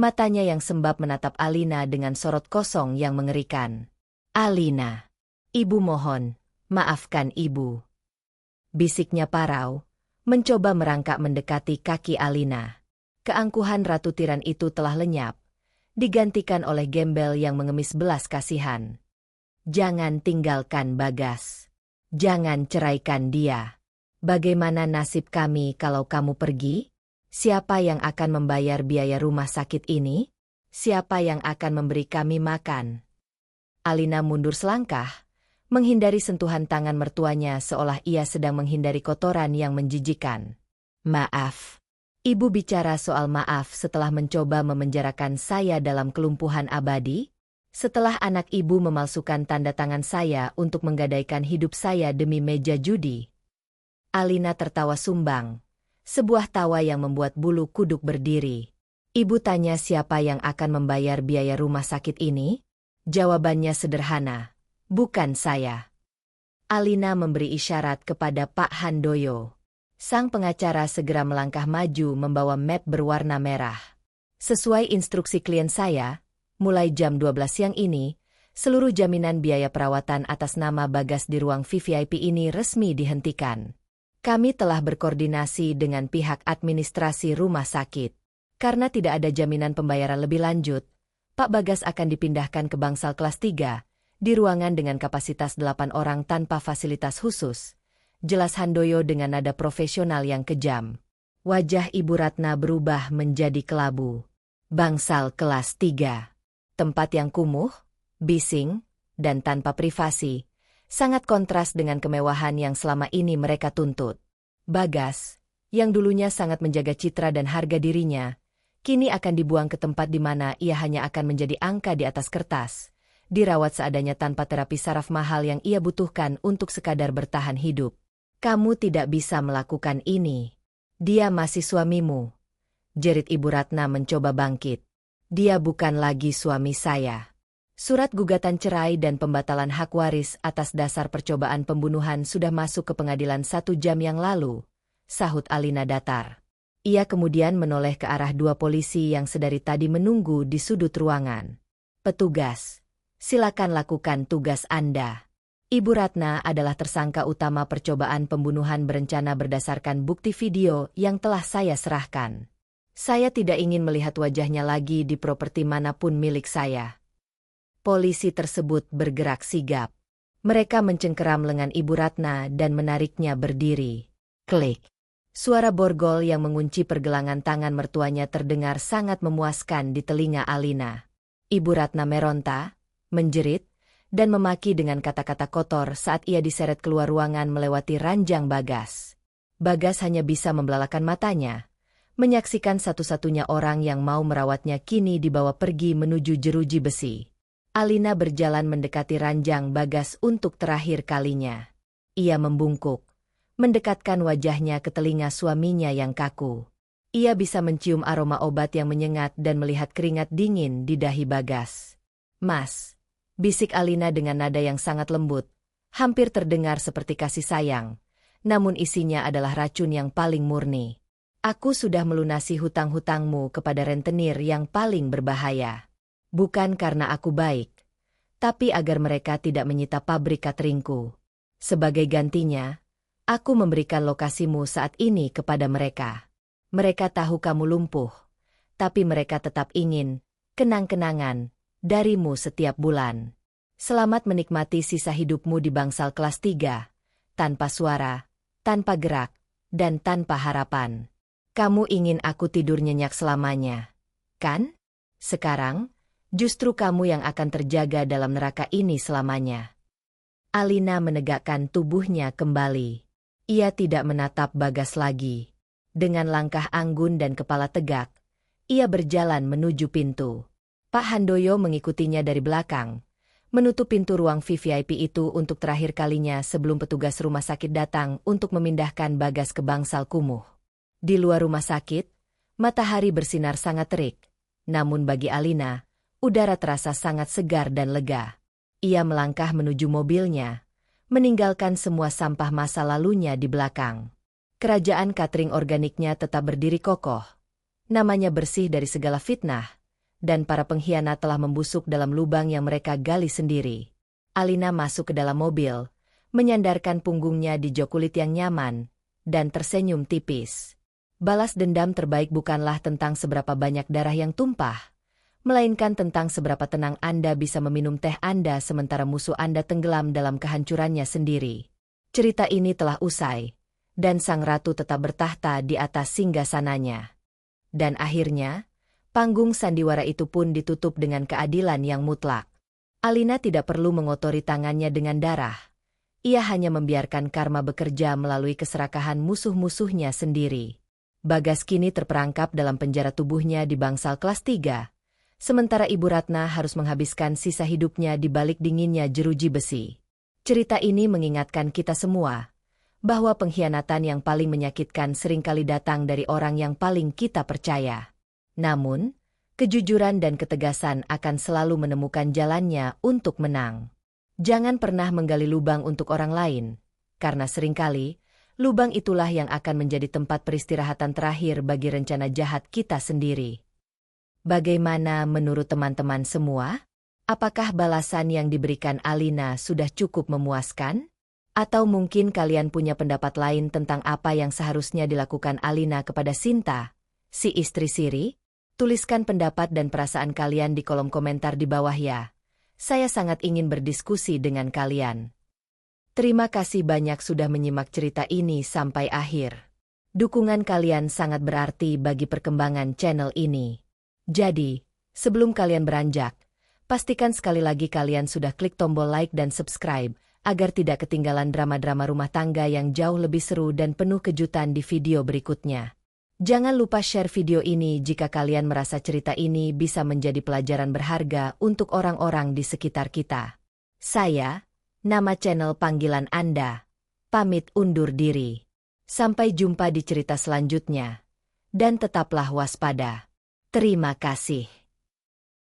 Matanya yang sembab menatap Alina dengan sorot kosong yang mengerikan. Alina, ibu mohon, maafkan ibu. Bisiknya parau, mencoba merangkak mendekati kaki Alina. Keangkuhan Ratu Tiran itu telah lenyap, digantikan oleh gembel yang mengemis belas kasihan. Jangan tinggalkan Bagas. Jangan ceraikan dia. Bagaimana nasib kami kalau kamu pergi? Siapa yang akan membayar biaya rumah sakit ini? Siapa yang akan memberi kami makan? Alina mundur selangkah, menghindari sentuhan tangan mertuanya seolah ia sedang menghindari kotoran yang menjijikan. Maaf. Ibu bicara soal maaf setelah mencoba memenjarakan saya dalam kelumpuhan abadi? Setelah anak ibu memalsukan tanda tangan saya untuk menggadaikan hidup saya demi meja judi? Alina tertawa sumbang, sebuah tawa yang membuat bulu kuduk berdiri. Ibu tanya siapa yang akan membayar biaya rumah sakit ini? Jawabannya sederhana, bukan saya. Alina memberi isyarat kepada Pak Handoyo. Sang pengacara segera melangkah maju membawa map berwarna merah. Sesuai instruksi klien saya, mulai jam 12 siang ini, seluruh jaminan biaya perawatan atas nama Bagas di ruang VVIP ini resmi dihentikan. Kami telah berkoordinasi dengan pihak administrasi rumah sakit. Karena tidak ada jaminan pembayaran lebih lanjut, Pak Bagas akan dipindahkan ke bangsal kelas 3, di ruangan dengan kapasitas 8 orang tanpa fasilitas khusus. Jelas Handoyo dengan nada profesional yang kejam. Wajah Ibu Ratna berubah menjadi kelabu. Bangsal kelas 3. Tempat yang kumuh, bising, dan tanpa privasi, sangat kontras dengan kemewahan yang selama ini mereka tuntut. Bagas, yang dulunya sangat menjaga citra dan harga dirinya, kini akan dibuang ke tempat di mana ia hanya akan menjadi angka di atas kertas, dirawat seadanya tanpa terapi saraf mahal yang ia butuhkan untuk sekadar bertahan hidup. Kamu tidak bisa melakukan ini. Dia masih suamimu. Jerit Ibu Ratna mencoba bangkit. Dia bukan lagi suami saya. Surat gugatan cerai dan pembatalan hak waris atas dasar percobaan pembunuhan sudah masuk ke pengadilan 1 jam yang lalu, sahut Alina datar. Ia kemudian menoleh ke arah 2 polisi yang sedari tadi menunggu di sudut ruangan. Petugas, silakan lakukan tugas Anda. Ibu Ratna adalah tersangka utama percobaan pembunuhan berencana berdasarkan bukti video yang telah saya serahkan. Saya tidak ingin melihat wajahnya lagi di properti manapun milik saya. Polisi tersebut bergerak sigap. Mereka mencengkeram lengan Ibu Ratna dan menariknya berdiri. Klik. Suara borgol yang mengunci pergelangan tangan mertuanya terdengar sangat memuaskan di telinga Alina. Ibu Ratna meronta, menjerit, dan memaki dengan kata-kata kotor saat ia diseret keluar ruangan melewati ranjang Bagas. Bagas hanya bisa membelalakan matanya, menyaksikan satu-satunya orang yang mau merawatnya kini dibawa pergi menuju jeruji besi. Alina berjalan mendekati ranjang Bagas untuk terakhir kalinya. Ia membungkuk, mendekatkan wajahnya ke telinga suaminya yang kaku. Ia bisa mencium aroma obat yang menyengat dan melihat keringat dingin di dahi Bagas. Mas, bisik Alina dengan nada yang sangat lembut, hampir terdengar seperti kasih sayang, namun isinya adalah racun yang paling murni. Aku sudah melunasi hutang-hutangmu kepada rentenir yang paling berbahaya. Bukan karena aku baik, tapi agar mereka tidak menyita pabrik cateringku. Sebagai gantinya, aku memberikan lokasimu saat ini kepada mereka. Mereka tahu kamu lumpuh, tapi mereka tetap ingin kenang-kenangan darimu setiap bulan. Selamat menikmati sisa hidupmu di bangsal kelas 3, tanpa suara, tanpa gerak, dan tanpa harapan. Kamu ingin aku tidur nyenyak selamanya, kan? Sekarang, justru kamu yang akan terjaga dalam neraka ini selamanya. Alina menegakkan tubuhnya kembali. Ia tidak menatap Bagas lagi. Dengan langkah anggun dan kepala tegak, ia berjalan menuju pintu. Pak Handoyo mengikutinya dari belakang, menutup pintu ruang VVIP itu untuk terakhir kalinya sebelum petugas rumah sakit datang untuk memindahkan Bagas ke bangsal kumuh. Di luar rumah sakit, matahari bersinar sangat terik, namun bagi Alina, udara terasa sangat segar dan lega. Ia melangkah menuju mobilnya, meninggalkan semua sampah masa lalunya di belakang. Kerajaan catering organiknya tetap berdiri kokoh. Namanya bersih dari segala fitnah, dan para pengkhianat telah membusuk dalam lubang yang mereka gali sendiri. Alina masuk ke dalam mobil, menyandarkan punggungnya di jok kulit yang nyaman, dan tersenyum tipis. Balas dendam terbaik bukanlah tentang seberapa banyak darah yang tumpah, melainkan tentang seberapa tenang Anda bisa meminum teh Anda sementara musuh Anda tenggelam dalam kehancurannya sendiri. Cerita ini telah usai, dan sang ratu tetap bertahta di atas singgasananya. Dan akhirnya, panggung sandiwara itu pun ditutup dengan keadilan yang mutlak. Alina tidak perlu mengotori tangannya dengan darah. Ia hanya membiarkan karma bekerja melalui keserakahan musuh-musuhnya sendiri. Bagas kini terperangkap dalam penjara tubuhnya di bangsal kelas 3. Sementara Ibu Ratna harus menghabiskan sisa hidupnya di balik dinginnya jeruji besi. Cerita ini mengingatkan kita semua bahwa pengkhianatan yang paling menyakitkan seringkali datang dari orang yang paling kita percaya. Namun, kejujuran dan ketegasan akan selalu menemukan jalannya untuk menang. Jangan pernah menggali lubang untuk orang lain, karena seringkali, lubang itulah yang akan menjadi tempat peristirahatan terakhir bagi rencana jahat kita sendiri. Bagaimana menurut teman-teman semua? Apakah balasan yang diberikan Alina sudah cukup memuaskan? Atau mungkin kalian punya pendapat lain tentang apa yang seharusnya dilakukan Alina kepada Sinta, si istri Siri? Tuliskan pendapat dan perasaan kalian di kolom komentar di bawah ya. Saya sangat ingin berdiskusi dengan kalian. Terima kasih banyak sudah menyimak cerita ini sampai akhir. Dukungan kalian sangat berarti bagi perkembangan channel ini. Jadi, sebelum kalian beranjak, pastikan sekali lagi kalian sudah klik tombol like dan subscribe, agar tidak ketinggalan drama-drama rumah tangga yang jauh lebih seru dan penuh kejutan di video berikutnya. Jangan lupa share video ini jika kalian merasa cerita ini bisa menjadi pelajaran berharga untuk orang-orang di sekitar kita. Saya, nama channel panggilan Anda, pamit undur diri. Sampai jumpa di cerita selanjutnya. Dan tetaplah waspada. Terima kasih.